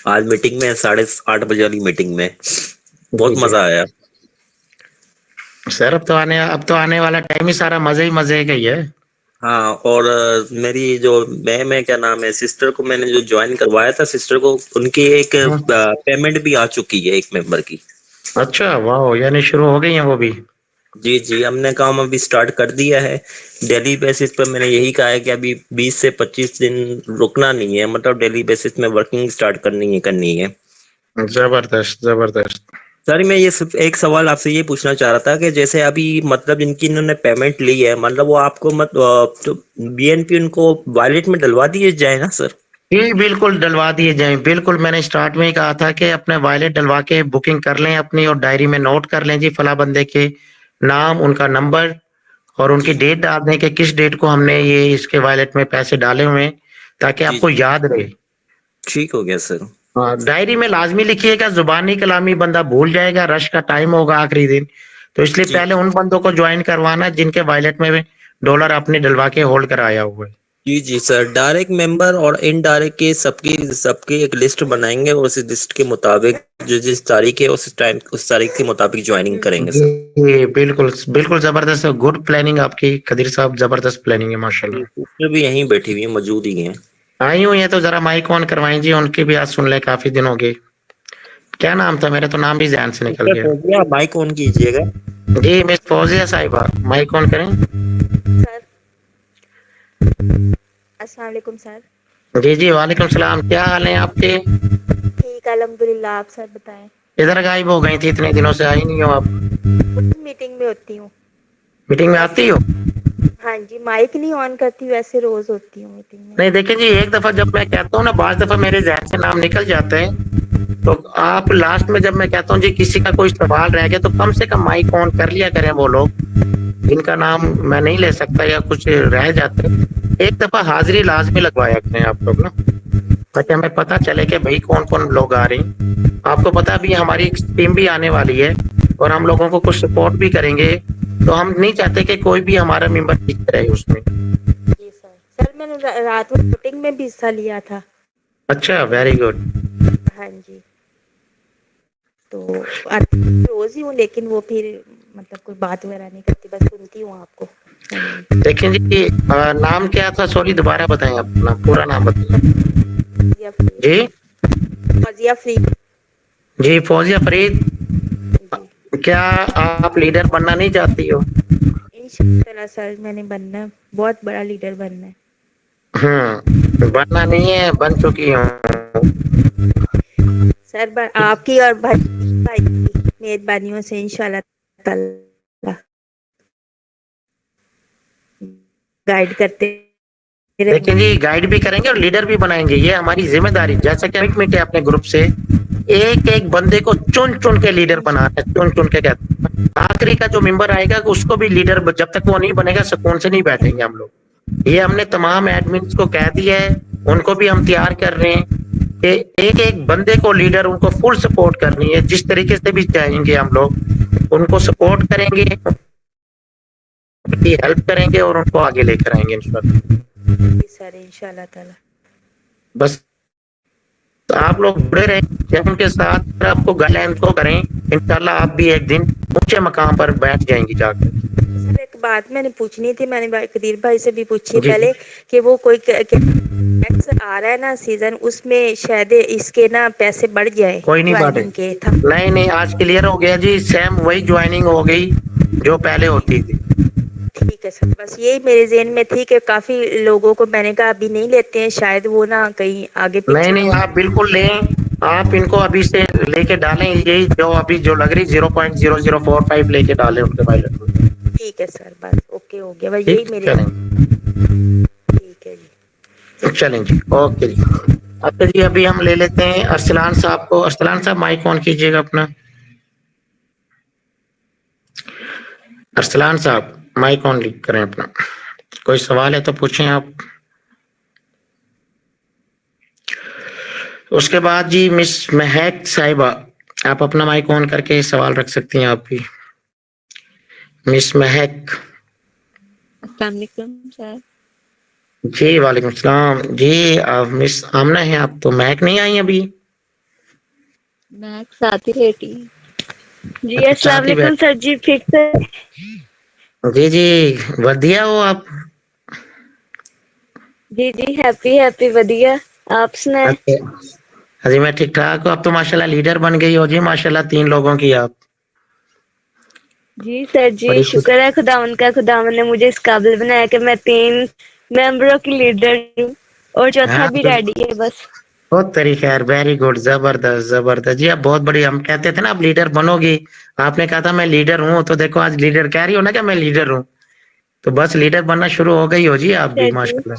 आज मीटिंग में 8:30 बजे वाली मीटिंग में बहुत जी, मजा आया। सर अब तो आने वाला टाइम ही सारा मजे ही मजे का ही है। हाँ, और मेरी जो मैं क्या नाम है, सिस्टर को मैंने जो ज्वाइन करवाया था, सिस्टर को उनकी एक पेमेंट भी आ चुकी है, एक मेंबर की। अच्छा, वाह, यानी शुरू हो गई है वो भी। जी जी, हमने काम अभी स्टार्ट कर दिया है। डेली बेसिस पर मैंने यही कहा है कि अभी 20 से 25 दिन रुकना नहीं है, मतलब डेली बेसिस में वर्किंग स्टार्ट करनी है। जबरदस्त जबरदस्त। सर, मैं ये सिर्फ एक सवाल आपसे ये पूछना चाह रहा था कि जैसे अभी मतलब इनकी इन्होंने पेमेंट ली है, मतलब वो आपको तो बीएनपी उनको वॉलेट में डलवा दिए जाए ना सर? जी बिल्कुल डलवा दिए जाएं। बिल्कुल, मैंने स्टार्ट में ही कहा था कि अपने वॉलेट डलवा के बुकिंग कर लें अपनी, और डायरी में नोट कर लें जी फला बंदे के नाम, उनका नंबर और उनकी डेट डाल दें कि किस डेट को हमने ये इसके वॉलेट में पैसे डाले हुए हैं, ताकि आपको याद रहे। ठीक हो गया सर। हाँ, डायरी में लाजमी लिखिएगा, जुबानी कलामी बंदा भूल जाएगा, रश का टाइम होगा आखिरी दिन, तो इसलिए पहले उन बंदों को ज्वाइन करवाना जिनके वॉलेट में डॉलर आपने डलवा के होल्ड कराया हुआ है। जी जी सर, डायरेक्ट मेंबर और इनडायरेक्ट के सबकी एक लिस्ट बनाएंगे, और उस लिस्ट के मुताबिक जो जिस तारीख है उस तारीख के मुताबिक ज्वाइनिंग करेंगे सर। ये बिल्कुल बिल्कुल जबरदस्त, गुड प्लानिंग आपकी कदीर साहब, जबरदस्त प्लानिंग है माशाल्लाह। सिस्टर भी यहीं बैठी हुई है, मौजूद ही हैं। आई हुई है, तो जरा माइक ऑन करवाएं जी, उनकी भी आज सुन ले, काफी दिन हो गए। क्या नाम था? मेरा तो नाम भी ध्यान से निकल गया। माइक ऑन कीजिएगा जी, मिस फौजिया साहिबा, माइक ऑन करें। सर, अस्सलाम वालेकुम सर। जी जी, वालेकुम सलाम। क्या हाल है आपके? ठीक, अल्हम्दुलिल्लाह। आप सर बताएं। इधर गायब हो गई थी, इतने दिनों से आई नहीं हो आप। मीटिंग में होती हूँ। मीटिंग में आती हो? हाँ जी, माइक नहीं ऑन करती, वैसे रोज होती हूँ मीटिंग में। नहीं देखिए जी, एक दफा जब मैं कहता हूँ ना, 5 दफा मेरे जहन से नाम निकल जाते हैं, तो आप लास्ट में जब मैं कहता हूँ जी किसी का कोई सवाल रह गया, तो कम से कम माइक ऑन कर लिया करें वो लोग जिनका नाम मैं नहीं ले सकता या कुछ रह जाते। एक दफा हाजिरी लाजमी लगवाया करें आप लोग ना, ताकि हमें पता चले कि भाई कौन कौन लोग आ रहे हैं। आपको पता भी हमारी टीम भी आने वाली है और हम लोगों को कुछ सपोर्ट भी करेंगे, तो हम नहीं चाहते कि कोई भी हमारा मेंबर पीछे रहे उसमें। जी सर। सर, मैंने रात में मीटिंग में भी हिस्सा लिया था। अच्छा, वेरी गुड। हाँ जी, तो रोज ही हूँ, लेकिन वो फिर मतलब कोई बात वगैरह नहीं करती, बस सुनती हूँ आपको। देखें जी, नाम क्या था? सॉरी, दोबारा बताएं अपना पूरा नाम बताएं। जी फौजिया फरीद। जी, फौजिया फरीद। क्या आप लीडर बनना नहीं चाहती हो? इंशाल्लाह सर, मैंने बनना है, बहुत बड़ा लीडर बनना है। बनना नहीं है, बन चुकी हूँ सर, आपकी और भाई की मेहरबानियों से इंशाल्लाह ताला गाइड करते। लेकिन जी गाइड भी करेंगे और लीडर भी बनाएंगे, ये हमारी जिम्मेदारी। जैसा कि कमिटमेंट है अपने ग्रुप से, एक एक बंदे को चुन चुन के लीडर बनाना है, चुन चुन के कहते हैं। आखिरी का जो मेंबर आएगा उसको भी लीडर, जब तक वो नहीं बनेगा सुकून से नहीं बैठेंगे हम लोग। ये हमने तमाम एडमिन्स को कह दिया है, उनको भी हम तैयार कर रहे हैं कि एक एक बंदे को लीडर, उनको फुल सपोर्ट करनी है, जिस तरीके से भी चाहेंगे हम लोग उनको सपोर्ट करेंगे, उनकी हेल्प करेंगे और उनको आगे लेकर आएंगे इंशाल्लाह। सर इंशाल्लाह ताला। बस तो आप लोग जुड़े रहें उनके साथ, आपको गाइडलाइन को करें, इंशाल्लाह आप भी एक दिन ऊंचे मकाम पर बैठ जाएंगी जाकर। सर, एक बात मैंने पूछनी थी, मैंने कदीर भाई से भी पूछी पहले कि वो कोई टैक्स आ रहा है ना सीजन, उसमें शायद इसके ना पैसे बढ़ जाए। कोई नहीं बाटे, नहीं आज क्लियर हो गया जी, सेम वही ज्वाइनिंग हो गई जो पहले होती थी। ठीक है सर, बस यही मेरे ज़हन में थी कि काफी लोगों को मैंने कहा अभी नहीं लेते हैं, शायद वो ना कहीं आगे पीछे। नहीं आप बिल्कुल लें, आप इनको अभी से लेके डालें, यही जो अभी जो लग रही 0.0045 लेके डालें उनके पायलट में। ठीक है सर, बस ओके हो गया, बस यही मेरे। ठीक है जी। चलें जी, ओके जी। अच्छा जी, अभी हम ले लेते हैं अरसलान साहब को। अरसलान साहब माइक ऑन कीजिएगा अपना। अरसलान साहब माइक ऑन करें अपना। कोई सवाल है तो पूछें आप। उसके बाद जी मिस महक साहिबा, आप अपना माइक ऑन करके सवाल रख सकती हैं आप भी। मिस महक। अस्सलाम वालेकुम सर। जी वालेकुम सलाम जी। मिस आमना है आप तो, महक नहीं आई अभी। मैं साथ ही लेटी। जी अच्छा, अस्सलाम साथ ही वालेकुम बैठ। सर जी, फिर से। जी जी, बढ़िया हो आप। जी जी, हैप्पी हैप्पी बढ़िया। आप सुनाए। अच्छा जी, मैं ठीक ठाक हूँ। अब तो माशाल्लाह लीडर बन गई हो जी, माशाल्लाह 3 लोगों की आप। जी सर जी, बड़ी खुश। शुक्र है खुदावन का, खुदावन ने मुझे इस काबिल बनाया कि मैं 3 मेंबरों की लीडर हूँ और चौथा हाँ भी रेडी है बस। बहुत तरी खैर, वेरी गुड, जबरदस्त जबरदस्त जी। आप बहुत बड़ी, हम कहते थे ना आप लीडर बनोगी, आपने कहा था मैं लीडर हूँ, तो देखो आज लीडर कह रही हो ना कि मैं लीडर हूँ, तो बस लीडर बनना शुरू हो गई हो जी जी आप भी सर जी। माशाल्लाह।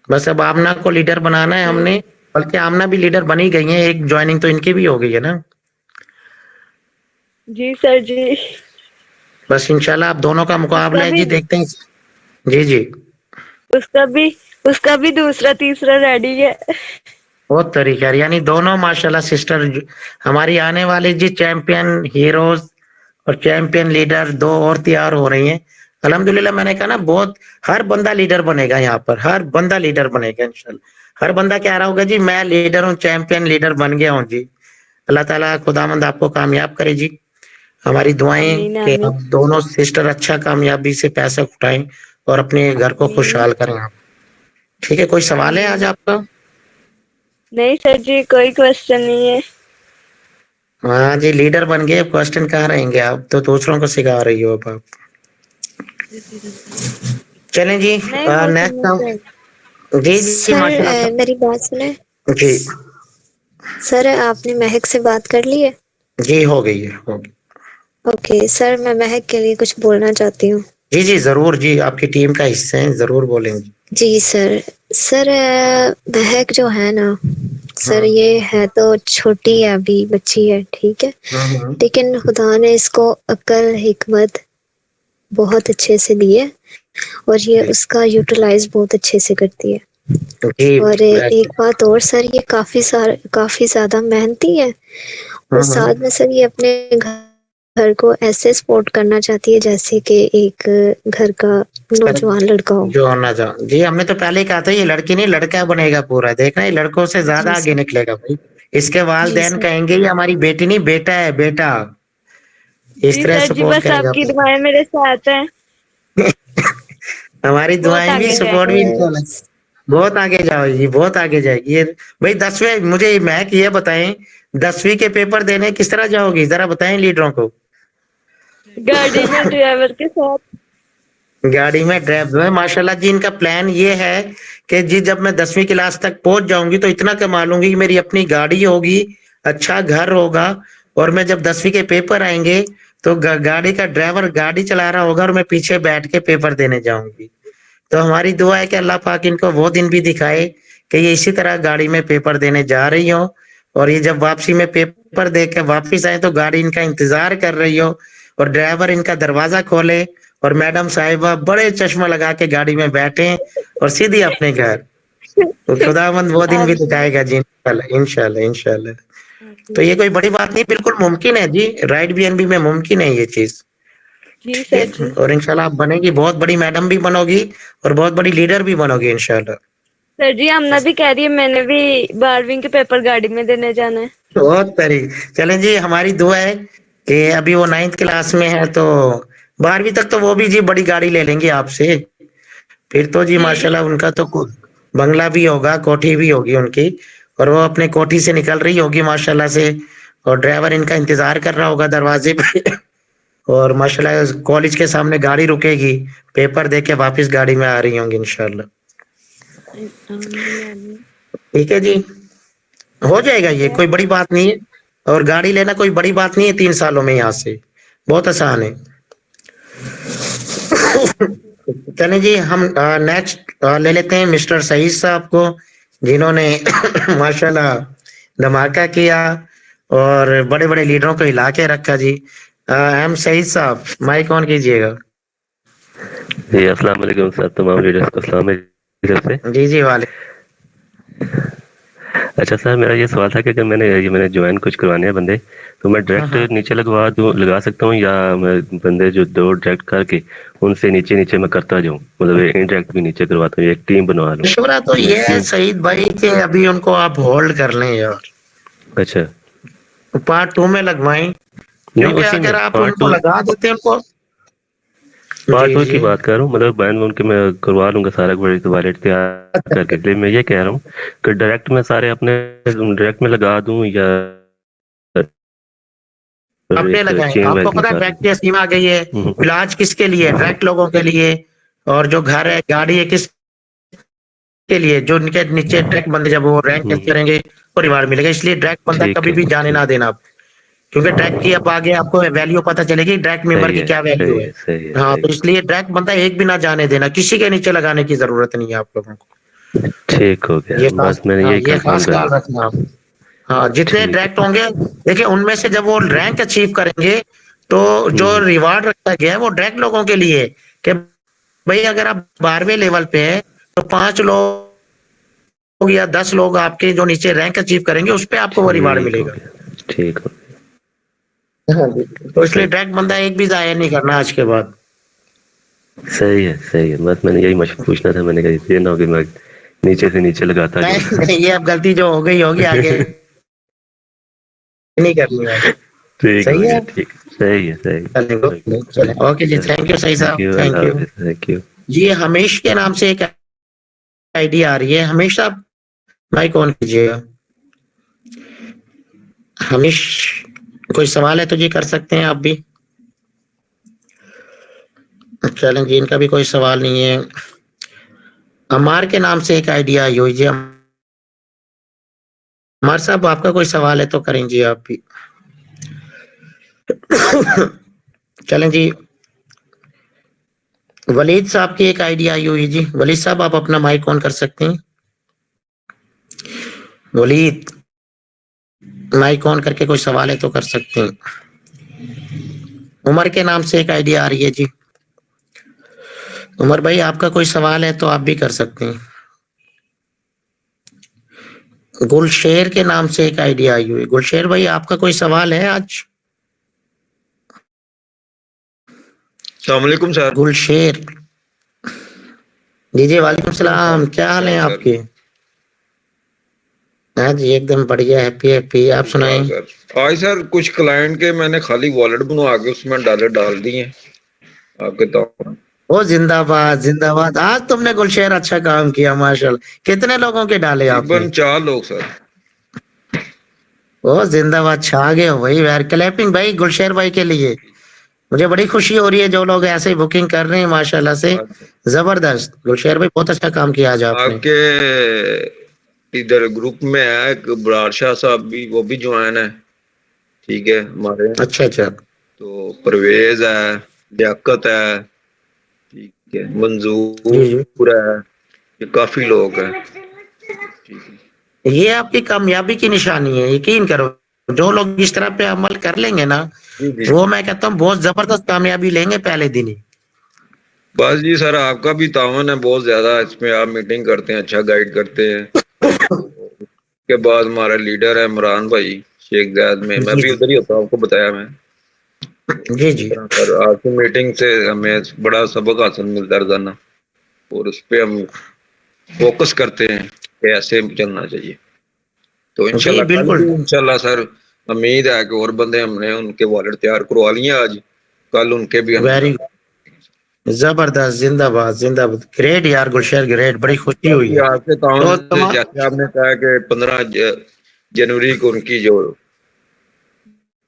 बस अब आमना को लीडर बनाना है हमने, बल्कि आमना भी लीडर बनी गई है, एक ज्वाइनिंग तो इनकी भी हो गई है ना। जी सर जी। बस इंशाल्लाह आप दोनों का मुकाबला उसका है भी जी, देखते हैं। जी जी, उसका भी उसका भी दूसरा तीसरा रेडी है। बहुत तरीका है, यानी दोनों माशाल्लाह सिस्टर हमारी आने वाली जी चैंपियन हीरोज और चैंपियन लीडर दो और तैयार हो रही हैं। अल्हम्दुलिल्लाह, मैंने कहा ना बहुत, हर बंदा लीडर बनेगा यहाँ पर, हर बंदा लीडर बनेगा इंशाल्लाह। हर बंदा कह रहा होगा जी मैं लीडर हूँ, चैंपियन लीडर बन गया हूँ जी। अल्लाह ताला खुदावंद आपको कामयाब करे जी। हमारी दुआएं आमीन कि आमीन आप दोनों सिस्टर अच्छा कामयाबी से पैसा उठाएं और अपने घर को आमीन खुशहाल करें आप। ठीक है, कोई सवाल है आज आमीन। आपका? नहीं सर जी, कोई क्वेश्चन नहीं है। हाँ जी, लीडर बन गए, क्वेश्चन कहाँ रहेंगे, आप तो दूसरों को सिखा रही हो अब आप। चलें जी, नहीं वो नेक्स्ट समझ हम। गए। जी जी सर माशाल्लाह मेरी बात सुने। जी सर आपने महक से बात कर ली है? जी, हो गई है, हो गई। ओके सर, मैं महक के लिए कुछ बोलना चाहती हूँ। जी जी जरूर जी, आपकी टीम का हिस्सा हैं, जरूर बोलेंगे। जी सर। सर महक जो है ना सर, हाँ ये है तो छोटी है, अभी बच्ची है, ठीक है, हाँ लेकिन खुदा ने इसको अक्ल हिकमत बहुत अच्छे से दी है और ये उसका यूटिलाइज बहुत अच्छे से करती है। जी और एक बात और सर, ये काफी ज्यादा मेहनती है और साथ में सर ये अपने घर को ऐसे सपोर्ट करना चाहती है जैसे कि एक घर का नौजवान लड़का हो। जो होना चाहो जी, हमने तो पहले ही कहा था ये लड़की नहीं लड़का बनेगा पूरा, देखना ये लड़कों से ज्यादा जी आगे सर। निकलेगा भाई। इसके जी वालदेन सर। कहेंगे ये हमारी बेटी नहीं बेटा है, बेटा। इस जी तरह सर जी, सपोर्ट बस करेगा आपकी दुआएं मेरे साथ हैं। हमारी बहुत दुआएं भी, आगे सपोर्ट जाएंगे। भी इंशाल्लाह बहुत आगे जाओगी, बहुत आगे जाएगी ये। भाई 10वीं, मुझे महक ये बताएं, 10वीं के पेपर देने किस तरह जाओगी, जरा बताएं लीडरों को। गाड़ी में ड्राइवर के साथ। गाड़ी में ड्राइव में, माशाल्लाह जी इनका प्लान ये है कि जी जब मैं 10वीं क्लास तक पहुंच जाऊंगी तो इतना कमा लूंगी कि मेरी अपनी गाड़ी होगी, अच्छा घर होगा, और मैं जब 10वीं के पेपर आएंगे तो गाड़ी का ड्राइवर गाड़ी चला रहा होगा और मैं पीछे बैठ के पेपर देने जाऊंगी। तो हमारी दुआ है कि अल्लाह पाक इनको वो दिन भी दिखाए कि ये इसी तरह गाड़ी में पेपर देने जा रही हो, और ये जब वापसी में पेपर दे के वापिस आए तो गाड़ी इनका इंतजार कर रही हो और ड्राइवर इनका दरवाजा खोले और मैडम साहिबा बड़े चश्मा लगा के गाड़ी में बैठे और सीधी अपने घर। तो खुदावंद वो दिन भी आमीन दिखाएगा जी, इंशाल्लाह इंशाल्लाह इंशाल्लाह। तो आमीन। ये कोई बड़ी बात नहीं, बिल्कुल मुमकिन है जी, राइट बीएनबी में मुमकिन है ये चीज। जी ठीक सर जी। है, और इंशाल्लाह आप बनेगी, बहुत बड़ी मैडम भी बनोगी और बहुत बड़ी लीडर भी बनोगी इंशाल्लाह। सर जी, आमना भी कह रही है मैंने भी 12वीं के पेपर गाड़ी में देने जाना है। बहुत तरी चलें जी, हमारी दुआ है कि अभी वो 9th क्लास में है तो 12वीं तक तो वो भी जी बड़ी गाड़ी ले लेंगे आपसे, फिर तो जी जी माशाल्लाह उनका तो बंगला भी होगा, कोठी भी होगी उनकी, और वो अपने कोठी से निकल रही होगी माशाल्लाह से, और ड्राइवर इनका इंतजार कर रहा होगा दरवाजे पे और माशाल्लाह कॉलेज के सामने गाड़ी रुकेगी, पेपर दे के वापस गाड़ी में आ रही होंगी इंशाल्लाह। आमीन आमीन। ठीक है जी, हो जाएगा, ये कोई बड़ी बात नहीं है, और गाड़ी लेना कोई बड़ी बात नहीं है 3 सालों में, यहाँ से बहुत आसान है। चलें जी, हम नेक्स्ट ले लेते हैं मिस्टर सईद साहब को, जिन्होंने माशाल्लाह धमाका किया और बड़े-बड़े लीडरों को हिला के रखा जी। एम सईद साहब, माइक ऑन कीजिएगा। जी अस्सलाम वालेकुम सर, तमाम लीडर्स को अस्सलाम मेरी तरफ से। जी, जी, वाले अच्छा सर, मेरा ये सवाल था कि अगर मैंने ज्वाइन कुछ करवाने हैं बंदे, तो मैं डायरेक्ट नीचे लगा सकता हूँ, या मैं बंदे जो 2 डायरेक्ट करके उनसे नीचे मैं करता जाऊँ, मतलब इनडायरेक्ट भी नीचे करवाता हूँ, एक टीम बनवा लूँ। मशवरा तो ये है सईद भाई कि अभी उनको आप होल्ड कर लें यार, अच्छा, पार्ट 2 में लगवाएं, क्योंकि उसी में अगर आप पार्ट उनको 2 लगा देते हैं उनको पार्ट जी, 2 की जी। बात कर रहा हूँ, मतलब बैन उनके मैं करवा लूंगा सारा वायलेट तैयार करके। इसलिए मैं ये कह रहा हूँ कि डायरेक्ट मैं सारे अपने डायरेक्ट में लगा दूं, या अपने लगाएं। चेन आपको वाइज पता है लगा ट्रैक की स्कीम आ गई है, दूं। इलाज किसके लिए, ट्रैक लोगों के लिए, और जो घर है गाड़ी है किसके लिए, जो उनके नीचे ट्रैक बंदे जब वो रैंक करेंगे तो रिवार्ड मिलेगा। इसलिए ट्रैक बंदा ठीक कभी है, भी जाने ना देना आप, क्योंकि ट्रैक की अब आगे आपको वैल्यू पता चलेगी, ट्रैक मेंबर सही की है, क्या वैल्यू है। सही है, हाँ, सही तो इसलिए ट्रैक बंदा एक भी ना जाने देना, किसी के नीचे लगाने की जरूरत नहीं है आप लोगों को। है। ठीक हो ये गया, खास, बस मैंने हाँ, यही ये कंफर्म खास ख्याल करना। रखना आप। हाँ, जितने ठीक डायरेक्ट होंगे, देखिए उनमें से जब वो रैंक अचीव करेंगे तो जो रिवार्ड रखा गया है वो डायरेक्ट लोगों के लिए, कि भाई अगर आप 12वें लेवल पे है तो 5 लोग या 10 लोग आपके जो नीचे रैंक अचीव करेंगे उस पे आपको वो रिवार्ड ठीक हो मिलेगा। गया, ठीक हो हाँ जी, तो इसलिए डायरेक्ट बंदा एक भी जाया नहीं करना आज के बाद। सही है, बस मैंने यही पूछना था। मैंने कहा ये ना हो कि मैं नीचे से नीचे लगाता नहीं, जाऊं। नहीं, ये अब गलती जो हो गई होगी, आगे नहीं करनी है। ठीक हो सही गया, है, ठीक, सही है, सही। चले, ओके जी, थैंक यू सही साहब, थैंक यू थैंक यू। जी। हमेश के नाम से एक आईडी आ रही है, हमेश आप माइक ऑन कीजिएगा। हमेश, कोई सवाल है तो जी कर सकते हैं आप भी। चलें जी, इनका भी कोई सवाल नहीं है। अमार के नाम से एक आईडी आई हुई जी। अमार साहब, आपका कोई सवाल है तो करें जी आप भी। चलें जी, वलीद साहब की एक आईडी आई हुई जी। वलीद साहब, आप अपना माइक ऑन कर सकते हैं। वलीद, माइक ऑन करके कोई सवाल है तो कर सकते हैं। उमर के नाम से एक आईडी आ रही है जी। उमर भाई, आपका कोई सवाल है तो आप भी कर सकते हैं। गुलशेर के नाम से एक आईडी आई हुई। गुलशेर भाई, आपका कोई सवाल है आज? अस्सलामुअलैकुम सर। गुलशेर जी, जी, वालेकुम सलाम, क्या हाल है आपके? हाँ जी, एकदम बढ़िया, हैप्पी हैप्पी। आप सुनाएं। आज सर कुछ क्लाइंट के मैंने खाली वॉलेट बनवा के उसमें डॉलर डाल दिए आपके तो। ओ जिंदाबाद, जिंदाबाद। आज तुमने गुलशेर अच्छा काम किया माशाल्लाह। कितने लोगों के डाले आपने? 4 लोग सर। ओ जिंदाबाद, छा गए हो भाई यार। क्लैपिंग भाई गुलशेर भाई के लिए। मुझे बड़ी खुशी हो रही है जो लोग ऐसे ही बुकिंग कर रहे हैं, माशाल्लाह से जबरदस्त। गुलशेर भाई, बहुत अच्छा काम किया आज आपने। आपके इधर ग्रुप में है एक बरार शाह साहब भी, वो भी ज्वाइन है। ठीक है हमारे। अच्छा, अच्छा। तो परवेज है, लियाकत है, ठीक है, मंजूर है, ये काफी लोग हैं। ये आपकी कामयाबी की निशानी है, यकीन करो। जो लोग इस तरह पे अमल कर लेंगे ना, वो मैं कहता हूँ बहुत जबरदस्त कामयाबी लेंगे पहले दिन ही। बस जी सर, आपका भी तावन है बहुत ज्यादा इसमें। आप मीटिंग करते हैं, अच्छा गाइड करते हैं। के बाद हमारा लीडर है इमरान भाई शेख ज़ैद में, मैं भी उधर ही होता हूँ, आपको बताया मैं। जी, जी। सर आपकी मीटिंग से हमें बड़ा सबक हासिल मिलता है रोजाना, और उस पर हम फोकस करते हैं कि ऐसे चलना चाहिए। तो इंशाल्लाह सर उम्मीद है कि और बंदे हमने उनके वॉलेट तैयार करवा लिए आज, कल उनके भी वेरी जबरदस्त, जिंदाबाद, जिंदाबाद। ग्रेट यार गुलशेर, ग्रेट, बड़ी खुशी हुई है। आपके ताउन से जैसे आपने कहा कि 15 जनवरी को उनकी जो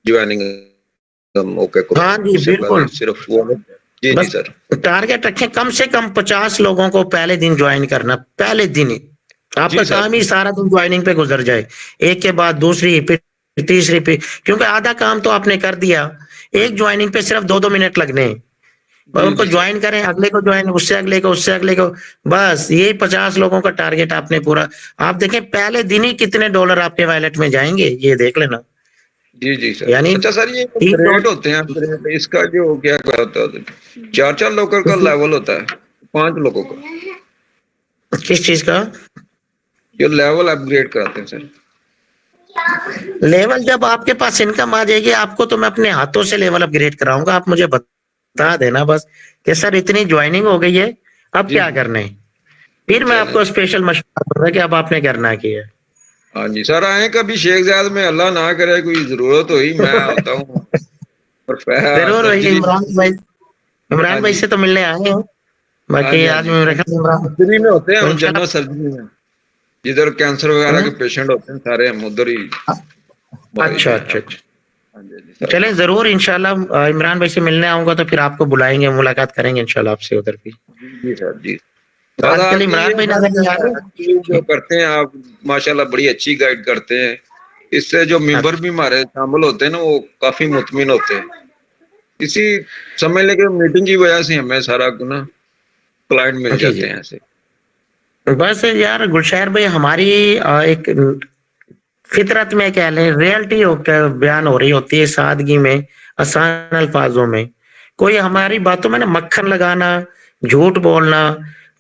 ज्वाइनिंग ओके को, हाँ जी, बिल्कुल। सिर्फ वो जी जी सर। टारगेट रखें कम से कम 50 लोगों को पहले दिन ज्वाइन करना, पहले दिन ही। आपका काम ही सारा दिन ज्वाइनिंग पे गुजर जाए, एक के बाद दूसरी, फिर तीसरी पे, क्योंकि आधा काम तो आपने कर दिया। एक ज्वाइनिंग पे सिर्फ 2-2 मिनट लगने हैं। उनको ज्वाइन करें, अगले को ज्वाइन, उससे अगले को, उससे अगले को, बस यही 50 लोगों का टारगेट आपने पूरा। आप देखें पहले दिन ही कितने डॉलर आपके वॉलेट में जाएंगे, ये देख लेना। जी जी सर। यानी अच्छा सर, ये ग्रेड होते हैं ग्रेड, इसका जो क्या होता है, 4 लोगों का लेवल होता है, 5 लोगों का किस चीज का जो लेवल अपग्रेड कराते हैं सर? लेवल जब आपके पास इनकम आ जाएगी आपको, तो मैं अपने हाथों से लेवल अपग्रेड कराऊंगा। आप मुझे बता देना बस कि सर इतनी ज्वाइनिंग हो गई है, अब क्या करना है, फिर मैं आपको स्पेशल मशवरा दूंगा कि अब आपने करना क्या है। हाँ जी सर, आए कभी शेख ज़ायद में, अल्लाह ना करे कोई जरूरत हुई, मैं आता हूँ। जरूर भैया, इमरान भाई से तो मिलने आए हैं, बाकी आज मैं रखा सर्जरी में होते हैं हम, जनरल सर्जरी में, जिधर कैंसर वगैरह के पेशेंट होते हैं सारे हम उधर ही। अच्छा अच्छा अच्छा, चलें जरूर इंशाल्लाह इमरान भाई से मिलने आऊंगा तो फिर आपको बुलाएंगे, मुलाकात करेंगे इंशाल्लाह आपसे उधर भी। जी सर जी। आजकल इमरान भाई नजर नहीं आ रहे जो करते हैं आप, माशाल्लाह बड़ी अच्छी गाइड करते हैं। इससे जो मेंबर भी हमारे शामिल होते हैं ना, वो काफी मुतमिन होते हैं। इसी समझ लेके मीटिंग की वजह से हमें सारा ना क्लाइंट मिल जाते हैं ऐसे। बस यार गुलशहर भाई, हमारी एक फितरत में कह लें, रियलिटी बयान हो रही होती है, सादगी में, आसान अल्फाजों में। कोई हमारी बातों में ना मक्खन लगाना, झूठ बोलना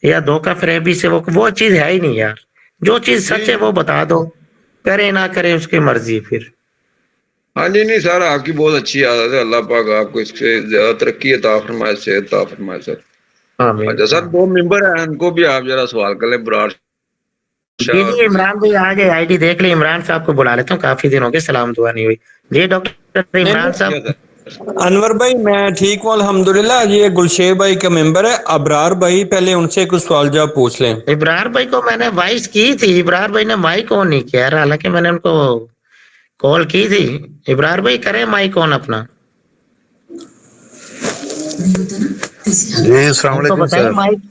या धोखा फरेबी से वो चीज है ही नहीं यार। जो चीज सच है वो बता दो, करे ना करे उसकी मर्जी फिर। हाँ जी, नहीं सर, आपकी बहुत अच्छी आदत है, अल्लाह पाक आपको इससे ज्यादा तरक्की अता फरमाए, सेहत अता फरमाए सर। अच्छा सर, 2 मेंबर हैं, उनको भी आप जरा सवाल कर लें, बरार। जी जी, इमरान भाई आ गए, आईडी देख ले, इमरान साहब को बुला लेता हूँ, काफी दिन हो गए सलाम दुआ नहीं हुई। जी डॉक्टर इमरान साहब। अनवर भाई मैं ठीक हूँ अल्हम्दुलिल्लाह। ये गुलशेर भाई का मेंबर है अबरार भाई, पहले उनसे कुछ सवाल जवाब पूछ लें। इब्रार भाई को मैंने वॉइस की थी, इब्रार भाई ने माइक ऑन नहीं किया, हालांकि मैंने उनको कॉल की थी। इब्रार भाई करें माइक ऑन अपना। जी अस्सलाम वालेकुम सर।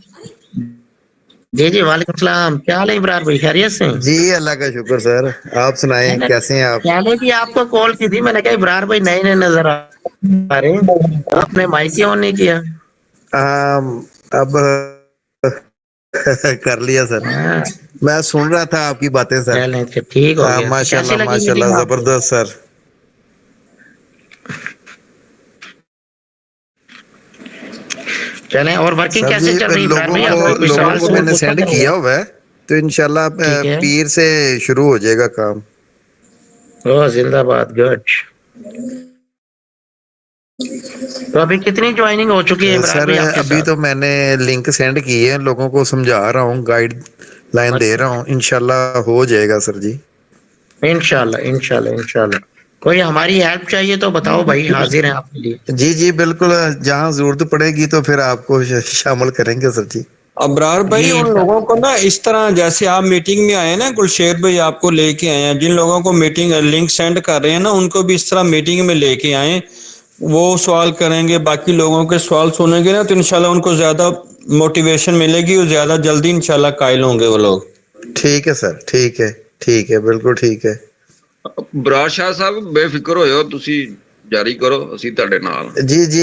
जी जी वालेकुम सलाम, क्या हाल है इब्रार भाई, खैरियत से? जी अल्लाह का शुक्र सर, आप सुनाएं कैसे हैं आप? पहले भी आपको कॉल की थी, मैंने कहा इब्रार भाई नए नए नजर आ रहे हैं, आपने माइक ही ऑन नहीं किया। अब कर लिया सर, मैं सुन रहा था आपकी बातें सर। ठीक हो गया। माशाल्लाह माशाल्लाह, जबरदस्त सर। चलें, और वर्किंग कैसे चल रही है? लोगों को मैंने सेंड किया हुआ है, तो इंशाल्लाह पीर से शुरू हो जाएगा काम। ओह जिंदाबाद, गुड। तो अभी कितनी ज्वाइनिंग हो चुकी है सर? अभी तो मैंने लिंक सेंड की है, लोगों को समझा रहा हूँ, गाइड लाइन दे रहा हूँ, इंशाल्लाह हो जाएगा सर जी। इंशाल्लाह इंशाल्लाह इंशाल्लाह। कोई हमारी हेल्प चाहिए तो बताओ भाई, हाजिर हैं आपके लिए। जी जी बिल्कुल, जहाँ जरूरत पड़ेगी तो फिर आपको शामिल करेंगे सर जी। अबरार भाई, उन लोगों को ना इस तरह, जैसे आप मीटिंग में आए ना, गुलशेर भाई आपको लेके आए हैं, जिन लोगों को मीटिंग लिंक सेंड कर रहे हैं ना, उनको भी इस तरह मीटिंग में लेके आए, वो सवाल करेंगे, बाकी लोगों के सवाल सुनेंगे ना, तो इंशाल्लाह उनको ज्यादा मोटिवेशन मिलेगी और ज्यादा जल्दी इंशाल्लाह कायल होंगे वो लोग। ठीक है सर, ठीक है, ठीक है, बिल्कुल ठीक है। बरार शाह साहब बेफिक्र होयो, तुसी जारी करो, ਅਸੀਂ ਤੁਹਾਡੇ ਨਾਲ। जी जी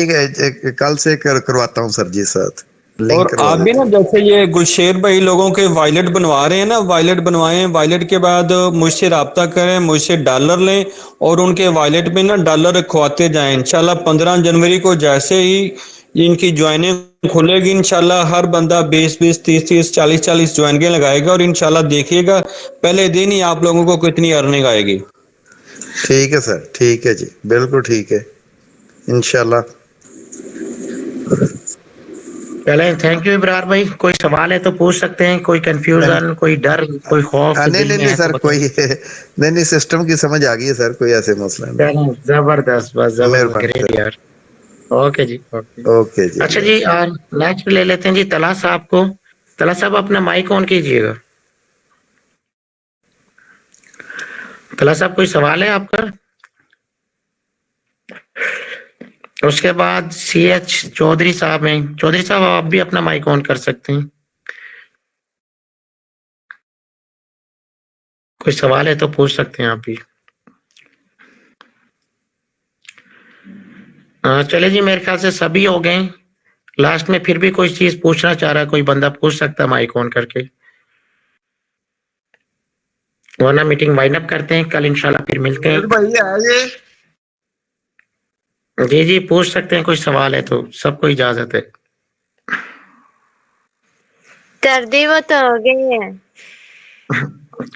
कल से करवाता हूँ सर जी साथ। और आप भी ना, जैसे ये गुलशेर भाई लोगों के वायलेट बनवा रहे हैं ना, वायलेट बनवाएं, वायलेट के बाद मुझसे राब्ता करें, मुझसे डॉलर लें और उनके वायलेट में ना डॉलर रखवाते जाएं। इंशाल्लाह 15 जनवरी को जैसे ही इनकी ज्वाइनिंग खुलेगी, इंशाल्लाह हर बंदा 20-20, 30-30, 40-40 ज्वाइनिंग लगाएगा और इंशाल्लाह देखिएगा पहले दिन ही आप लोगों को कितनी अर्निंग आएगी। ठीक है सर, ठीक है जी, बिल्कुल ठीक है, इंशाल्लाह। चले, थैंक यू इब्रार भाई। कोई सवाल है तो पूछ सकते हैं, कोई कंफ्यूजन, कोई डर, कोई खौफ? नहीं सर, कोई नहीं, सिस्टम की समझ आ गई है सर, कोई ऐसे मसला नहीं। जबरदस्त, बस जबरदस्त, ग्रेट यार। ओके जी, ओके जी। अच्छा जी, नेक्स्ट ले लेते हैं जी तला साहब को। तला साहब अपना माइक ऑन कीजिएगा। तला साहब कोई सवाल है आपका? उसके बाद CH चौधरी साहब हैं। चौधरी साहब आप भी अपना माइक ऑन कर सकते हैं। कोई सवाल है तो पूछ सकते हैं आप भी। चले जी, मेरे ख्याल से सभी हो गए। लास्ट में फिर भी कोई चीज पूछना चाह रहा है कोई बंदा पूछ सकता है माइक ऑन करके, वरना मीटिंग वाइंड अप करते हैं। कल इंशाल्लाह फिर मिलते हैं। जी जी पूछ सकते हैं, कोई सवाल है तो सबको इजाजत है। कर दी वो तो हो गई है।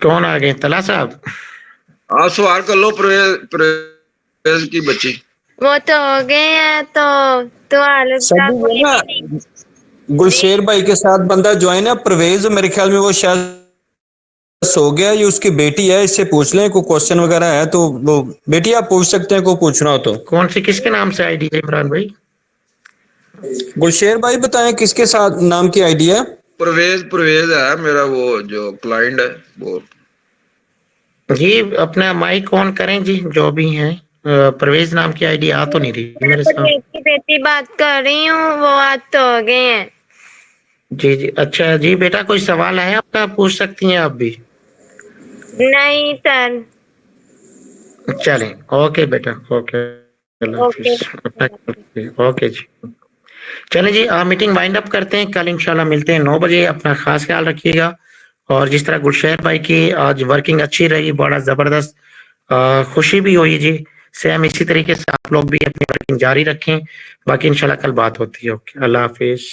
कौन आ गए? तला साहब। हाँ सवाल कर लो। परवेज की बच्ची वो तो हो गए हैं तो गुलशेर भाई के साथ बंदा ज्वाइन है परवेज, मेरे ख्याल में वो शायद सो गया। ये उसकी बेटी है, इससे पूछ लें कोई क्वेश्चन वगैरह है तो। वो बेटी आप पूछ सकते हैं, कोई पूछना हो तो। कौन सी किसके नाम से आईडी है इमरान भाई? गुलशेर भाई बताएं किसके साथ नाम की आईडी है? परवेज है मेरा वो जो क्लाइंट है वो। जी अपना माइक ऑन करें जी, जो भी है। परवेज नाम की आईडी आ तो नहीं रही मेरे साथ। बेटी बात कर रही हूँ, वो आज तो हो गए हैं। जी जी अच्छा जी बेटा, कोई सवाल है आपका? पूछ सकती हैं आप भी। नहीं सर। चलें ओके बेटा, ओके ओके जी। चलें जी मीटिंग वाइंड अप करते हैं। कल इंशाल्लाह मिलते हैं 9 बजे। अपना खास ख्याल रखिएगा। और जिस तरह गुलशेर भाई की आज वर्किंग अच्छी रही, बड़ा जबरदस्त खुशी भी हुई जी। सेम इसी तरीके से आप लोग भी अपनी वर्किंग जारी रखें। बाकी इंशाल्लाह कल बात होती है। ओके अल्लाह हाफिज।